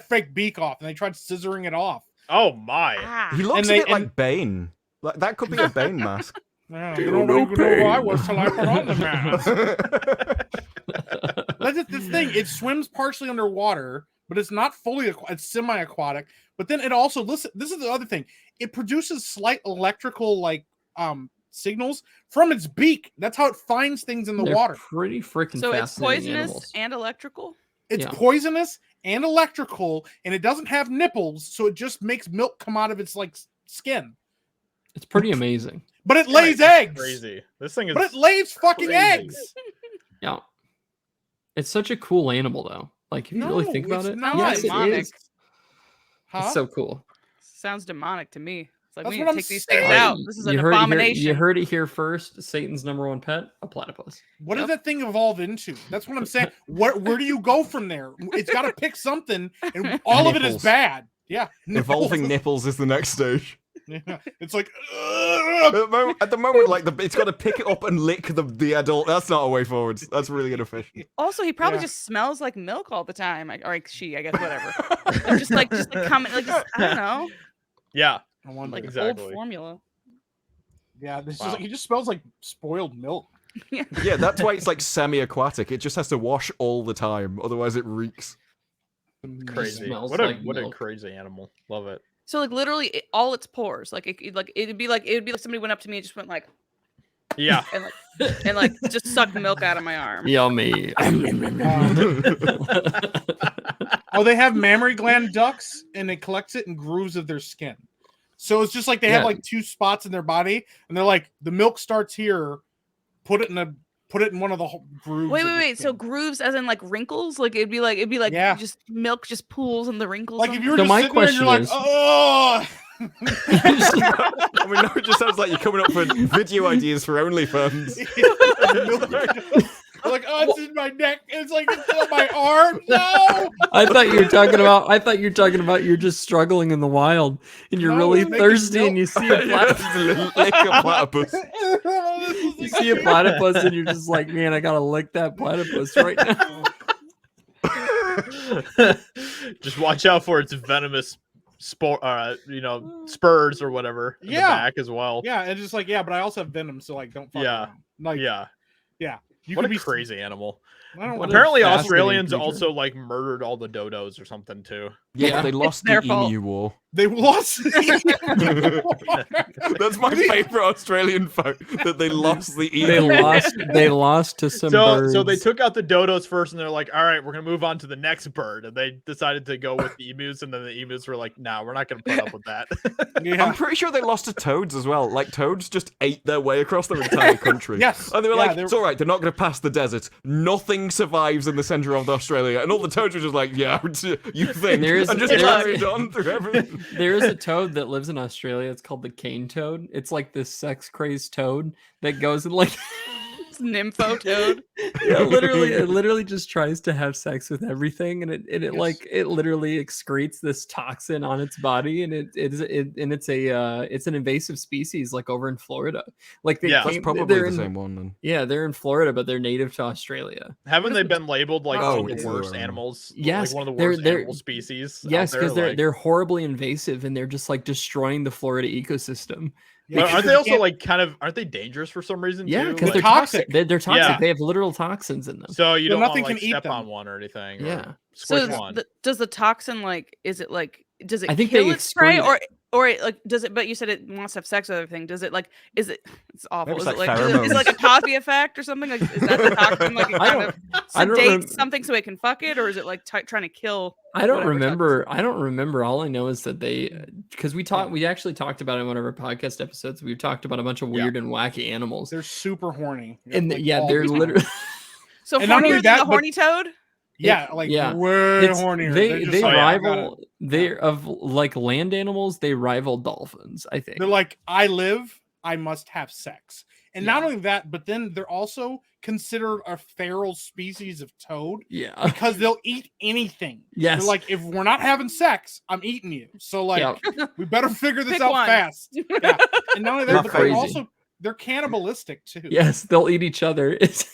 fake beak off, and they tried scissoring it off. oh my. Ah. He looks And a they- bit like Bane. Like that could be a Bane mask. Yeah, you don't even know who I was till I put on the mask. That's just this thing. It swims partially underwater, but it's not fully. It's semi-aquatic. But then it also listen. This is the other thing. It produces slight electrical signals from its beak. That's how it finds things in the They're water. pretty freaking So it's fascinating poisonous animals. and electrical. It's Yeah. poisonous and electrical, and it doesn't have nipples, so it just makes milk come out of its like skin. It's pretty amazing. But it lays eggs. Crazy. This thing is But it lays fucking crazy. eggs. Yeah. It's such a cool animal, though. Like, if you really No, think about it's it, not. yes, it Demonic. is. Huh? It's so cool. Sounds demonic to me. It's like That's we what need to I'm take these things saying. out. This is an You abomination. heard it here first. Satan's #1 pet, a platypus. What does Yep. that thing evolve into? That's what I'm saying. Where do you go from there? It's got to pick something, and all of it is Nipples. bad. Yeah, Evolving nipples is the next stage. Yeah. It's like, At the moment, like it's got to pick it up and lick the adult. That's not a way forward. That's really inefficient. Also, he probably Yeah. just smells like milk all the time, or like she, I guess, whatever. They're just like coming, like just, I don't know, Yeah. I wonder. like Exactly. old formula. Yeah, this is Wow. like, he just smells like spoiled milk. Yeah, that's why it's like semi-aquatic. It just has to wash all the time, otherwise it reeks. Crazy. smells What a like what a milk. crazy animal. Love it. So like literally all its pores, like it'd be like somebody went up to me and just went like Yeah. and like just sucked milk out of my arm. Yummy. Oh, they have mammary gland ducts, and it collects it in grooves of their skin. So it's just like they have Yeah. like 2 spots in their body, and they're like, the milk starts here. Put it in one of the grooves. Wait, of the wait. So skin. grooves as in like wrinkles? Like it'd be like Yeah. just milk just pools in the wrinkles. Like if you were So just my sitting there and you're like, question oh. I mean, no, it just sounds like you're coming up for video ideas for OnlyFans. You're like, oh, it's in my neck. It's like it's on my arm. No. I thought you were talking about you're just struggling in the wild and you're No, really it's making thirsty and milk. you see a platypus. Lick a platypus. You see a platypus and you're just like, man, I gotta lick that platypus right now. Just watch out for its venomous spurs or whatever in the Yeah. back as well. Yeah, and just like, yeah, but I also have venom, so like, don't fuck Yeah. around. Like, Yeah. you What could a be crazy animal. I don't What want a Apparently fascinating Australians creature. also like murdered all the dodos or something too. Yeah, they lost the their fault. emu war. They lost. That's my favorite Australian fact, that they lost the emu. They lost to some So birds. so they took out the dodos first and they're like, all right, we're gonna move on to the next bird. And they decided to go with the emus, and then the emus were like, nah, we're not gonna put up with that. I'm Yeah. pretty sure they lost to toads as well. Like, toads just ate their way across their entire country. Yes. And they were Yeah, like, they it's were- all right, they're not going to pass the desert. Nothing survives in the center of Australia. And all the toads were just like, yeah, you think. There's- and just there's- carried on through everything. There is a toad that lives in Australia. It's called the cane toad. It's like this sex crazed toad that goes and like It's nympho toad. it literally just tries to have sex with everything, and it Yes. like it literally excretes this toxin on its body, and it's an invasive species like over in Florida. Like they Yeah. That's came- probably they're the in- same one then. Yeah, they're in Florida, but they're native to Australia. Haven't they been labeled like Oh, one of it's the the worst other one. animals? Yes, Like one of the they're- worst they're- animal species. out Yes, there, because like- they're horribly invasive and they're just like destroying the Florida ecosystem. Yeah, But aren't because they you also can't- like aren't they dangerous for some reason Yeah, too? because Like, they're toxic. toxic. They're toxic. Yeah. They have literal toxins in them. so you So don't want nothing to like can eat step them. on one or anything. Yeah. Or So squish one. does the toxin like is it like does it I think kill they its prey excrete or it, like does it? But you said it wants to have sex with everything. Does it like is it? It's awful. Maybe Is it's it like like is it like a Cosby effect or something? Like is that the toxin? Like it I kind don't- of I don't sedates rem- something so it can fuck it, or is it like trying to kill? I don't whatever remember. I don't remember. All I know is that they, because we actually talked about it in one of our podcast episodes. We've talked about a bunch of Yeah. weird and wacky animals, They're super horny. and Like, yeah, all they're the time. literally. So And not only hornier than that, the but- horny toad. Yeah, like Yeah. way It's, hornier. they They're just they like, I gotta- rival. They're of like land animals. They rival dolphins. I think. They're like, I live, I must have sex. And not Yeah. only that, but then they're also considered a feral species of toad Yeah. because they'll eat anything. Yes. They're like, if we're not having sex, I'm eating you. So like, Yeah. we better figure this Pick out one. fast. Yeah. And not only They're that, but they're crazy. also they're cannibalistic too. Yes, they'll eat each other. It's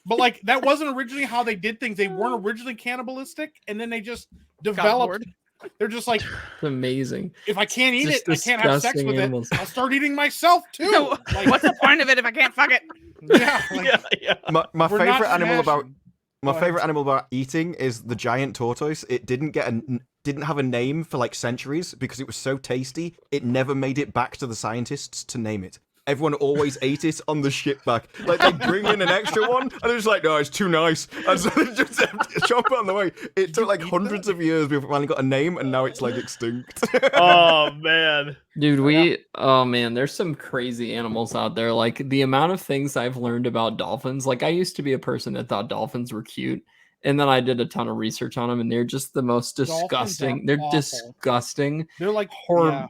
But like that wasn't originally how they did things. They weren't originally cannibalistic, and then they just Got developed. bored. They're just like, amazing. if I can't eat Just it, I can't have sex disgusting with animals. it. I'll start eating myself too. No, Like, what's the point of it if I can't fuck it? yeah, like, yeah. My we're not favorite animal about smashing. My Go ahead. favorite animal about eating is the giant tortoise. It didn't have a name for like centuries because it was so tasty. It never made it back to the scientists to name it. everyone always ate it on the ship back. Like, they bring in an extra one, and they're just like, no, it's too nice. And so they just chop it on the way. It took like hundreds of years before it finally got a name, and now it's like extinct. Oh man, Dude, oh man, there's some crazy animals out there. Like the amount of things I've learned about dolphins. Like I used to be a person that thought dolphins were cute. And then I did a ton of research on them, and they're just the most disgusting. They're awful. disgusting. They're like horrible.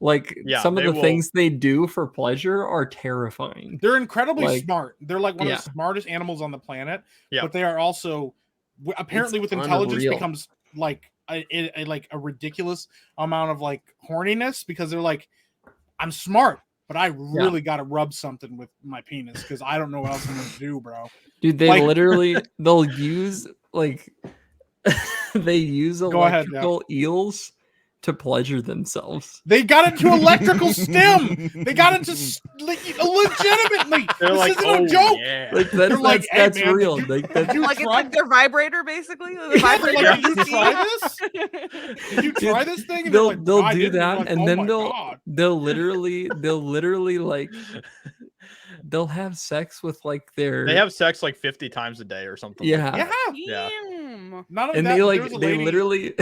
Like some of the things they do for pleasure are terrifying. They're incredibly smart. They're like one of the smartest animals on the planet. Yeah. But they are also apparently with intelligence becomes like a ridiculous amount of like horniness, because they're like, I'm smart, but I really got to rub something with my penis because I don't know what else I'm gonna do, bro. Dude, they literally they'll use like they use electrical eels to pleasure themselves. They got into electrical stim. They got into legitimately. They're this like, isn't a joke. Yeah. Like that's man, real. Like it's like their vibrator, basically. The vibrator. Like, did you try this? Did you try this thing? And They'll like, do that, like, and oh then my they'll God. they'll literally like they'll have sex with like their. They have sex like 50 times a day or something. Yeah. Like that. Yeah. Damn. Not only And that, they but like there was a they lady- literally.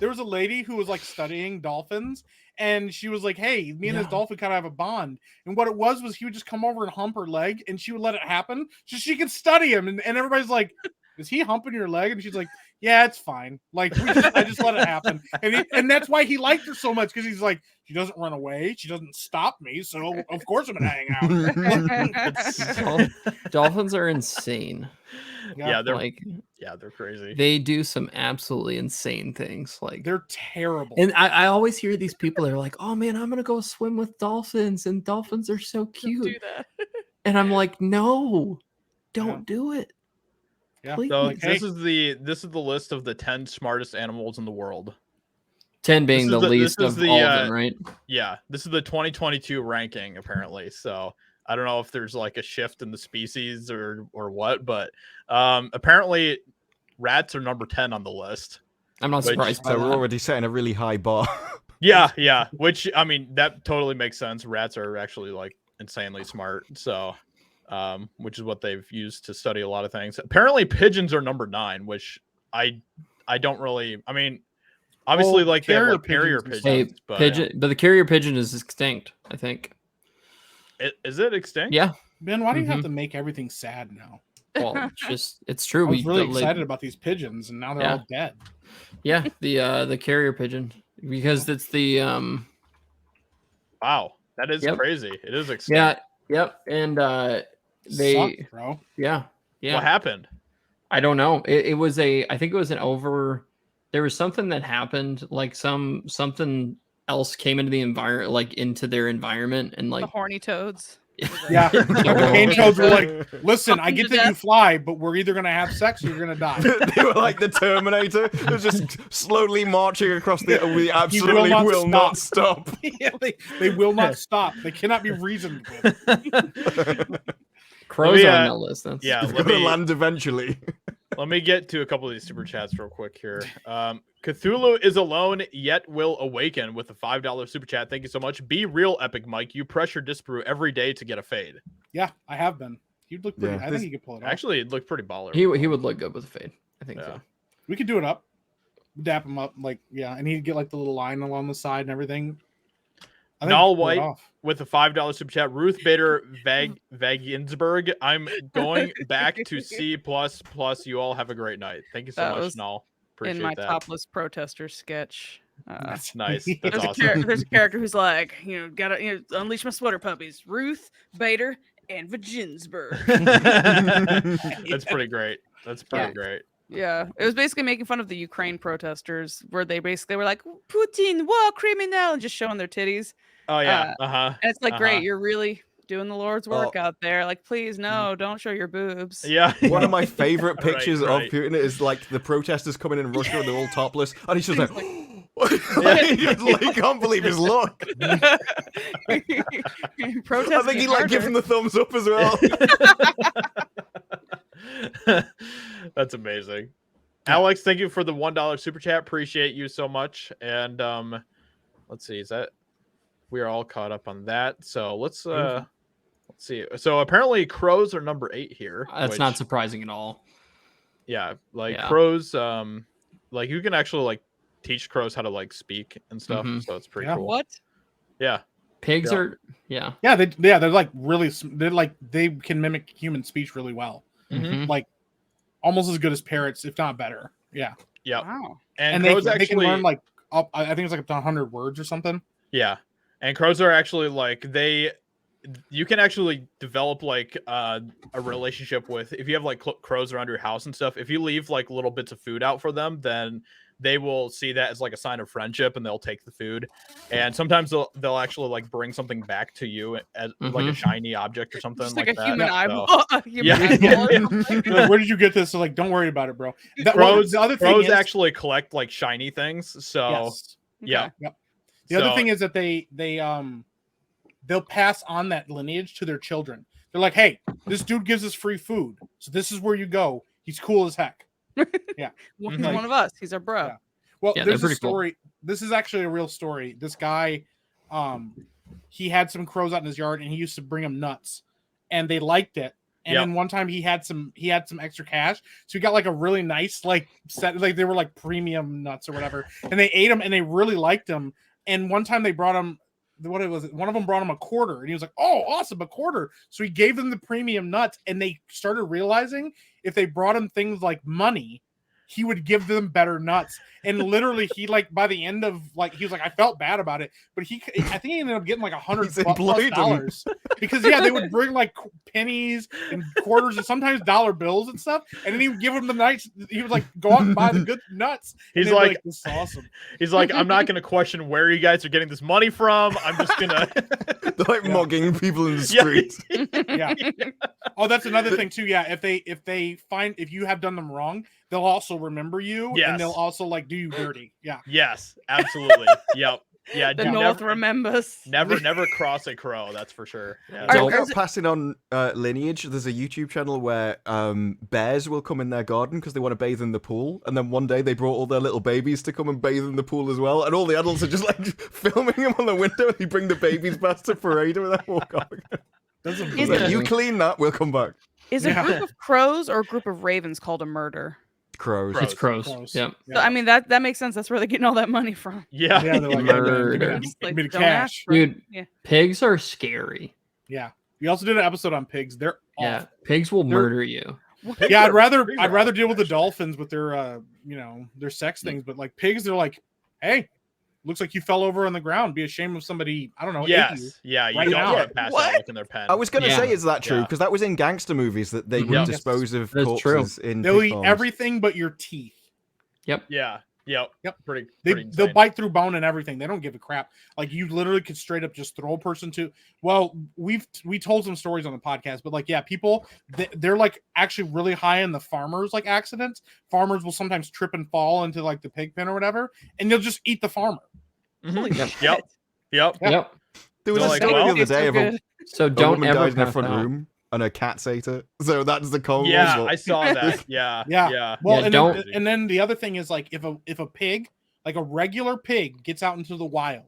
There was a lady who was like studying dolphins, and she was like, hey, me and this dolphin kind of have a bond. And what it was he would just come over and hump her leg, and she would let it happen so she could study him. And everybody's like, is he humping your leg? And she's like, yeah, it's fine. Like, I just let it happen. And that's why he liked her so much, because he's like, she doesn't run away. She doesn't stop me. So, of course, I'm going to hang out. Dolphins are insane. Yeah, they're like, they're crazy. They do some absolutely insane things. Like they're terrible. And I always hear these people that are like, oh man, I'm gonna go swim with dolphins, and dolphins are so cute. Do that. And I'm like, no, don't do it. Yeah. Please. So this is the list of the 10 smartest animals in the world. 10 being the least of all of them, right? Yeah, this is the 2022 ranking apparently. So I don't know if there's like a shift in the species or what, but apparently rats are number 10 on the list. I'm not surprised by So that. we're already setting a really high bar. Yeah. Which, I mean, that totally makes sense. Rats are actually like insanely smart. So, which is what they've used to study a lot of things. Apparently pigeons are number 9, which I don't really, I mean, obviously like they have like carrier pigeons, but the carrier pigeon is extinct, I think. Is it extinct? Yeah. Ben, why do you have to make everything sad now? Well, it's true. I was really excited about these pigeons, and now they're all dead. Yeah, the carrier pigeon, because it's the Wow, that is crazy. It is extinct. Yep. And they Sucked, bro. Yeah. What happened? I don't know. It was I think it was there was something that happened, like something else came into the environment, like into their environment, and like the horny toads. Yeah, the cane toads were like, listen, I get that you fly, but we're either gonna have sex or you're gonna die. They were like the Terminator. They're just slowly marching across we absolutely will not stop. Yeah, they will not stop. They cannot be reasoned with. Crows are on that list. That's... Yeah, We've got to land eventually. Let me get to a couple of these super chats real quick here. Cthulhu is alone, yet will awaken with a $5 super chat. Thank you so much. Be real, Epic Mike. You pressure Disparu every day to get a fade. Yeah, I have been. He'd look pretty. I think he could pull it off. Actually, it looked pretty baller. He would look good with a fade. I think so. We could do it up, dap him up, like and he'd get like the little line along the side and everything. Null White with a $5 super chat. Ruth Bader Vaginsberg. I'm going back to C++. You all have a great night. Thank you so much, Null. Appreciate in my that. topless protester sketch. That's nice. That's awesome. There's a character who's like, gotta unleash my sweater puppies. Ruth Bader and Vaginsberg. That's pretty great. That's pretty great. Yeah, it was basically making fun of the Ukraine protesters, where they basically were like, Putin, war criminal, and just showing their titties. Oh yeah, And it's like, great, you're really doing the Lord's work out there. Like, please, no, don't show your boobs. Yeah. One of my favorite pictures of Right. Putin is like the protesters coming in Russia and they're all topless, and he's just like, he can't believe his luck. I think he like gives him the thumbs up as well. That's amazing. Alex, thank you for the $1 super chat. Appreciate you so much. And let's see, we are all caught up on that. So let's see. So apparently crows are number 8 here. That's not surprising at all. Yeah, like Yeah. crows, like you can actually like teach crows how to like speak and stuff. Mhm. So it's pretty Yeah. cool. What? Yeah. Pigs Yeah. are yeah. Yeah, they're like really they can mimic human speech really well. Mhm. Like almost as good as parrots, if not better. Yeah. Yeah. Wow. And they crows can actually learn like up, I think it's like up to 100 words or something. Yeah. And crows are actually like you can actually develop like a relationship with, if you have like crows around your house and stuff, if you leave like little bits of food out for them, then they will see that as like a sign of friendship and they'll take the food. And sometimes they'll actually like bring something back to you as like a shiny object or something Just like like a that. human So- eyeball. A human Yeah. eyeball or Yeah. something. You're like, where did you get this? So like, don't worry about it, bro. The other thing crows is, actually collect like shiny things. So yes. yeah. Okay. The other thing is that they'll pass on that lineage to their children. They're like, hey, this dude gives us free food, so this is where you go. He's cool as heck. Yeah. Well, Mhm. he's one of us. He's our bro. Yeah. Well, Yeah, there's they're a pretty cool. story. This is actually a real story. This guy, he had some crows out in his yard, and he used to bring them nuts, and they liked it. And then one time he had some extra cash, so he got like a really nice like set, like they were like premium nuts or whatever, and they ate them and they really liked them. And one time they brought him, one of them brought him a quarter, and he was like, "Oh, awesome, a quarter!" So he gave them the premium nuts, and they started realizing if they brought him things like money, he would give them better nuts. And literally, he like by the end of like he was like, I felt bad about it, but I think he ended up getting like He's employed $100+ because they would bring like pennies and quarters and sometimes dollar bills and stuff, and then he would give them the nice. He would like go out and buy the good nuts. He's and they'd be like, "This is awesome." He's like, I'm not going to question where you guys are getting this money from. I'm just going They're like mogging people in the Yeah. street. Yeah. Oh, that's another thing too. Yeah, if you have done them wrong, they'll also remember you, Yes. and they'll also like do you dirty. Yeah. Yes, absolutely. Yep. Yeah. The do North remembers. Never cross a crow. That's for sure. Yeah. Are- Talk are- about passing on lineage. There's a YouTube channel where bears will come in their garden because they want to bathe in the pool, and then one day they brought all their little babies to come and bathe in the pool as well, and all the adults are just like filming them on the window, and they bring the babies past to parade them and then walk off. That's a Is Like, it- you clean that, we'll come back. Is a group of crows or a group of ravens called a murder? Crows. It's crows. Close. Yep. So, I mean that makes sense. That's where they're getting all that money from. Yeah. Yeah, they're like, Murder. give Just, me like, the don't cash. ask for- Dude, Yeah. pigs are scary. Yeah. We also did an episode on pigs. They're Yeah, awful. pigs will They're- murder you. Yeah, I'd rather Pigs are deal with the awful, dolphins with their their sex things, but like pigs, they're like, hey, looks like you fell over on the ground. Be ashamed of somebody, I don't know, ate you. Yes. Yeah. You Right don't now. want to pass What? out like in their pen. I was going to Yeah. say, is that true? Yeah. Because that was in gangster movies that they would Yeah. dispose of That's true. corpses in They'll pig eat farms. everything but your teeth. Yeah. Yep. Yep. Pretty. They'll insane. bite through bone and everything. They don't give a crap. Like you literally could straight up just throw a person to. Well, we told some stories on the podcast, but like people they're like actually really high in the farmers like accidents. Farmers will sometimes trip and fall into like the pig pen or whatever, and they'll just eat the farmer. Mhm. Holy Yep. shit. Yep. Yep. There was They're a like, story well- the other It's so day of a good. So a don't woman ever died in her pass front out. room and her cats ate it. So that's the cold. Yeah. I saw that. Yeah. Yeah. Yeah. Well, Yeah, and don't- then the other thing is like if a pig, like a regular pig, gets out into the wild,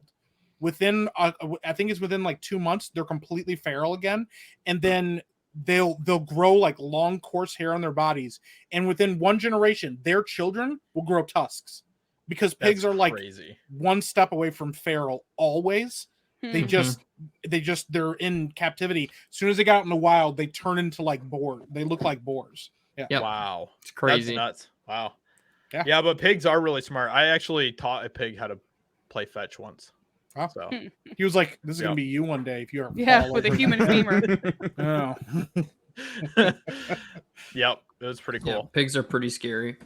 within I think it's within like 2 months, they're completely feral again, and then they'll grow like long coarse hair on their bodies, and within one generation, their children will grow tusks, because pigs That's are like crazy. one step away from feral always. They Hmm. just they're in captivity. As soon as they got out in the wild, they turn into like boar. They look like boars. Yeah. Yep. Wow. It's crazy. That's nuts. Wow. Yeah. Yeah, but pigs are really smart. I actually taught a pig how to play fetch once. Wow. So He was like, "This is Yeah. gonna be you one day if you ever Yeah, fall with a over." human femur. Oh. yep, it was pretty Yeah, cool. pigs are pretty scary.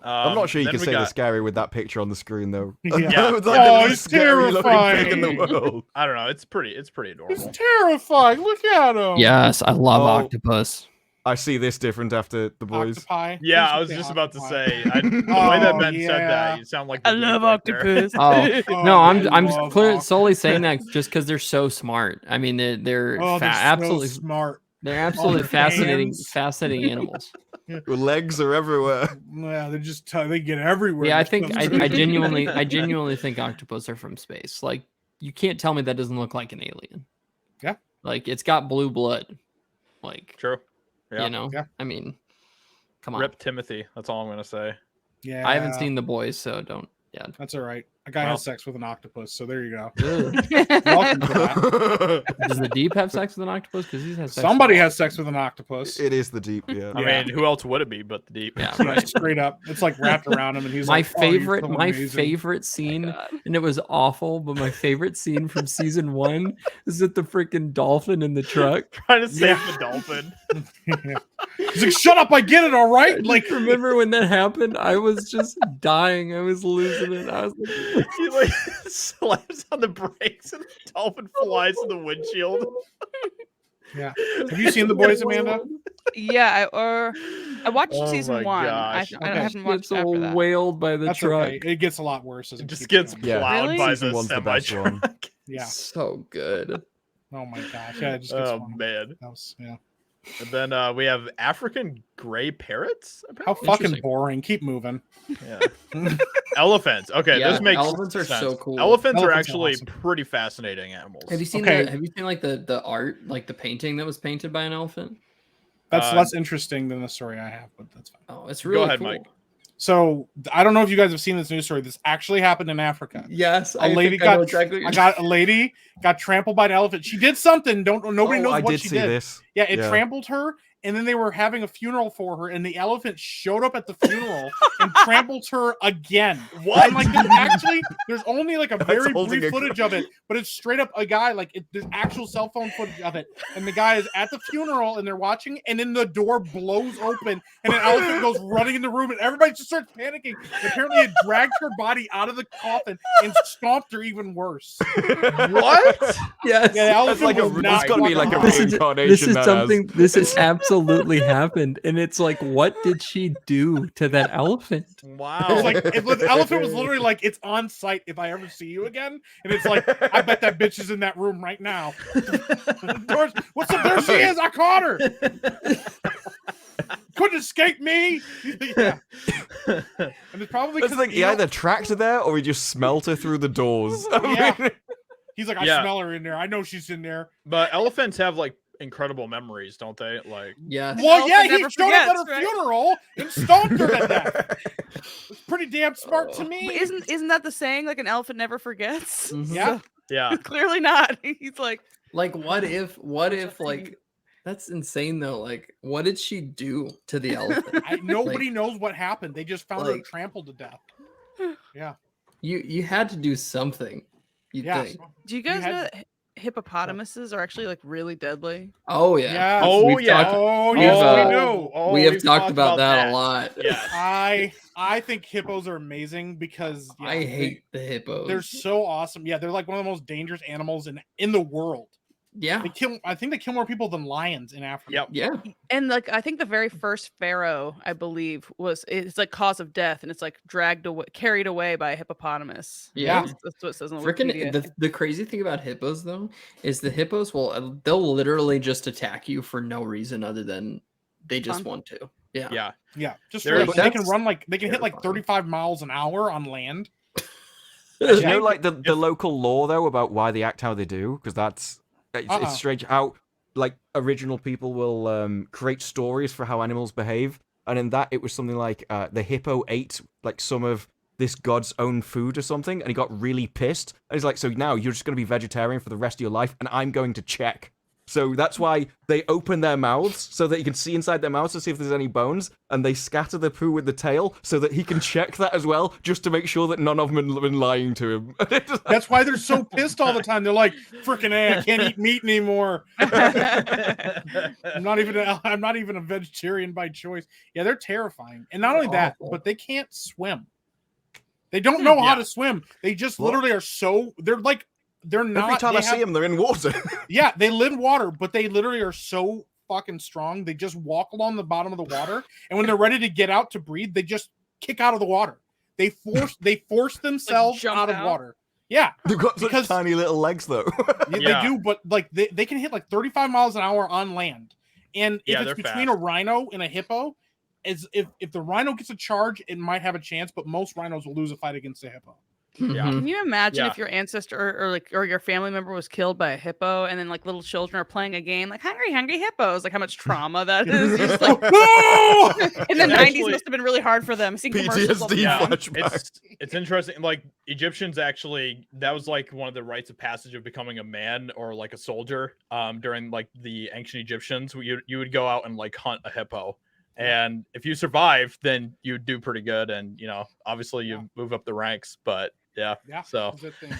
I'm not sure you then can we say they're got- scary with that picture on the screen, though. Yeah. Yeah. It's like Oh, the it's most scary-looking pig in the terrifying. world. I don't know. It's pretty cool. It's terrifying. Look at him. Yes, I love Oh. octopus. I see this different after the boys. Octopi. Yeah, Who's I was the just about to octopi? say. The way that Oh, Ben said yeah. that, you sound like I the love dude right there. octopus. Oh, Oh, no, I I'm love solely saying that just because they're so smart. I mean, they're Oh, they're so absolutely smart. they're absolutely their fascinating hands. fascinating animals. Their legs are everywhere. Yeah, they're just they get everywhere. Yeah, I They're think so- I genuinely think octopus are from space. Like you can't tell me that doesn't look like an alien. Yeah. Like it's got blue blood. Like True. Yeah. you know, Yeah. I mean, come on. Rip Timothy. That's all I'm gonna say. Yeah. I haven't seen The Boys, so don't. Yeah. That's all right. A guy Well. has sex with an octopus, so there you go. Ugh. Welcome to that. Does the Deep have sex with an octopus? Because he's had sex. Somebody with has sex with an octopus. It is the deep, yeah. I Yeah. mean, who else would it be but the Deep? Yeah, Yeah, right. straight up. It's like wrapped around him, and he's my like, "Oh, you're favorite, so my amazing." favorite scene, God. and it was awful, but my favorite scene from season 1 is with the freaking dolphin in the truck. Trying to save the dolphin. Yeah. He's like, "Shut up! I get it. All right." Like, Like, remember when that happened? I was just dying. I was losing it. I was like, He like slaps on the brakes and the dolphin flies in the windshield. yeah. Have you seen The Boys, Amanda? Yeah, I watched Oh season my 1. gosh. I haven't gets watched after that. wailed by the That's truck. okay. It gets a lot worse as It it just keeps gets going. Yeah. plowed Really? by Season the one's the semi best one. truck. Yeah. So good. Oh my gosh. Yeah. It just gets Oh fun. man. That was, yeah. And then we have African gray parrots. How Apparently? fucking Interesting. boring. Keep moving. Yeah. Elephants. Okay, Yeah, this makes elephants are sense. so cool. Elephants are Elephants are actually awesome. pretty fascinating animals. Have you seen Okay. Have you seen like the art, like the painting that was painted by an elephant? That's Uh, less interesting than the story I have, but that's fine. Oh, it's Go really ahead, cool. Mike. So I don't know if you guys have seen this news story. This actually happened in Africa. Yes, A lady got a lady got trampled by an elephant. She did something. Nobody knows I what did she see did. this. Yeah, it Yeah. trampled her, and then they were having a funeral for her, and the elephant showed up at the funeral and trampled her again. What? And like, there's only like a very holding brief a footage of it, but it's straight up a guy. Like, there's actual cell phone footage of it, and the guy is at the funeral, and they're watching, and then the door blows open, and an elephant goes running in the room, and everybody just starts panicking. And apparently, it dragged her body out of the coffin and stomped her even worse. What? Yes. Yeah, the elephant That's like a, was it's not got to be fucking like a hot. This is- reincarnation. This is that something. This has absolutely happened, and it's like, what did she do to that elephant? Wow. It's like the elephant was literally like, "It's on site if I ever see you again." And it's like, I bet that bitch is in that room right now. What's up? There she is. I caught her. Couldn't escape me. Yeah. And it's probably That's the thing. He either tracked her there or he just smelt her through the doors. I Yeah. mean, He's like, "I Yeah. smell her in there. I know she's in there." But elephants have like incredible memories, don't they? Like, Yes. Well, yeah, elephant he never showed up at her forgets, right? funeral and stomped her to death. It's pretty damn smart to me. But isn't that the saying? Like an elephant never forgets. Mhm. Yeah. yeah. Clearly not. He's like, Like, what if, like, that's insane though. Like, what did she do to the elephant? Nobody knows what happened. They just found her like- trampled to death. Yeah. You had to do something. You Yeah. think? do you guys had- know that hippopotamuses are actually like really deadly? Oh yeah. Yeah. Oh, We've yeah. talked- Oh, We've, yes, uh, we do. Oh, we have we've talked about that a lot. Yes. I think hippos are amazing because yeah, I hate the hippos. they're so awesome. Yeah, they're like one of the most dangerous animals in the world. Yeah. I think they kill more people than lions in Africa. Yep. Yeah. And like I think the very first pharaoh, I believe, it's like cause of death, and it's like carried away by a hippopotamus. Yeah. That's what it says on the Freaking Wikipedia. the crazy thing about hippos though is the hippos they'll literally just attack you for no reason other than they just Fun. want to. Yeah. Yeah. Yeah, just They're- like, they can that's run they can hit like terrifying. 35 miles an hour on land. do you Yeah. know, like the local law though about why they act how they do? Because it's strange how like original people will create stories for how animals behave, and in that it was something like the hippo ate like some of this god's own food or something, and he got really pissed. And he's like, "So now you're just going to be vegetarian for the rest of your life, and I'm going to check." So that's why they open their mouths so that you can see inside their mouths to see if there's any bones, and they scatter the poo with the tail so that he can check that as well, just to make sure that none of them have been lying to him. That's why they're so pissed all the time. They're like, "Freaking A, I can't eat meat anymore. I'm not even a vegetarian by choice." Yeah, they're terrifying. And not only that, Awful. but they can't swim. They don't know how Yeah. to swim. They just What? literally are they're not. Every time they I see them, they're in water. Yeah, they live in water, but they literally are so fucking strong. They just walk along the bottom of the water, and when they're ready to get out to breathe, they just kick out of the water. They force themselves jump out of out? water. Yeah, They've got such Because- tiny little legs, though. they Yeah. do, but like they can hit like 35 miles an hour on land. And if Yeah, it's they're between fast. a rhino and a hippo, if the rhino gets a charge, it might have a chance, but most rhinos will lose a fight against a hippo. Yeah. Can you imagine Yeah. if your ancestor or your family member was killed by a hippo, and then like little children are playing a game like hungry hippos? Like how much trauma that is. You're just like, No! in the It's 90s actually- must have been really hard for them. Seeing commercials all the PTSD time. flashback. It's interesting. Like Egyptians actually, that was like one of the rites of passage of becoming a man or like a soldier. During like the ancient Egyptians, you would go out and like hunt a hippo, and if you survive, then you do pretty good, and obviously you move up the ranks. But yeah. So that's the thing.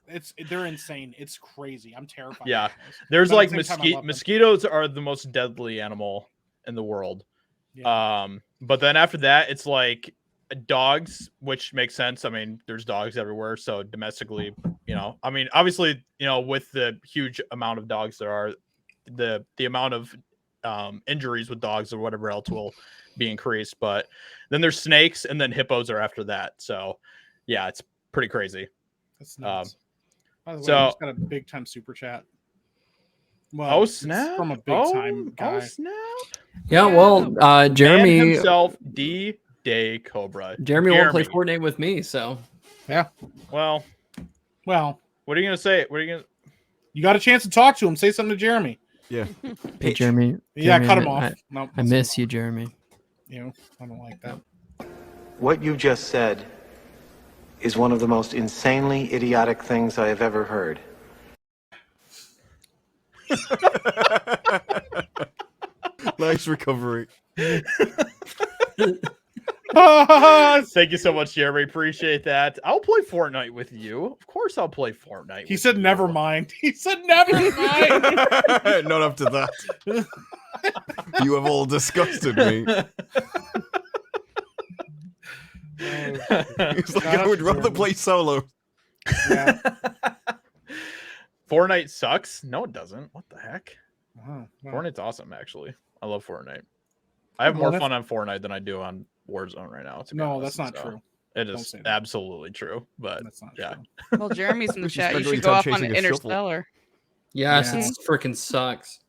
Yeah, they're insane. It's crazy. I'm terrified. Yeah. of those. there's But at like the same time, I love them. mosquitoes are the most deadly animal in the world. Yeah. But then after that, it's like dogs, which makes sense. I mean, there's dogs everywhere, so domestically, I mean, obviously, with the huge amount of dogs there are, the amount of injuries with dogs or whatever else will be increased. But then there's snakes, and then hippos are after that. So yeah, it's pretty crazy. That's nuts. By the way, so- I just got a big time super chat. Well, Oh it's snap! from a big time guy. Oh snap! Yeah, well, Man Jeremy himself, D Day Cobra. Jeremy won't play Fortnite with me, so Well, Well, what are you gonna say? What are you gonna? you got a chance to talk to him. Say something to Jeremy. Yeah. hey, Jeremy. Yeah, Jeremy, cut him off. No, I that's miss you, Jeremy. I don't like that. What you just said is one of the most insanely idiotic things I have ever heard. Nice recovery. Thank you so much, Jeremy. Appreciate that. I'll play Fortnite with you. Of course, I'll play Fortnite. He with said, you. "Never mind." He said, "Never mind." Not after that. You have all disgusted me. It's like I would rather play solo. Yeah. Fortnite sucks. No, it doesn't. What the heck? Wow. Fortnite's awesome, actually. I love Fortnite. I have Well, more that's- fun on Fortnite than I do on Warzone right now. to be No, honest, that's not so true. It Don't is say that. absolutely true. But That's not yeah. true. Well, Jeremy's in the She's chat. You struggling should to go off on chasing a shuffle. Interstellar. Yes, Yeah. it freaking sucks.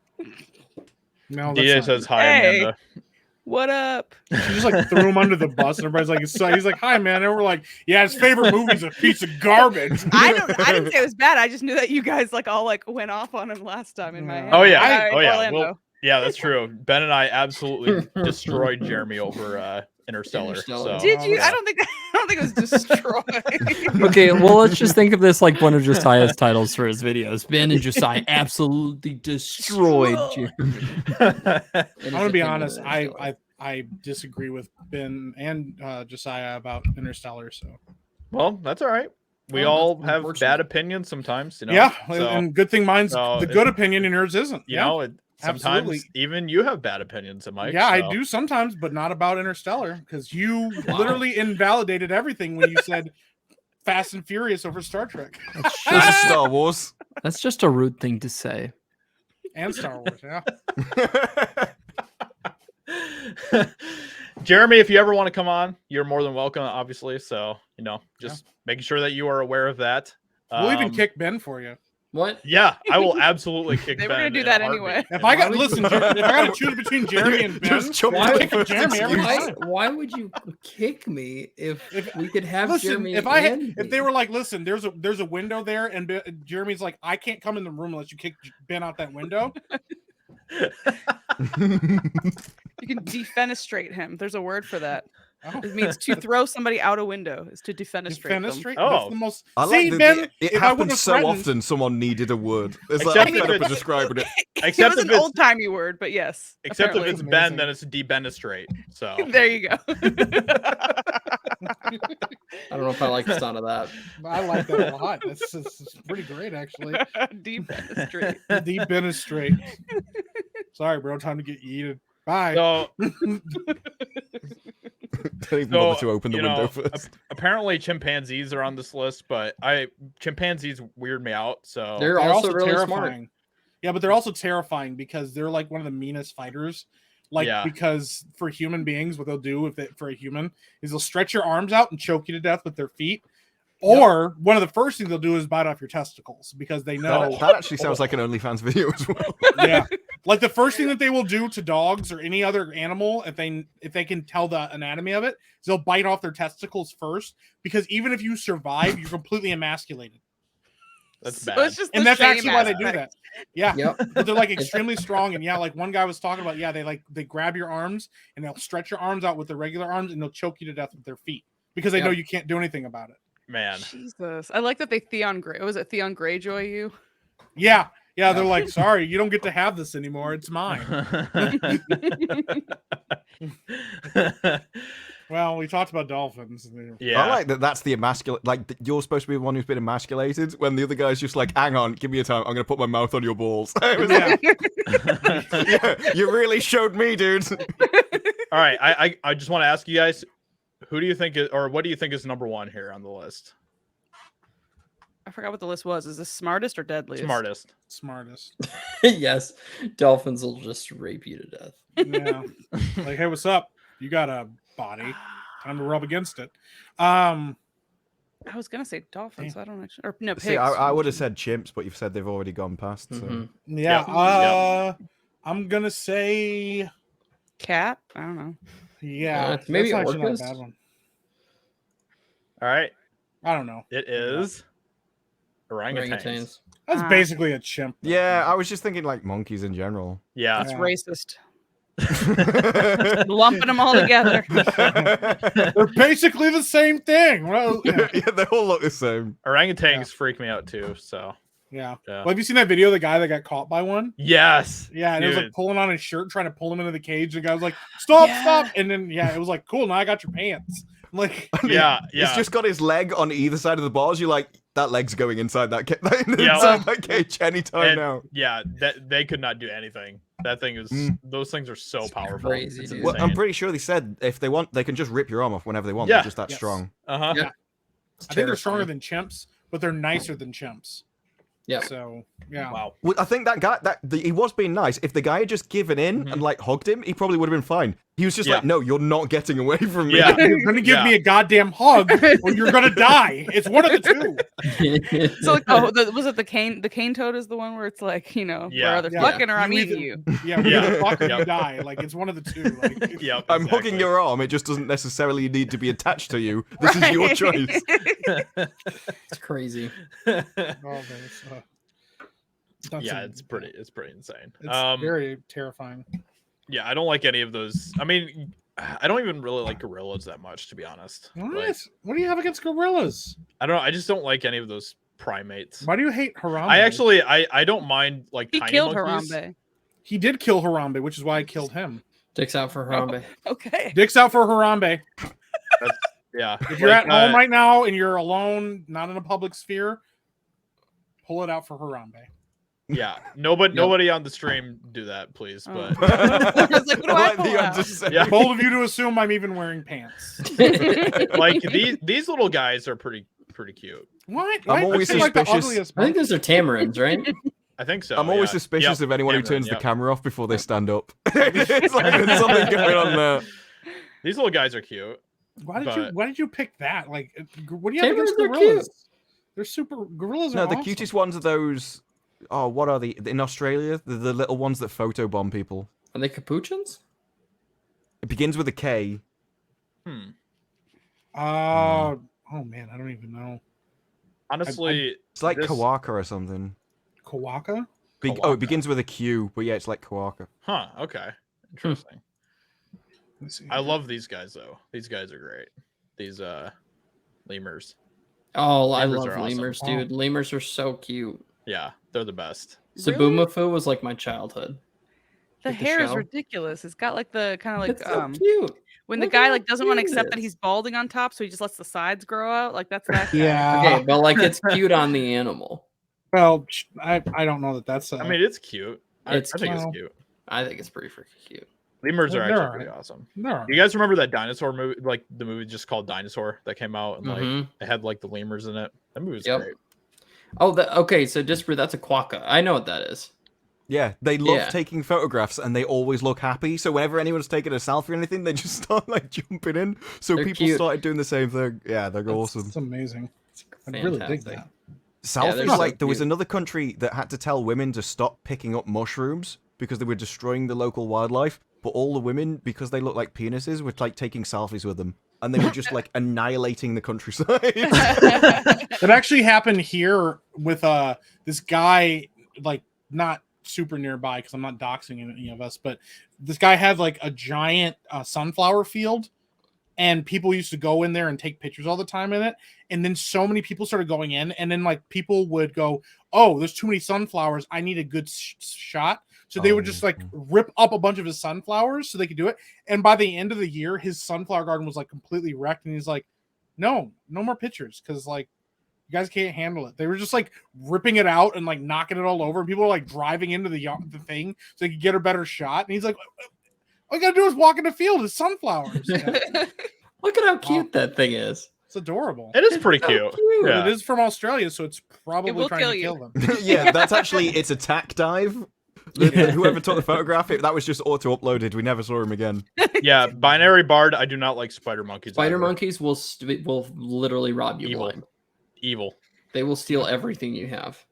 No, that's DJ not says true. hi, Hey. Amanda. What up? She just like threw him under the bus, and everybody's like, he's like, "Hi, man," and we're like, "Yeah, his favorite movie's a piece of garbage." I didn't say it was bad. I just knew that you guys all went off on him last time in my head. Oh yeah, I- oh yeah. Orlando. Well, yeah, that's true. Ben and I absolutely destroyed Jeremy over Interstellar. Interstellar. So Did you? yeah. I don't think it was destroyed. Okay, well, let's just think of this like one of Josiah's titles for his videos. Ben and Josiah absolutely destroyed Jeremy. I'm gonna be honest. I disagree with Ben and Josiah about Interstellar. So Well, that's all right. We Well, all that's have unfortunate. bad opinions sometimes. yeah, So, and good thing mine's so the if- good opinion and yours isn't. you Yeah. know, sometimes absolutely. even you have bad opinions, Mike. Yeah, I so- do sometimes, but not about Interstellar because you Wow. literally invalidated everything when you said Fast and Furious over Star Trek That's This is just, Star Wars. that's just a rude thing to say. and Star Wars. Yeah, Jeremy, if you ever want to come on, you're more than welcome, obviously. So, just making sure that you are aware of that. we'll even Um, kick Ben for you. What? Yeah, I will absolutely kick They were Ben gonna do in a that heartbeat. anyway. If I got would- listen, if I got to choose between Jeremy and Ben, Just jump Why to kick the first Jeremy every excuse. time. Why would you kick me if If- we could have listen, Jeremy? if I had, and if me? they were like, listen, there's a window there, and Jeremy's like, I can't come in the room unless you kick Ben out that window. You can defenestrate him. There's a word for that. Oh. It means to throw somebody out a window. Is to defenestrate them. Defenestrate. Oh. That's the most. I See, like that Ben, it if I wouldn't happens have so threatened- often someone needed a word. It's Except like if I'm fed up it's- with describing it. It Except was if an it's- old timey word, but yes. Except if apparently. it's Ben, amazing. then it's debenestrate. So There you go. I don't know if I like the sound of that. I like that a lot. It's pretty great, actually. Defenestrate. Defenestrate. Sorry, bro. Time to get yeeted. Bye. so Don't even So, bother to open the window first. apparently chimpanzees are on this list, but chimpanzees weird me out. So They're also really smart. Yeah, but they're also terrifying because they're like one of the meanest fighters. Like, Yeah. because for human beings, what they'll do for a human is they'll stretch your arms out and choke you to death with their feet. Or one of the first things they'll do is bite off your testicles because they know. That actually sounds like an OnlyFans video as well. Yeah, like the first thing that they will do to dogs or any other animal, if they can tell the anatomy of it, is they'll bite off their testicles first, because even if you survive, you're completely emasculated. That's So bad. it's just And the that's actually shame why they do aspect. that. Yeah, Yep. but they're like extremely strong, and yeah, like one guy was talking about, yeah, they grab your arms and they'll stretch your arms out with their regular arms and they'll choke you to death with their feet because they know you can't do anything about it. Man. Jesus, I like that they Theon Grey. Was it Theon Greyjoy? You? Yeah, they're like, sorry, you don't get to have this anymore. It's mine. Well, we talked about dolphins. Yeah. I like that. That's the emasculate. Like you're supposed to be the one who's been emasculated, when the other guy's just like, "Hang on, give me a time. I'm gonna put my mouth on your balls." It was like, yeah, you really showed me, dude. All right. I just want to ask you guys, who do you think is, or what do you think is number one here on the list? I forgot what the list was. Is this smartest or deadliest? Smartest. Yes, dolphins will just rape you to death. Yeah. Like, hey, what's up? You got a body. Time to rub against it. I I was gonna say dolphins. I don't actually. Or no, pigs. See, I would have said chimps, but you've said they've already gone past. So. Mhm. Yeah. I'm gonna say cat. I don't know. yeah. Maybe that's actually not a orcas? bad one. All right. I don't know. It is orangutans. Orangutans. That's Ah. basically a chimp. Yeah, I was just thinking like monkeys in general. Yeah. That's Yeah. racist. Lumping them all together. They're basically the same thing. Well, yeah. Yeah, they all look the same. Orangutans freak me out too. So Yeah. Yeah. Well, have you seen that video of the guy that got caught by one? yes. Yeah, and it was like Dude. pulling on his shirt, trying to pull him into the cage. The guy was like, "Stop, Yeah. stop!" And then yeah, it was like, "Cool, now I got your pants." I'm like, Yeah. He's just got his leg on either side of the bars. You're like, that leg's going inside that Yeah. inside that cage anytime And- now. Yeah, that they could not do anything. That thing is those things are so powerful. crazy, It's dude. Well, I'm insane. pretty sure they said if they want, they can just rip your arm off whenever they want. Yeah. They're just that Yes. strong. Uh-huh. Yeah. I think they're stronger than chimps, but they're nicer than chimps. Yep. So yeah. Wow. Well, I think that guy, he was being nice. If the guy had just given in and like hugged him, he probably would have been fine. He was just Yeah. like, "No, you're not getting away from me." Yeah. You're gonna give me a goddamn hug, or you're gonna die. It's one of the two. So like, was it the cane? The cane toad is the one where it's like, where Yeah. they're Yeah. fucking or I'm You eating either- you. Yeah, we Yeah. either fuck or Yep. you die. Like it's one of the two. Like, Yep. I'm exactly. hugging your arm. It just doesn't necessarily need to be attached to you. This is your Right. choice. It's crazy. oh, there's, that's Yeah, a- it's pretty insane. It's very terrifying. Yeah, I don't like any of those. I mean, I don't even really like gorillas that much, to be honest. What? Like, What do you have against gorillas? I don't know. I just don't like any of those primates. Why do you hate Harambe? I actually, I don't mind like He tiny killed monkeys. Harambe. He did kill Harambe, which is why I killed him. Dicks out for Harambe. Okay. Dick's out for Harambe. Yeah, If you're like, at home right now and you're alone, not in a public sphere, pull it out for Harambe. yeah, nobody on the stream do that, please. Oh. But I was like, what do I Like pull the out? underside. Yeah. Bold of you to assume I'm even wearing pants. like these little guys are pretty cute. What? I'm Why- always that's like the suspicious. ugliest I think monkey. those are tamarins, right? I think so. I'm always yeah. suspicious Yep, of anyone who Cameron, turns yep. the camera off before they stand up. It's like there's something going on there. These little guys are cute. Why did you pick that? Like, what do you have Tamarins against are gorillas? They're super. Gorillas No, are the awesome. cutest ones are those. Oh, what are they in Australia? The little ones that photobomb people. Are they capuchins? It begins with a K. Hmm. Oh man, I don't even know. Honestly, It's like this- Kawaka or something. Kawaka? Oh, Kawaka. it begins with a Q, but yeah, it's like Kawaka. Huh. Okay. Interesting. Let's see. I love these guys though. These guys are great. These lemurs. Oh, I Lemurs love are awesome. lemurs, dude. Lemurs are so cute. Yeah, they're the best. Really? Sabumafu was like my childhood. The Like the hair is shell. ridiculous. It's got like the kind of like It's so cute. when the Look guy how like doesn't want to cute it accept that is. he's balding on top, so he just lets the sides grow out. Like that's that. guy. Yeah. Okay, but like it's cute on the animal. Well, I don't know that that's. I mean, it's cute. I It's think cute. it's cute. I think it's pretty freaking cute. Lemurs are They're actually alright. pretty awesome. no. You guys remember that dinosaur movie, like the movie just called Dinosaur that came out and like Mhm. it had like the lemurs in it? That movie was Yep. great. Oh, okay. So Disper, that's a quokka. I know what that is. Yeah, they love Yeah. taking photographs and they always look happy. So whenever anyone's taking a selfie or anything, they just start like jumping in. So They're people cute. started doing the same thing. Yeah, they're awesome. It's amazing. It's I really dig fantastic. that. South they're is so like, there was cute. another country that had to tell women to stop picking up mushrooms because they were destroying the local wildlife, but all the women, because they look like penises, were like taking selfies with them. And they were just like annihilating the countryside. It actually happened here with this guy, like not super nearby because I'm not doxing any of us, but this guy had like a giant sunflower field, and people used to go in there and take pictures all the time in it. And then so many people started going in, and then like people would go, "Oh, there's too many sunflowers. I need a good shot." So they would just like rip up a bunch of his sunflowers so they could do it. And by the end of the year, his sunflower garden was like completely wrecked. And he's like, no more pictures because like you guys can't handle it. They were just like ripping it out and like knocking it all over. And people were like driving into the thing so they could get a better shot. And he's like, all you gotta do is walk in the field. It's sunflowers. Yeah. Look at how cute that thing is. It's adorable. It is pretty so cute. cute. Yeah. It is from Australia, so it's probably will trying kill to you. kill them. Yeah, that's actually, it's a tack dive. Whoever took the photograph, that was just auto-uploaded. We never saw him again. Yeah, Binary Bard. I do not like spider monkeys. Spider either. monkeys will literally rob you Evil. blind. Evil. They will steal everything you have.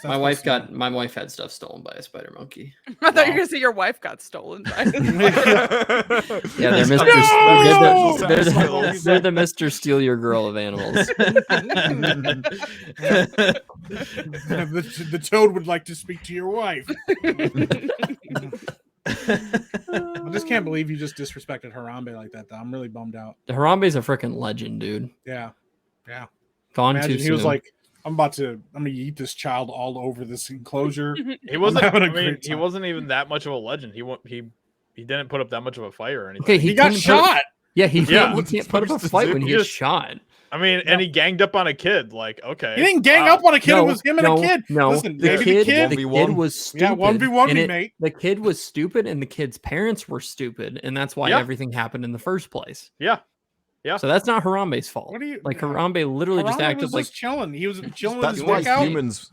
My wife had stuff stolen by a spider monkey. I thought you were gonna say your wife got stolen. By Yeah, they're Mr. No! They're the Mr. Steal Your Girl of animals. the toad would like to speak to your wife. I just can't believe you just disrespected Harambe like that, though. I'm really bummed out. Harambe's a freaking legend, dude. Yeah. Gone Imagine too he soon. was like, I'm gonna eat this child all over this enclosure. He wasn't. having a I mean, great he time. wasn't even that much of a legend. He didn't put up that much of a fight or anything. okay, He got couldn't put- shot. Yeah, he Yeah. can't put up a Supposed to fight do- when he he gets just- shot. I mean, and he ganged up on a kid. Like, okay, He didn't gang wow. up on a kid. No, It was him and no, a kid. No, Listen, the maybe kid, the the kid. kid was stupid. Yeah, 1v1 and me, mate. The kid was stupid, and the kid's parents were stupid, and that's why Yeah. everything happened in the first place. Yeah. Yeah. So that's not Harambe's fault. What do you- Like Harambe literally just Harambe acted was like just chilling. He was chilling with That's his why dick out. humans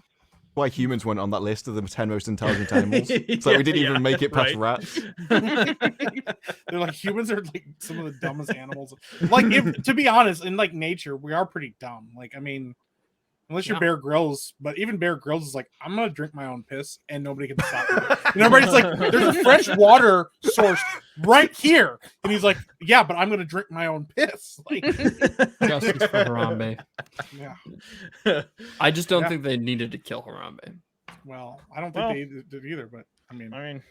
went on that list of the 10 most intelligent animals. So Yeah, we didn't even make it past right. rats. They're like, humans are like some of the dumbest animals. Like, if, to be honest, in like nature, we are pretty dumb. Like, I mean, unless you're Yeah. Bear Grylls, but even Bear Grylls is like, I'm gonna drink my own piss and nobody can stop me. And everybody's like, there's a fresh water source right here, and he's like, yeah, but I'm gonna drink my own piss. Like, justice for Harambe. yeah. I just don't Yeah. think they needed to kill Harambe. Well, I don't think Well- they did either, but I mean,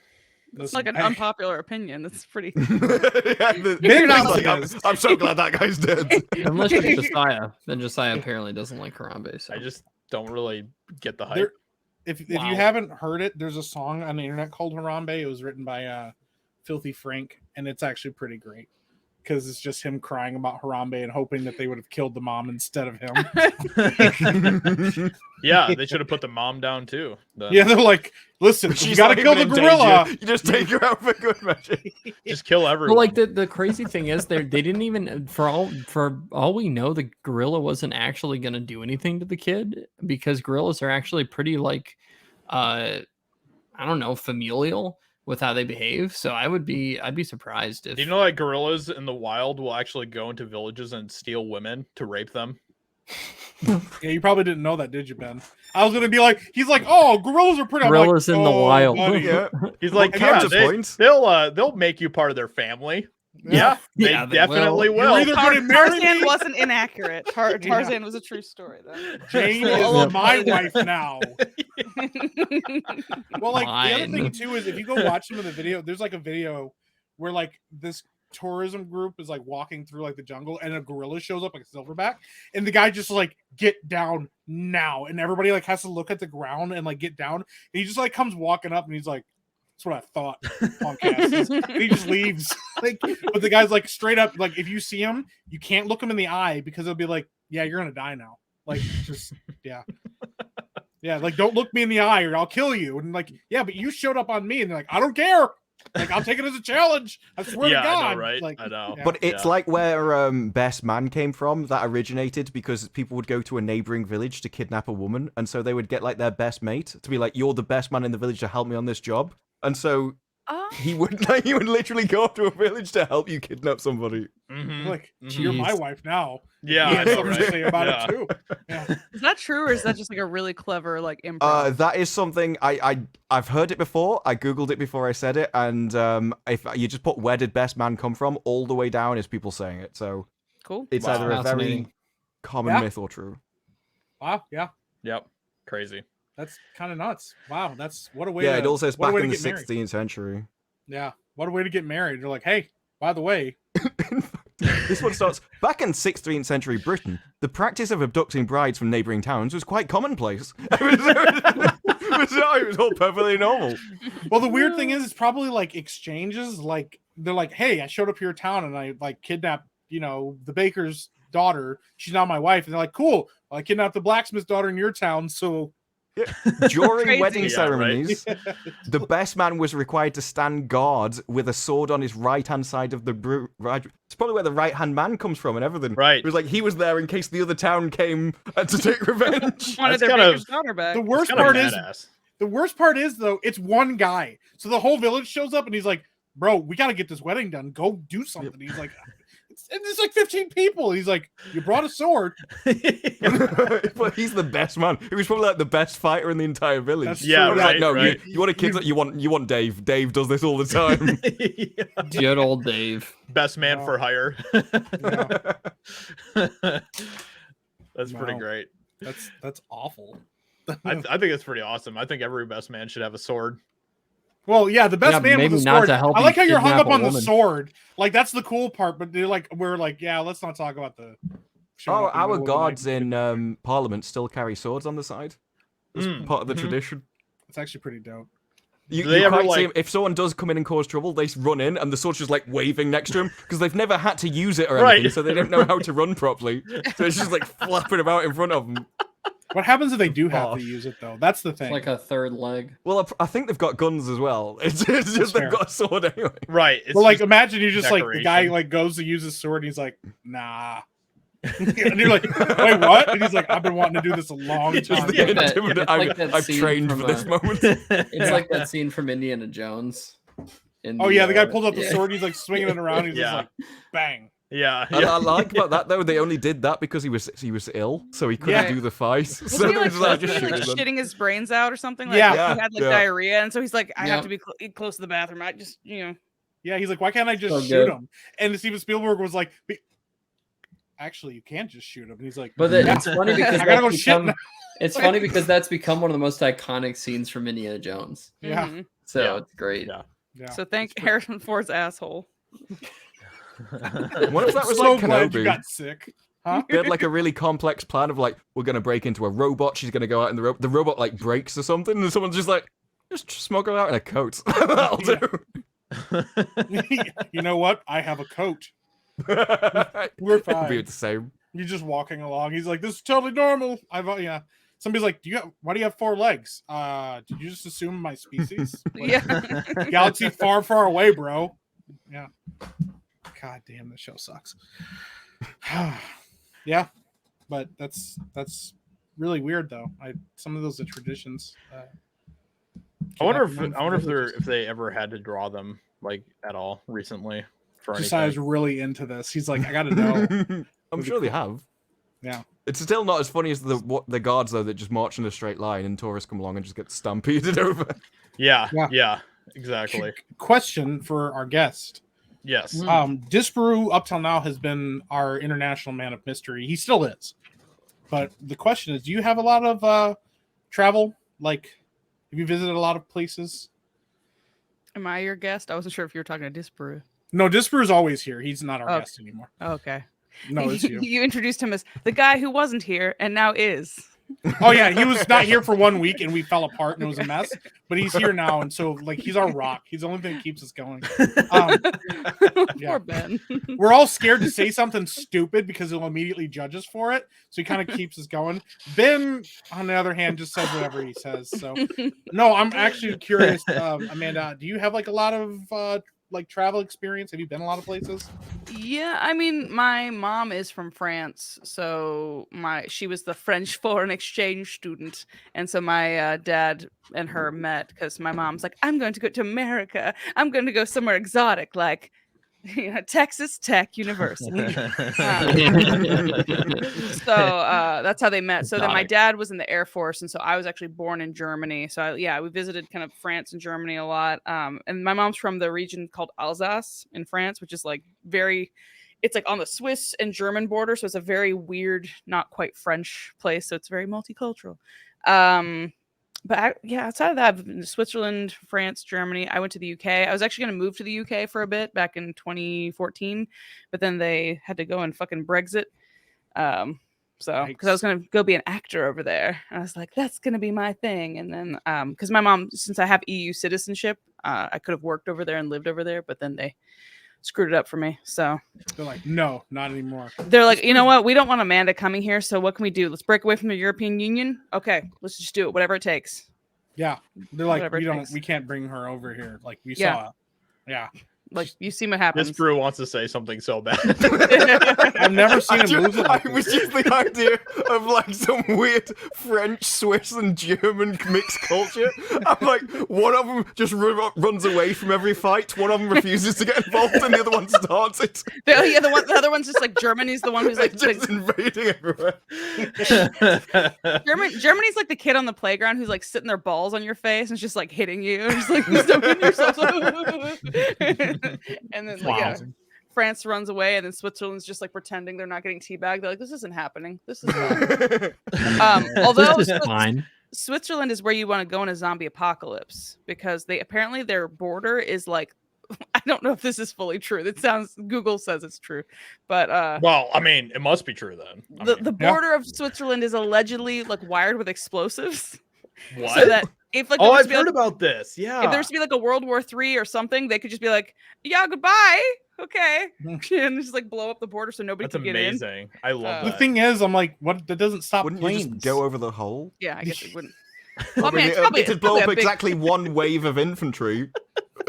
It's like an unpopular opinion. That's pretty. Maybe not like, like us. I'm so glad that guy's dead. Unless you're Josiah, then Josiah apparently doesn't like Harambe. So I just don't really get the hype. There- if Wow. you haven't heard it, there's a song on the internet called Harambe. It was written by Filthy Frank, and it's actually pretty great because it's just him crying about Harambe and hoping that they would have killed the mom instead of him. Yeah, they should have put the mom down too. Yeah, they're like, listen, you She's got to not kill the even in gorilla. danger. You just take her out for good measure. Just kill everyone. Well, like the crazy thing is they didn't even for all we know the gorilla wasn't actually going to do anything to the kid because gorillas are actually pretty like I don't know, familial with how they behave. So I'd be surprised if Do you know that gorillas in the wild will actually go into villages and steal women to rape them? Yeah, you probably didn't know that, did you, Ben? I was gonna be like, he's like, oh, gorillas are pretty. I'm Gorillas like, in the "Oh, wild." buddy." Yeah. He's like, Well, yeah, counterpoint. they'll make you part of their family. Yeah, they Yeah, they definitely will. will. You're either gonna marry Tarzan me- wasn't inaccurate. Tarzan was a true story, though. Jane Yeah. is my wife now. Well, like the other Mine. thing too is if you go watch some of the video, there's like a video where like this tourism group is like walking through like the jungle and a gorilla shows up like a silverback and the guy just like get down now and everybody like has to look at the ground and like get down and he just like comes walking up and he's like, that's what I thought, podcast. And he just leaves. Like, but the guy's like straight up like if you see him, you can't look him in the eye because it'll be like, yeah, you're gonna die now. Like just yeah. Yeah, like don't look me in the eye or I'll kill you. And like, yeah, but you showed up on me, and they're like, I don't care. Like, I'll take it as a challenge. I swear Yeah, to I know, God. right? Like, I know. yeah. But it's Yeah. like where Best Man came from. That originated because people would go to a neighboring village to kidnap a woman, and so they would get like their best mate to be like, "You're the best man in the village to help me on this job." And so he would literally go up to a village to help you kidnap somebody. Like, you're my wife now. Yeah, He I had know, something to right? say about Yeah. it too. Yeah. Is that true, or is that just like a really clever like improv? That is something I've heard it before. I googled it before I said it, and if you just put "where did best man come from" all the way down is people saying it. So Cool. it's Wow. either a very Fascinating. common Yeah. myth or true. Wow. Yeah. Yep. Crazy. That's kind of nuts. Wow. That's what a way. Yeah, to, it all says what a back way in to the get married. 16th century. Yeah. What a way to get married. They're like, hey, by the way. This one starts back in 16th century Britain. The practice of abducting brides from neighbouring towns was quite commonplace. It was all perfectly normal. Well, the weird thing is, it's probably like exchanges. Like they're like, hey, I showed up to your town and I like kidnapped, the baker's daughter. She's now my wife. And they're like, cool. Well, I kidnapped the blacksmith's daughter in your town. So During Crazy. wedding Yeah, ceremonies, the best man was required to stand guard with a sword on his right-hand side of the bride. It's probably where the right-hand man comes from and everything. Right. It was like he was there in case the other town came to take revenge. Wanted That's their kind of- baker's daughter back. the worst Kinda part is, badass. though, it's one guy. So the whole village shows up and he's like, bro, we got to get this wedding done. Go do something. He's like, it's like 15 people. He's like, you brought a sword. But he's the best man. He was probably like the best fighter in the entire village. That's Yeah, true. Like, right, no, right. you want a kid that you want Dave. Dave does this all the time. Good old Dave. Best man Wow. for hire. Yeah, That's pretty Wow. great. that's awful. I think it's pretty awesome. I think every best man should have a sword. Well, yeah, the best Yeah, man with maybe the not sword. to help I like you how you're hung kidnap up a on the woman. sword. Like that's the cool part. But we're like, yeah, let's not talk about the. showing Oh, up in the our middle of the guards night. in Parliament still carry swords on the side. It's part of the Mhm. tradition. It's actually pretty dope. You, Do they you ever, quite see like- him, if someone does come in and cause trouble, they run in and the sword's just like waving next to him because they've never had to use it or Right. anything, so they don't know how to run properly. So it's just like flapping about in front of them. What happens if they do have Oh. to use it though? That's the It's thing. like a third leg. Well, I think they've got guns as well. It's just fair. they've got a sword anyway. Right. It's but like, just- imagine you just like the guy decoration. like goes to use his sword and he's like, nah. And you're like, wait, what? And he's like, I've been wanting to do this a long Just time. the like that- intimidate- it's like that I've scene trained from, for this moment. It's Yeah. like that scene from Indiana Jones. In Oh yeah, the guy uh, pulls out the yeah. sword. He's like swinging it around. He's Yeah. just like, bang. yeah. I yeah. like about that though. They only did that because he was ill, so he couldn't Yeah. do the fight. Wasn't So he they like, just like, wasn't just he, shoot like him then. shitting his brains out or something? Like, Yeah. he had like Yeah. diarrhea, and so he's like, I have Yeah. to be close to the bathroom. I just, Yeah, he's like, why can't I just So shoot good. him? And Steven Spielberg was like, actually, you can't just shoot him. And he's like, But "Yeah, it's funny because I gotta go that's shit become, now." it's funny because that's become one of the most iconic scenes from Indiana Jones. Yeah. Mhm. So Yeah. it's great. Yeah. Yeah. So thank Harrison Ford's asshole. What if that was so like glad you Kenobi? got sick. Huh? They had like a really complex plan of like, we're gonna break into a robot. She's gonna go out in the robot like breaks or something, and someone's just like, just smuggle her out in a coat. That'll do. You know what? I have a coat. It'd We're be fine. the same. You're just walking along. He's like, this is totally normal. Yeah. Somebody's like, why do you have 4 legs? Did you just assume my species? Like, Yeah. Galaxy far, far away, bro. Yeah. God damn, this show sucks. Yeah. But that's really weird though. Some of those are traditions. I wonder if they ever had to draw them like at all recently for Josiah's anything. really into this. He's like, I gotta know. I'm sure they have. Yeah. It's still not as funny as the guards though that just march in a straight line and tourists come along and just get stampeded over. Yeah, Yeah. yeah, exactly. Question for our guest. Yes. Disparu up till now has been our international man of mystery. He still is. But the question is, do you have a lot of travel? Like, have you visited a lot of places? Am I your guest? I wasn't sure if you were talking to Disparu. No, Disparu's always here. He's not our Oh. guest anymore. Oh, okay. No, it's you. You introduced him as the guy who wasn't here and now is. Oh yeah, he was not here for 1 week and we fell apart and it was a mess. But he's here now, and so like he's our rock. He's the only thing that keeps us going. Yeah. Poor Ben. We're all scared to say something stupid because he'll immediately judge us for it. So he kind of keeps us going. Ben, on the other hand, just says whatever he says. So no, I'm actually curious, Amanda. Do you have like a lot of like travel experience? Have you been a lot of places? Yeah, I mean, my mom is from France, so she was the French foreign exchange student, and so my dad and her met because my mom's like, I'm going to go to America. I'm going to go somewhere exotic, like Texas Tech University. So that's how they met. So then my Exotic. dad was in the Air Force, and so I was actually born in Germany. So we visited kind of France and Germany a lot. And my mom's from the region called Alsace in France, which is like it's like on the Swiss and German border. So it's a very weird, not quite French place. So it's very multicultural. But outside of that, I've been to Switzerland, France, Germany. I went to the UK. I was actually going to move to the UK for a bit back in 2014, but then they had to go and fucking Brexit. So because I was going to go be an actor over there, I was like, that's going to be my thing. And then because my mom, since I have EU citizenship, I could have worked over there and lived over there, but then they screwed it up for me. So They're like, no, not anymore. they're like, you know what? We don't want Amanda coming here. So what can we do? Let's break away from the European Union. Okay, let's just do it. Whatever it takes. Yeah, they're like, Whatever we can't bring her over here. Like we Yeah. saw. Yeah, Like you see what happens. This brew wants to say something so bad. I've never seen him lose it. I Like was this. just the idea of like some weird French, Swiss, and German mixed culture. I'm like, one of them just runs away from every fight, one of them refuses to get involved, and the other one starts it. The other one's just like Germany's the one who's like, just invading everywhere. Germany's like the kid on the playground who's like sitting their balls on your face and it's just like hitting you. It's like stop hitting yourself. And then France runs away, and then Switzerland's just like pretending they're not getting teabagged. They're like, this isn't happening. This is although This is fine. Switzerland is where you want to go in a zombie apocalypse because apparently their border is like, I don't know if this is fully true. Google says it's true, but Well, I mean, it must be true then. the border of Switzerland is allegedly like wired with explosives. What? So that if like I've heard about this. Yeah. if there was to be like a World War III or something, they could just be like, yeah, goodbye. Okay. And just like blow up the border so nobody That's can get in. amazing. I love The that. thing is, I'm like, what? That doesn't stop Wouldn't planes. you just go over the hole? Yeah, I guess it wouldn't. I mean, it'd blow probably up a big- exactly one wave of infantry,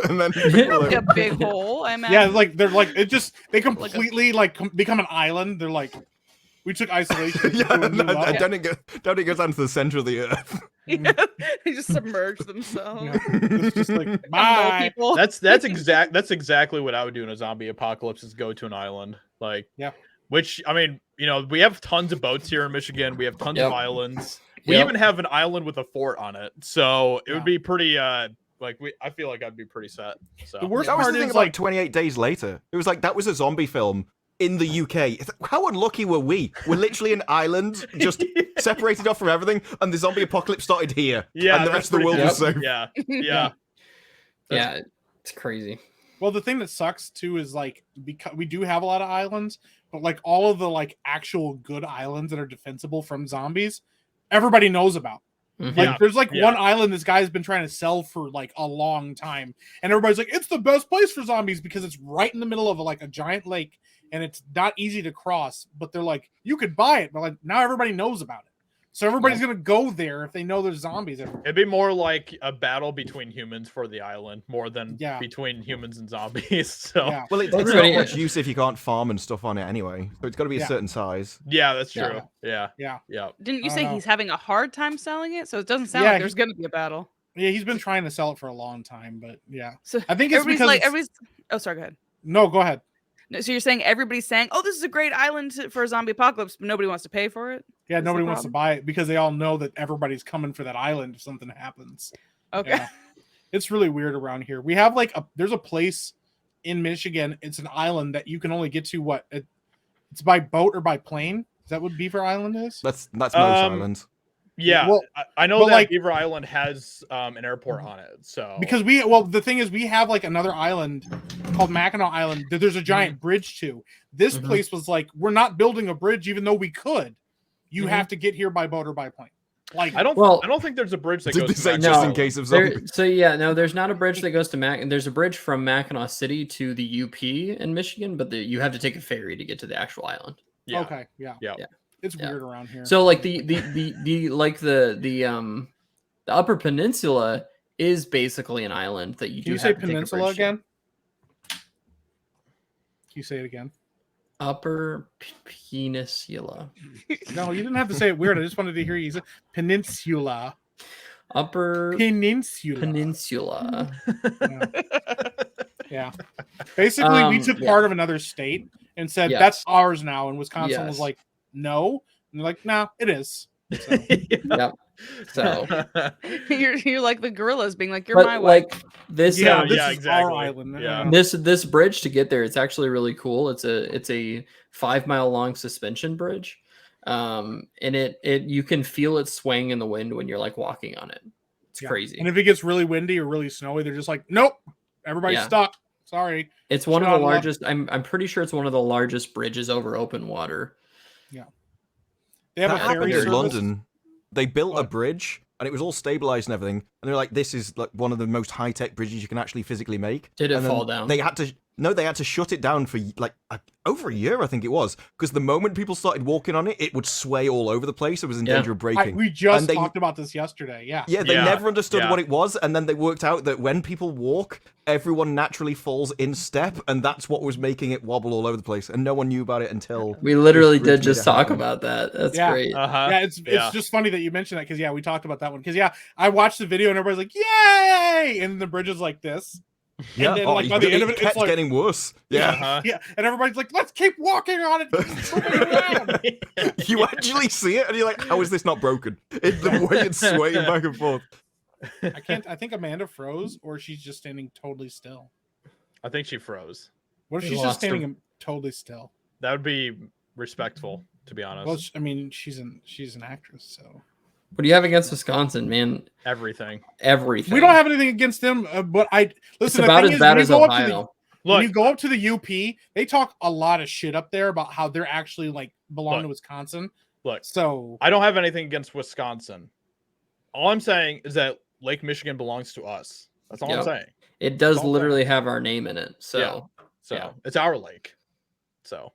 and then probably a big hole. I imagine. Yeah, like they're like they completely become an island. They're like, we took isolation. yeah, to a new level. don't it go down to the center of the earth? Yeah, they just submerge themselves. Yeah. It's just like Mole bye. people. That's exactly what I would do in a zombie apocalypse is go to an island. Like, Yeah. Which, I mean, we have tons of boats here in Michigan. We have tons of islands. We Yep. even have an island with a fort on it. So it would Yeah. be pretty I feel like I'd be pretty set. So The worst That was part the thing is about like 28 Days Later. It was like, that was a zombie film in the UK. How unlucky were we? We're literally an island, just separated off from everything, and the zombie apocalypse started here. Yeah, and the that's rest of the world pretty was safe. Yeah. Yeah. Yeah, it's crazy. Well, the thing that sucks too is like because we do have a lot of islands, but like all of the like actual good islands that are defensible from zombies, everybody knows about. Mhm. Like Yeah. there's like Yeah. one island this guy's been trying to sell for like a long time, and everybody's like, it's the best place for zombies because it's right in the middle of a giant lake, and it's not easy to cross. But they're like, you could buy it, but like now everybody knows about it, so everybody's gonna go there if they know there's zombies everywhere. It'd be more like a battle between humans for the island more than Yeah. between humans and zombies. So Yeah. Well, it's That's not pretty- much use if you can't farm and stuff on it anyway. So it's got to be a Yeah. certain size. yeah, that's Yeah. true. Yeah. Yeah. Yeah. Didn't you I say don't know. he's having a hard time selling it? So it doesn't sound Yeah, like there's going to be a battle. Yeah, he's been trying to sell it for a long time, but yeah, So I think it's everybody's because like, it's- everybody's. Oh, sorry. Go ahead. no, go ahead. No, so you're saying everybody's saying, "Oh, this is a great island for a zombie apocalypse," but nobody wants to pay for it. Yeah, That's the nobody wants to problem? buy it because they all know that everybody's coming for that island if something happens. Okay. Yeah. It's really weird around here. We have there's a place in Michigan. It's an island that you can only get to it's by boat or by plane. Is that what Beaver Island is? That's most Um, islands. Yeah. Well, I know but, that like- Beaver Island has an airport on it. So Because the thing is we have like another island called Mackinac Island that there's a giant bridge to. This Mhm. place was like, we're not building a bridge even though we could. You have to get here by boat or by plane. Like I don't Well- think there's a bridge that Did goes they to say Mackinac just in Island. case of zombies? There's not a bridge that goes to There's a bridge from Mackinac City to the UP in Michigan, but you have to take a ferry to get to the actual island. Yeah. okay, yeah. Yeah. It's Yeah. weird around here. So like the Upper Peninsula is basically an island that you Can you do say have to take a peninsula bridge to. again? you say it again? Upper Peninsula. No, you didn't have to say it weird. I just wanted to hear you say peninsula. Upper Peninsula. Peninsula. Yeah. Yeah. Basically, we took part of another state and said that's ours now, and Wisconsin was like, no. And they're like, nah, it is. So. Yep. So you're like the gorillas being like, you're my way. Like this, this is exactly. our island. Yeah. This bridge to get there, it's actually really cool. It's a 5 mile long suspension bridge, and it you can feel it swaying in the wind when you're like walking on it. It's crazy. And if it gets really windy or really snowy, they're just like, nope, everybody's stuck. Sorry. It's one of the largest. I'm pretty sure it's one of the largest bridges over open water. Yeah. They have that a ferry happened in service. London. They built a bridge and it was all stabilized and everything. And they're like, this is like one of the most high-tech bridges you can actually physically make. Did it fall down? They had to shut it down for like over a year, I think it was, because the moment people started walking on it, it would sway all over the place. It was in danger of breaking. We just talked about this yesterday. Yeah. Yeah, they never understood what it was, and then they worked out that when people walk, everyone naturally falls in step, and that's what was making it wobble all over the place. And no one knew about it until we literally did just talk about that. That's great. Yeah, it's just funny that you mentioned that because we talked about that one because I watched the video and everybody's like, yay! And the bridge is like this. Yeah, and then, like, by the end of it, kept it's like, getting worse. Yeah, yeah, and everybody's like, "Let's keep walking on it." You actually see it, and you're like, "How is this not broken?" The way it's swaying back and forth. I think Amanda froze, or she's just standing totally still. I think she froze. What if she's just standing totally still? That would be respectful, to be honest. Well, I mean, she's an actress, so. What do you have against Wisconsin, man? Everything. We don't have anything against them, but listen. It's about as bad as Ohio. When you go up to the UP, they talk a lot of shit up there about how they're actually like belong to Wisconsin. Look, so I don't have anything against Wisconsin. All I'm saying is that Lake Michigan belongs to us. That's all I'm saying. It does literally have our name in it. So it's our lake. So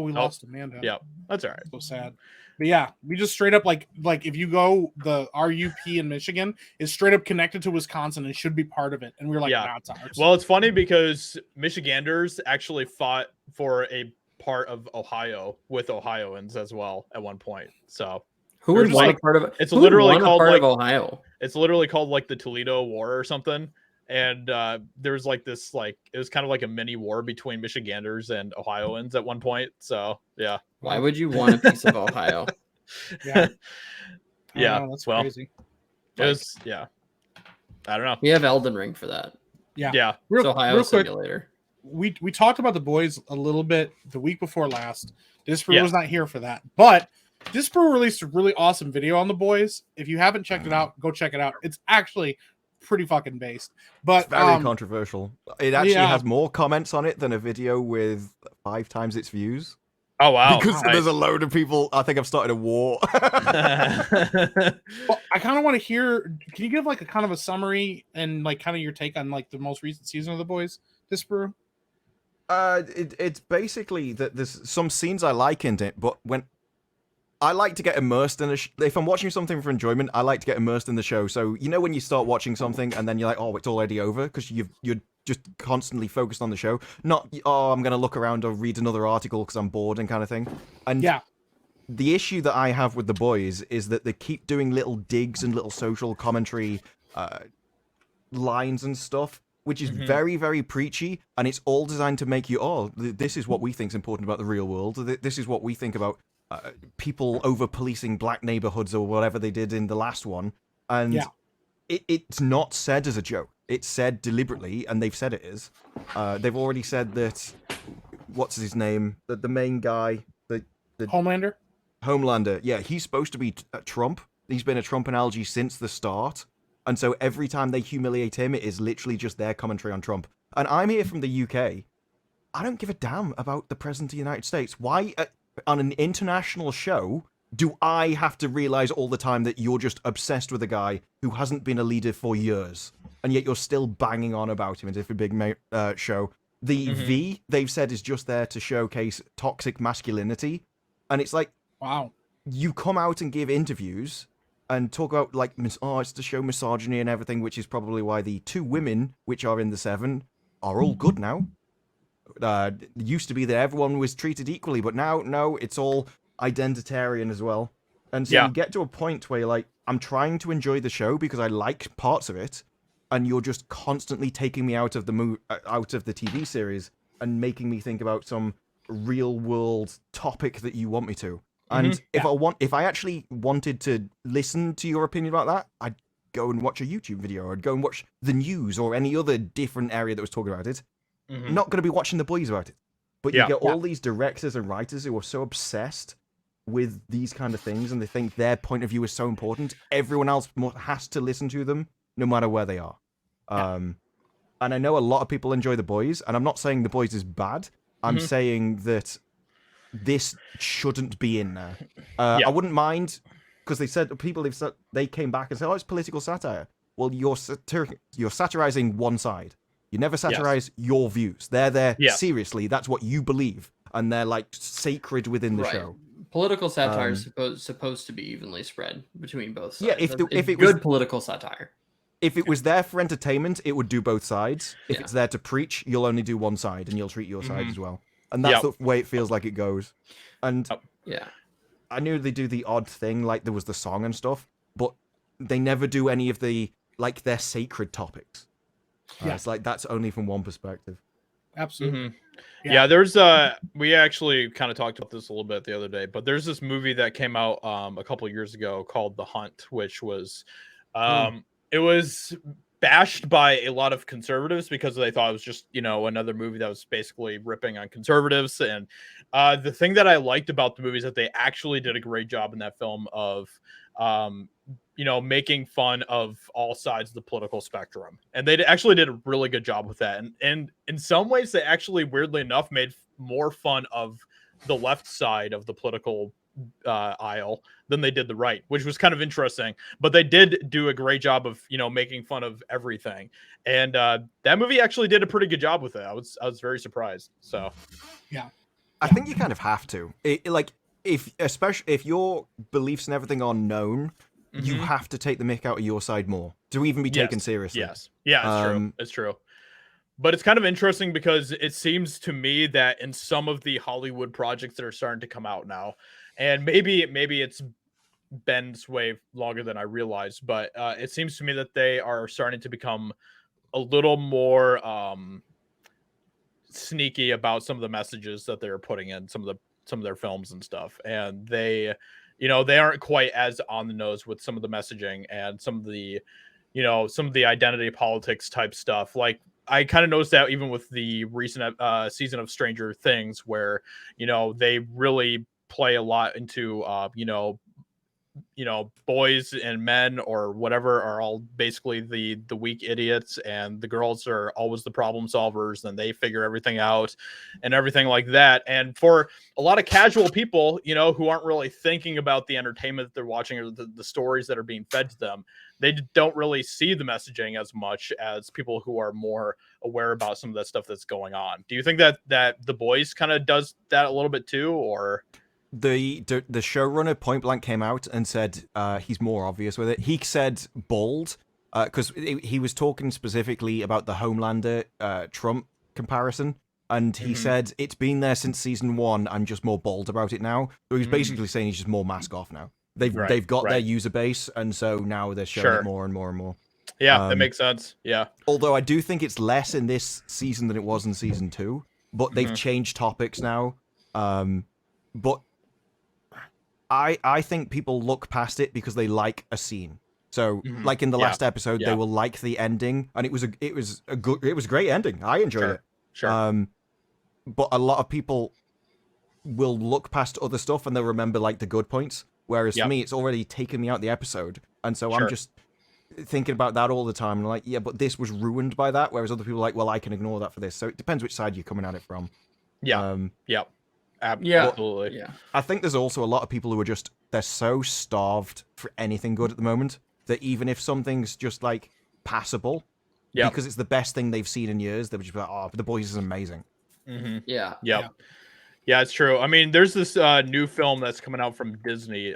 we lost Amanda. Yeah, that's all right. So sad. But yeah, we just straight up like if you go the RUP in Michigan is straight up connected to Wisconsin and should be part of it. And we were like, nah, it's ours. Well, it's funny because Michiganders actually fought for a part of Ohio with Ohioans as well at one point. So who would want a part of it? It's literally called part of Ohio. It's literally called like the Toledo War or something. And there was like this it was kind of like a mini war between Michiganders and Ohioans at one point. So yeah. Why would you want a piece of Ohio? Yeah. That's crazy. It was I don't know. We have Elden Ring for that. Yeah. It's Ohio Simulator. We talked about the boys a little bit the week before last. Disproo was not here for that, but Disproo released a really awesome video on the boys. If you haven't checked it out, go check it out. It's actually pretty fucking based, but it's very controversial. It actually has more comments on it than a video with 5 times its views. Oh wow! Because there's a load of people. I think I've started a war. Well, I kind of want to hear. Can you give like a kind of a summary and like kind of your take on like the most recent season of The Boys, Disproo? It's basically that there's some scenes I like in it, but when I like to get immersed in if I'm watching something for enjoyment, I like to get immersed in the show. So you know when you start watching something and then you're like, oh, it's already over because you're just constantly focused on the show. Not, oh, I'm going to look around or read another article because I'm bored and kind of thing. And the issue that I have with The Boys is that they keep doing little digs and little social commentary lines and stuff, which is very, very preachy. And it's all designed to make you, oh, this is what we think is important about the real world. This is what we think about people over-policing black neighborhoods or whatever they did in the last one. And it's not said as a joke. It's said deliberately, and they've said it is. They've already said that, what's his name? The main guy, the Homelander. Yeah, he's supposed to be Trump. He's been a Trump analogy since the start. And so every time they humiliate him, it is literally just their commentary on Trump. And I'm here from the UK. I don't give a damn about the President of the United States. Why, on an international show, do I have to realize all the time that you're just obsessed with a guy who hasn't been a leader for years, and yet you're still banging on about him as if a big show? The V, they've said, is just there to showcase toxic masculinity. And it's like, wow, you come out and give interviews and talk about, like, it's to show misogyny and everything, which is probably why the 2 women, which are in the 7, are all good now. It used to be that everyone was treated equally, but now, no, it's all identitarian as well. And so Yeah. you get to a point where you're like, I'm trying to enjoy the show because I like parts of it, and you're just constantly taking me out of the out of the TV series and making me think about some real world topic that you want me to. And if I actually wanted to listen to your opinion about that, I'd go and watch a YouTube video, or I'd go and watch the news or any other different area that was talking about it. Not going to be watching The Boys about it. But you get all these directors and writers who are so obsessed with these kind of things, and they think their point of view is so important. Everyone else has to listen to them, no matter where they are. And I know a lot of people enjoy The Boys, and I'm not saying The Boys is bad. I'm saying that this shouldn't be in there. I wouldn't mind, because they came back and said, "Oh, it's political satire." Well, you're satirizing one side. You never satirize your views. They're there seriously. That's what you believe, and they're like sacred within the show. Political satire is supposed to be evenly spread between both sides. Yeah, if it was was political satire. If it was there for entertainment, it would do both sides. If it's there to preach, you'll only do one side, and you'll treat your side as well. And that's the way it feels like it goes. And I knew they do the odd thing, like there was the song and stuff, but they never do any of the their sacred topics. It's like that's only from one perspective. Absolutely. Yeah, there's we actually kind of talked about this a little bit the other day, but there's this movie that came out a couple of years ago called The Hunt, which was it was bashed by a lot of conservatives because they thought it was just, another movie that was basically ripping on conservatives. And the thing that I liked about the movie is that they actually did a great job in that film of making fun of all sides of the political spectrum. And they actually did a really good job with that. And in some ways, they actually, weirdly enough, made more fun of the left side of the political aisle than they did the right, which was kind of interesting. But they did do a great job of, making fun of everything. And that movie actually did a pretty good job with it. I was very surprised. So, I think you kind of have to. Especially if your beliefs and everything are known, you have to take the mick out of your side more to even be taken seriously. Yes. Yeah, it's true. It's true. But it's kind of interesting because it seems to me that in some of the Hollywood projects that are starting to come out now, and maybe it's been this way longer than I realized, but it seems to me that they are starting to become a little more sneaky about some of the messages that they're putting in some of their films and stuff. And they aren't quite as on the nose with some of the messaging and some of the identity politics type stuff. Like, I kind of noticed that even with the recent season of Stranger Things, where, they really play a lot into, boys and men or whatever are all basically the weak idiots, and the girls are always the problem solvers, and they figure everything out and everything like that. And for a lot of casual people, who aren't really thinking about the entertainment that they're watching or the stories that are being fed to them, they don't really see the messaging as much as people who are more aware about some of that stuff that's going on. Do you think that The Boys kind of does that a little bit too, or? The showrunner Point Blank came out and said he's more obvious with it. He said bold because he was talking specifically about the Homelander Trump comparison, and he said it's been there since season 1. I'm just more bold about it now. So he's basically saying he's just more mask off now. They've got their user base, and so now they're showing it more and more and more. Yeah, that makes sense. Yeah. Although I do think it's less in this season than it was in season 2, but they've changed topics now. But I think people look past it because they like a scene. So, like in the last episode, they will like the ending, and it was a great ending. I enjoyed it. Sure. But a lot of people will look past other stuff and they'll remember like the good points. Whereas for me, it's already taken me out the episode, and so I'm just thinking about that all the time. And like, yeah, but this was ruined by that. Whereas other people are like, well, I can ignore that for this. So it depends which side you're coming at it from. Yeah. Absolutely. Yeah. I think there's also a lot of people who are they're so starved for anything good at the moment that even if something's just like passable, because it's the best thing they've seen in years, they're just like, oh, The Boys is amazing. Yeah. Yeah, it's true. I mean, there's this new film that's coming out from Disney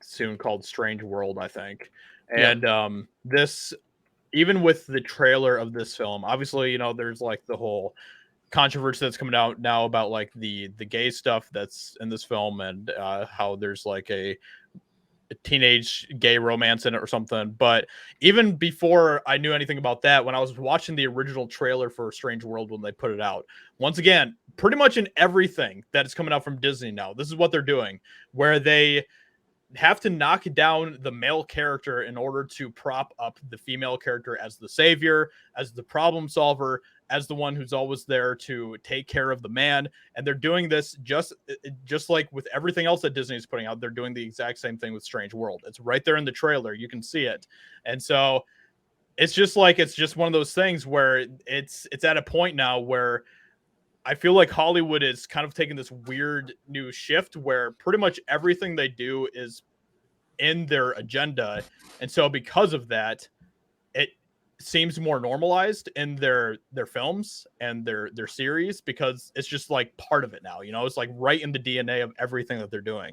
soon called Strange World, I think. And this, even with the trailer of this film, obviously, there's like the whole controversy that's coming out now about like the gay stuff that's in this film, and how there's like a teenage gay romance in it or something. But even before I knew anything about that, when I was watching the original trailer for Strange World when they put it out, once again, pretty much in everything that is coming out from Disney now, this is what they're doing, where they have to knock down the male character in order to prop up the female character as the savior, as the problem solver, as the one who's always there to take care of the man. And they're doing this just like with everything else that Disney is putting out. They're doing the exact same thing with Strange World. It's right there in the trailer. You can see it. And so it's just one of those things where it's at a point now where I feel like Hollywood is kind of taking this weird new shift where pretty much everything they do is in their agenda. And so because of that, it seems more normalized in their films and their series, because it's just like part of it now, you know, it's like right in the DNA of everything that they're doing.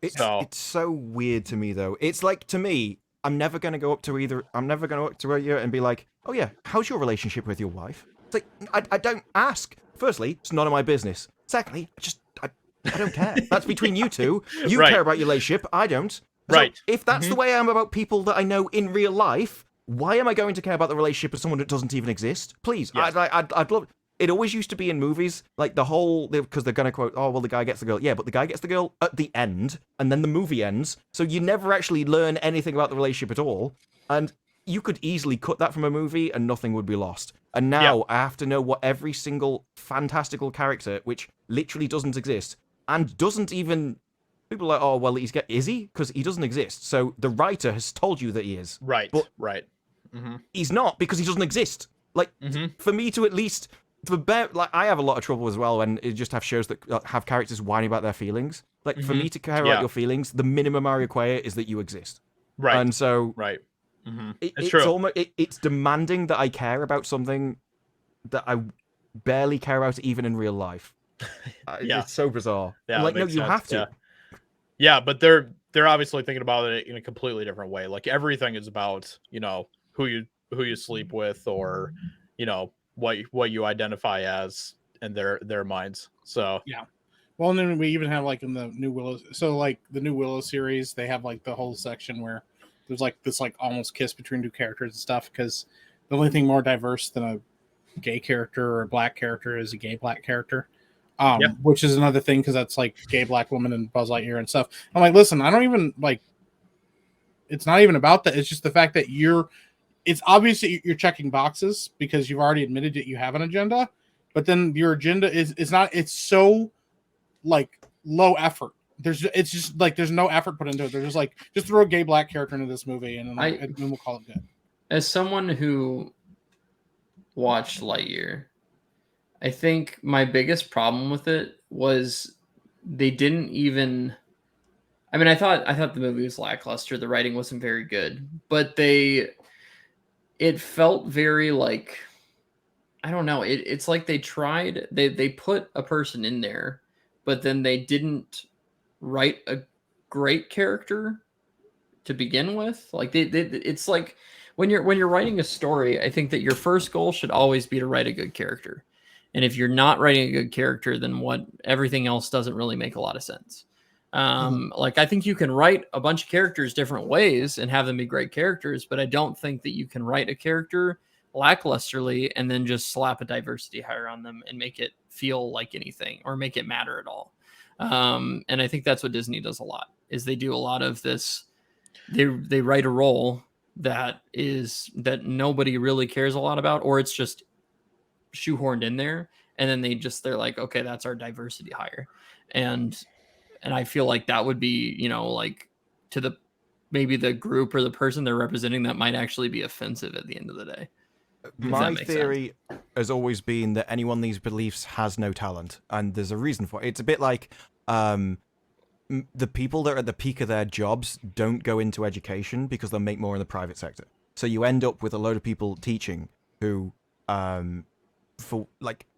It's so weird to me though. It's like, to me, I'm never going to go up to you and be like, oh yeah, how's your relationship with your wife? It's like, I don't ask. Firstly, it's none of my business. Secondly, I don't care. That's between you two. You Right. care about your relationship. I don't. So Right. if that's the way I am about people that I know in real life, why am I going to care about the relationship of someone that doesn't even exist? Please. Yes. I'd love. It always used to be in movies, like the whole, because they're going to quote, oh, well, the guy gets the girl. Yeah, but the guy gets the girl at the end, and then the movie ends. So you never actually learn anything about the relationship at all. And you could easily cut that from a movie and nothing would be lost. And now I have to know what every single fantastical character, which literally doesn't exist, and doesn't even... People are like, oh, well, is he? Because he doesn't exist. So the writer has told you that he is. Right. But right. Mm-hmm. He's not, because he doesn't exist. Like, for me to at least... like, I have a lot of trouble as well when you just have shows that have characters whining about their feelings. Like, for me to care about your feelings, the minimum I require is that you exist. Right. And so... Right. Mm-hmm. It's true. almost it's demanding that I care about something that I barely care about even in real life. It's so bizarre. Yeah, I'm like, no, makes you sense. have to. Yeah, but they're obviously thinking about it in a completely different way. Like everything is about, you know, who you sleep with, or, you know, what you identify as in their minds. So yeah. Well, and then we even have like in the new Willow. So like the new Willow series, they have like the whole section where there's like this like almost kiss between two characters and stuff, because the only thing more diverse than a gay character or a black character is a gay black character. Which is another thing, because that's like gay black woman and Buzz Lightyear and stuff. I'm like, listen, I don't even like. It's not even about that. It's just the fact that it's obvious that you're checking boxes because you've already admitted that you have an agenda, but then your agenda is not. It's so like low effort. It's just like there's no effort put into it. They're just like, just throw a gay black character into this movie and then we'll call it good. As someone who watched Lightyear, I think my biggest problem with it was they didn't even... I mean, I thought the movie was lackluster. The writing wasn't very good, but it felt very like, I don't know. It's like they tried, they put a person in there, but then they didn't write a great character to begin with. Like it's like when you're writing a story, I think that your first goal should always be to write a good character. And if you're not writing a good character, then everything else doesn't really make a lot of sense. Like, I think you can write a bunch of characters different ways and have them be great characters, but I don't think that you can write a character lacklusterly and then just slap a diversity hire on them and make it feel like anything or make it matter at all. And I think that's what Disney does a lot, is they do a lot of this. They write a role that nobody really cares a lot about, or it's just shoehorned in there, and then they're like, okay, that's our diversity hire. And I feel like that would be, you know, like to maybe the group or the person they're representing, that might actually be offensive at the end of the day. My theory has always been that anyone with these beliefs has no talent, and there's a reason for it. It's a bit like the people that are at the peak of their jobs don't go into education because they'll make more in the private sector. So you end up with a load of people teaching who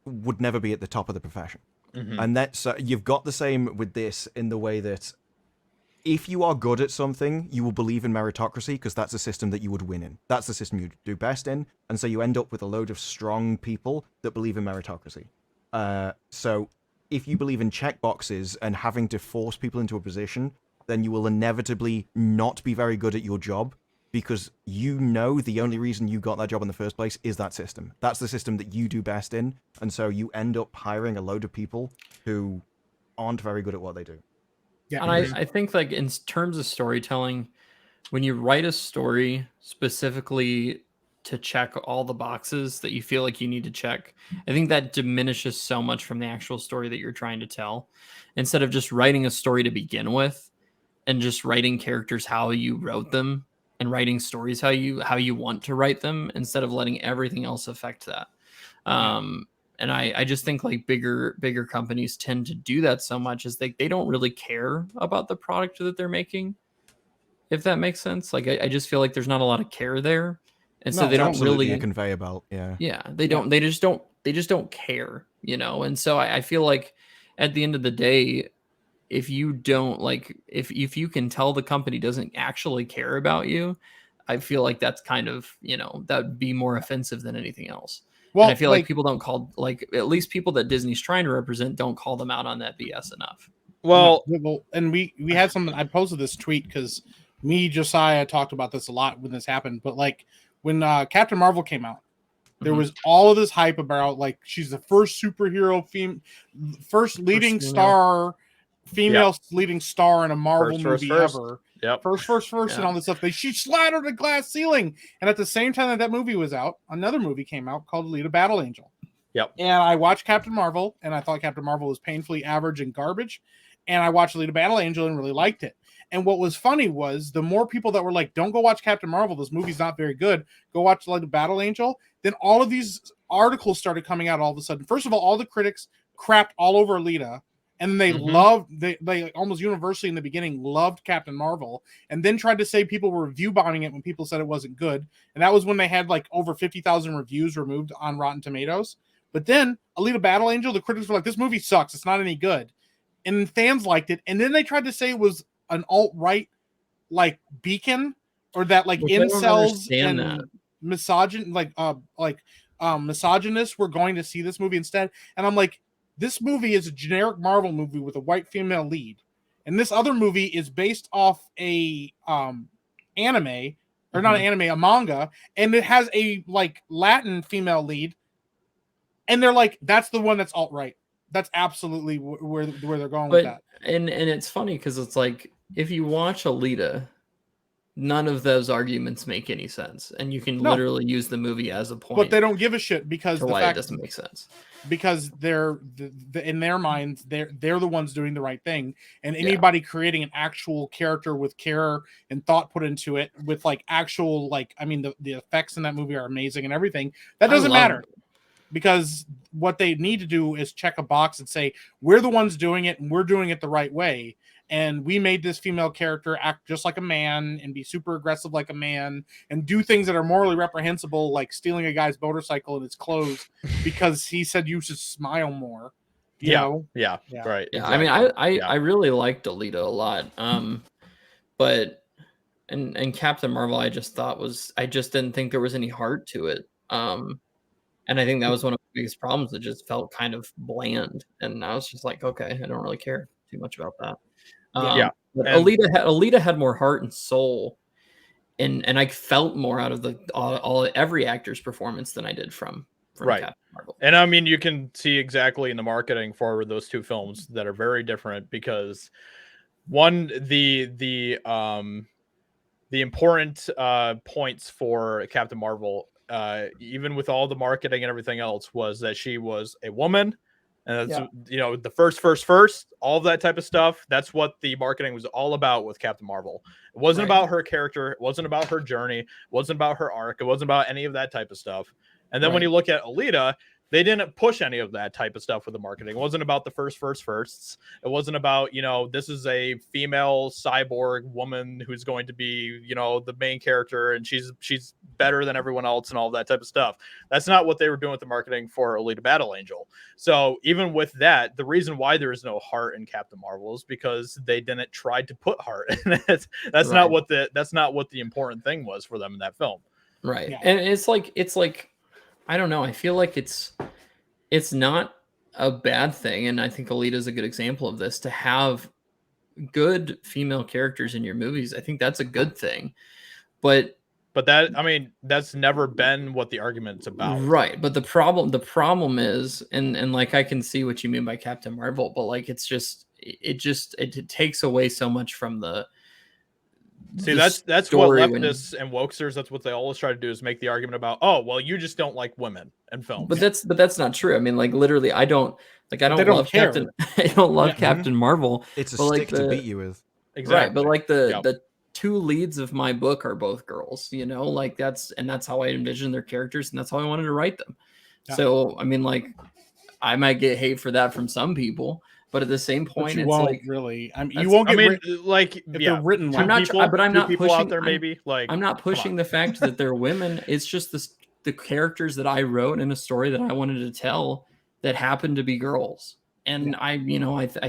would never be at the top of the profession. Mm-hmm. And that's you've got the same with this, in the way that if you are good at something, you will believe in meritocracy, because that's a system that you would win in. That's the system you do best in. And so you end up with a load of strong people that believe in meritocracy. So if you believe in checkboxes and having to force people into a position, then you will inevitably not be very good at your job, because you know the only reason you got that job in the first place is that system. That's the system that you do best in, and so you end up hiring a load of people who aren't very good at what they do. Yeah, And I think, like, in terms of storytelling, when you write a story specifically to check all the boxes that you feel like you need to check, I think that diminishes so much from the actual story that you're trying to tell. Instead of just writing a story to begin with and just writing characters how you wrote them and writing stories how you want to write them, instead of letting everything else affect that. And I just think, like, bigger companies tend to do that so much, is they don't really care about the product that they're making, if that makes sense. Like, I just feel like there's not a lot of care there, and so No, they It's don't absolutely really a conveyor belt. Yeah. they don't they just don't care, and so I feel like at the end of the day, if you don't, like, if you can tell the company doesn't actually care about you, I feel like that's kind of, that would be more offensive than anything else. well, And I feel like people don't call, like, at least people that Disney's trying to represent don't call them out on that BS enough. Well, and we had something. I posted this tweet because me, Josiah, talked about this a lot when this happened. But like when Captain Marvel came out, there Mhm. was all of this hype about, like, she's the first superhero first leading female. star, female leading star in a Marvel First. movie ever. Yep. First, Yeah. and all this stuff. She slattered a glass ceiling, and at the same time that movie was out, another movie came out called Alita: Battle Angel. Yep. And I watched Captain Marvel, and I thought Captain Marvel was painfully average and garbage. And I watched Alita: Battle Angel and really liked it. And what was funny was the more people that were like, "Don't go watch Captain Marvel. This movie's not very good. Go watch Alita: Battle Angel." Then all of these articles started coming out all of a sudden. First of all the critics crapped all over Alita, and they they almost universally in the beginning loved Captain Marvel, and then tried to say people were review bombing it when people said it wasn't good. And that was when they had like over 50,000 reviews removed on Rotten Tomatoes. But then Alita: Battle Angel, the critics were like, "This movie sucks. It's not any good." And fans liked it. And then they tried to say it was an alt-right, like, beacon, or that, like, Which I don't incels understand and that. misogynists were going to see this movie instead. And I'm like, this movie is a generic Marvel movie with a white female lead. And this other movie is based off a anime, or not an anime, a manga, and it has a, like, Latin female lead. And they're like, that's the one that's alt-right. That's absolutely where they're going with that. And it's funny because it's like, if you watch Alita, none of those arguments make any sense, and you can literally use the movie as a point. But they don't give a shit because to the why fact it doesn't make sense. Because they're in their minds they're the ones doing the right thing, and anybody creating an actual character with care and thought put into it, with, like, actual, like, I mean, the effects in that movie are amazing and everything. That doesn't matter. Because what they need to do is check a box and say, we're the ones doing it and we're doing it the right way. And we made this female character act just like a man and be super aggressive like a man and do things that are morally reprehensible, like stealing a guy's motorcycle and his clothes because he said you should smile more. You know? Yeah. Right. Yeah. Exactly. I mean, I really liked Alita a lot. But and Captain Marvel, I just didn't think there was any heart to it. And I think that was one of the biggest problems. It just felt kind of bland, and I was just like, okay, I don't really care too much about that. But Alita had more heart and soul, and I felt more out of every actor's performance than I did from Captain Marvel. And I mean, you can see exactly in the marketing for those two films that are very different, because one, the important points for Captain Marvel, even with all the marketing and everything else, was that she was a woman, and that's the first, all of that type of stuff. That's what the marketing was all about with Captain Marvel. It wasn't about her character, it wasn't about her journey, it wasn't about her arc, it wasn't about any of that type of stuff. And then when you look at Alita, they didn't push any of that type of stuff with the marketing. It wasn't about the firsts. It wasn't about, this is a female cyborg woman who's going to be, the main character, and she's better than everyone else and all that type of stuff. That's not what they were doing with the marketing for Alita Battle Angel. So even with that, the reason why there is no heart in Captain Marvel is because they didn't try to put heart in it. That's not what the important thing was for them in that film. Right. Yeah. And it's like I don't know. I feel like it's not a bad thing, and I think Alita is a good example of this. To have good female characters in your movies, I think that's a good thing. But that, I mean, that's never been what the argument's about. Right. But the problem is, and like, I can see what you mean by Captain Marvel, but like, it takes away so much from the See, the that's what story leftists and wokesters, that's what they always try to do, is make the argument about, oh, well, you just don't like women in films. But that's not true. I mean, like, literally, I don't They don't love care. Captain I don't love Yeah. Captain Marvel. It's a but, stick to beat you with. Exactly. Right, but like the Yep. the two leads of my book are both girls, you know, like that's how I envision their characters, and that's how I wanted to write them. Yeah. So I mean, like, I might get hate for that from some people, but at the same But point, you it's won't like, really. I mean, you that's- won't I get. mean, like, if yeah, they're written two well. I'm not people, but I'm two not people pushing out there, I'm- maybe, like, I'm not come on. pushing the fact that they're women. It's just the characters that I wrote in a story that I wanted to tell that happened to be girls. And I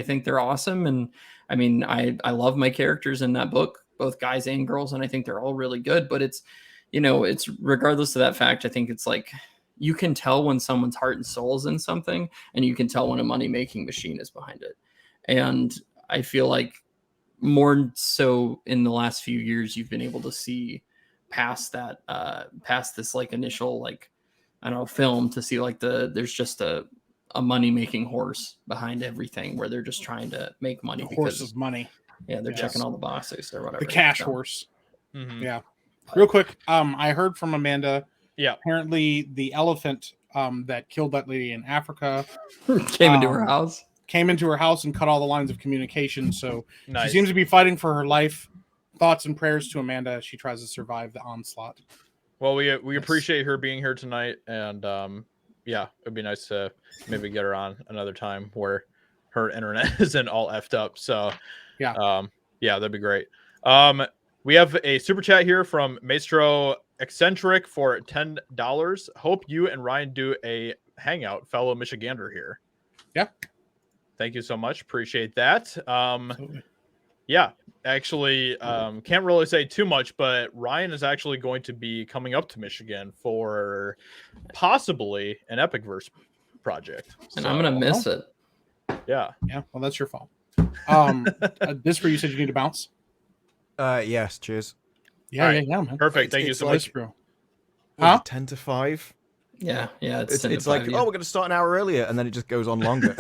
think they're awesome. And I mean, I love my characters in that book, both guys and girls. And I think they're all really good, but it's regardless of that fact, I think it's like, you can tell when someone's heart and soul is in something, and you can tell when a money-making machine is behind it. And I feel like more so in the last few years, you've been able to see past that, past this like initial, like, I don't know, film, to see like there's just a money-making horse behind everything, where they're just trying to make money. The horse of money. Yeah, they're Yes. checking all the boxes or whatever. The cash So, horse. Mhm. Yeah. Real quick, I heard from Amanda. Yeah. Apparently, the elephant that killed that lady in Africa came into her house. came into her house and cut all the lines of communication. So Nice. she seems to be fighting for her life. Thoughts and prayers to Amanda as she tries to survive the onslaught. Well, we appreciate her being here tonight, and yeah, it'd be nice to maybe get her on another time where her internet isn't all effed up. So Yeah. Yeah, that'd be great. We have a super chat here from Maestro Eccentric for $10. Hope you and Ryan do a hangout, fellow Michigander here. Yeah. Thank you so much. Appreciate that. Absolutely. Yeah, actually, can't really say too much, but Ryan is actually going to be coming up to Michigan for possibly an Epicverse project. And I'm gonna miss it. Yeah. Yeah. Well, that's your fault. This for you said you need to bounce. Yes, cheers. Yeah, All right. yeah, man. Perfect. Thank you It's so like- much. This bro. What is Huh? it, 10 to 5? Yeah, It's 10 to like, 5, oh, yeah. we're going to start an hour earlier, and then it just goes on longer.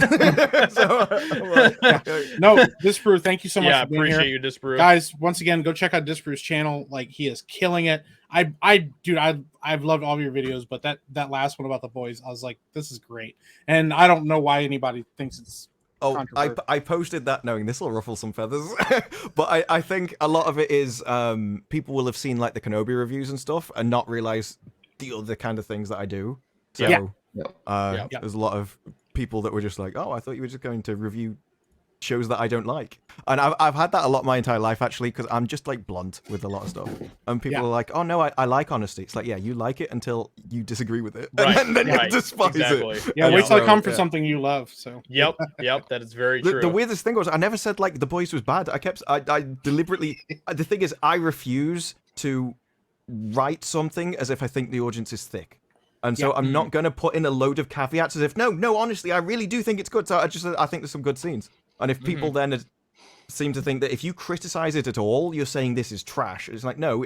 So, I'm like, No, this brew. Thank you so much Yeah, for being appreciate here. you, Disbrew. Guys, once again, go check out Disbrew's channel. Like, he is killing it. I've loved all of your videos, but that last one about the boys, I was like, this is great. And I don't know why anybody thinks it's Oh, controversial. I posted that knowing this will ruffle some feathers, but I think a lot of it is people will have seen like the Kenobi reviews and stuff and not realize the other kind of things that I do. So Yeah. Yep. there's a lot of people that were just like, oh, I thought you were just going to review shows that I don't like. And I've had that a lot my entire life, actually, because I'm just like blunt with a lot of stuff. And people Yeah. are like, oh, no, I like honesty. It's like, yeah, you like it until you disagree with it. Right, And then right, you despise exactly. it. Yeah, Yeah. wait till I So, come for yeah. something you love. So Yep, that is very true. The weirdest thing was I never said like The Boys was bad. I deliberately. The thing is, I refuse to write something as if I think the audience is thick, and so Yeah. I'm not going to put in a load of caveats as if no, honestly, I really do think it's good. So I think there's some good scenes, and if people then seem to think that if you criticize it at all, you're saying this is trash. It's like no,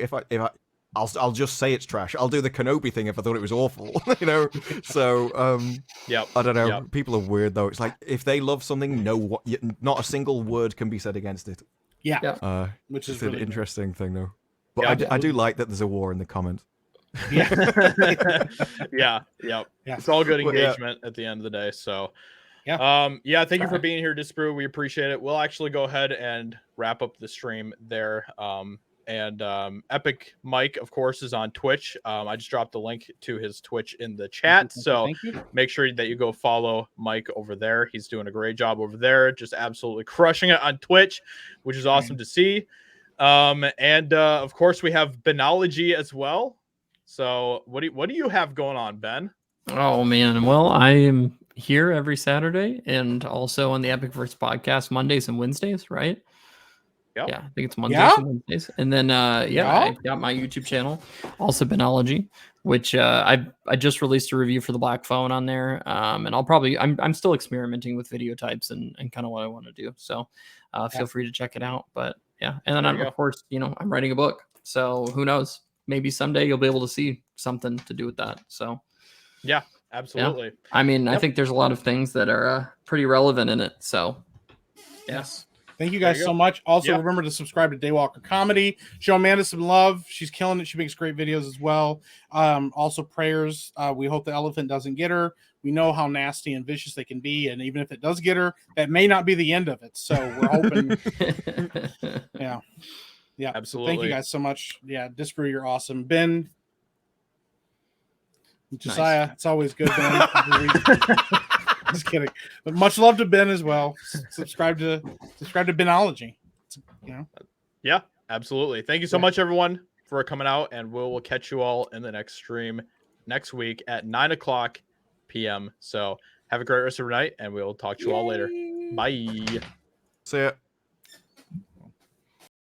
I'll just say it's trash. I'll do the Kenobi thing if I thought it was awful, you know. So Yep. I don't know. Yep. People are weird though. It's like if they love something, not a single word can be said against it. yeah, Yeah. which is It's an really interesting thing though. But Yeah. I do like that there's a war in the comments. yeah. Yeah. Yeah. It's all good Well, yeah. engagement at the end of the day. So Yeah. yeah, thank you for being here, Disbrew. We appreciate it. We'll actually go ahead and wrap up the stream there. And Epic Mike, of course, is on Twitch. I just dropped the link to his Twitch in the chat. So Thank you. make sure that you go follow Mike over there. He's doing a great job over there, just absolutely crushing it on Twitch, which is awesome to see. And of course, we have Benology as well. So what do you have going on, Ben? Oh man, well, I am here every Saturday and also on the Epicverse podcast Mondays and Wednesdays, right? Yep. Yeah, I think it's Mondays Yeah? and Wednesdays. And then Yeah? I've got my YouTube channel, also Benology, which I just released a review for the Black Phone on there. And I'll probably I'm still experimenting with video types and kind of what I want to do. So feel free to check it out. But yeah, and then There you go. of course, I'm writing a book. So who knows? Maybe someday you'll be able to see something to do with that. So Yeah, absolutely. I mean, I Yep. think there's a lot of things that are pretty relevant in it. So Yes. Thank you There guys you so go. much. Also, Yeah. remember to subscribe to Daywalker Comedy. Show Amanda some love. She's killing it. She makes great videos as well. Also, prayers. We hope the elephant doesn't get her. We know how nasty and vicious they can be. And even if it does get her, that may not be the end of it. So we're hoping. Yeah. Yeah. So Absolutely. thank you guys so much. Yeah. Disbrew, you're awesome. Ben. Josiah, It's always good, Ben. Just kidding. But much love to Ben as well. Subscribe to Benology. Yeah, absolutely. Thank you so much, everyone, for coming out, and we'll catch you all in the next stream next week at 9:00 p.m. So have a great rest of your night, and we'll talk to you all later. Bye. See ya.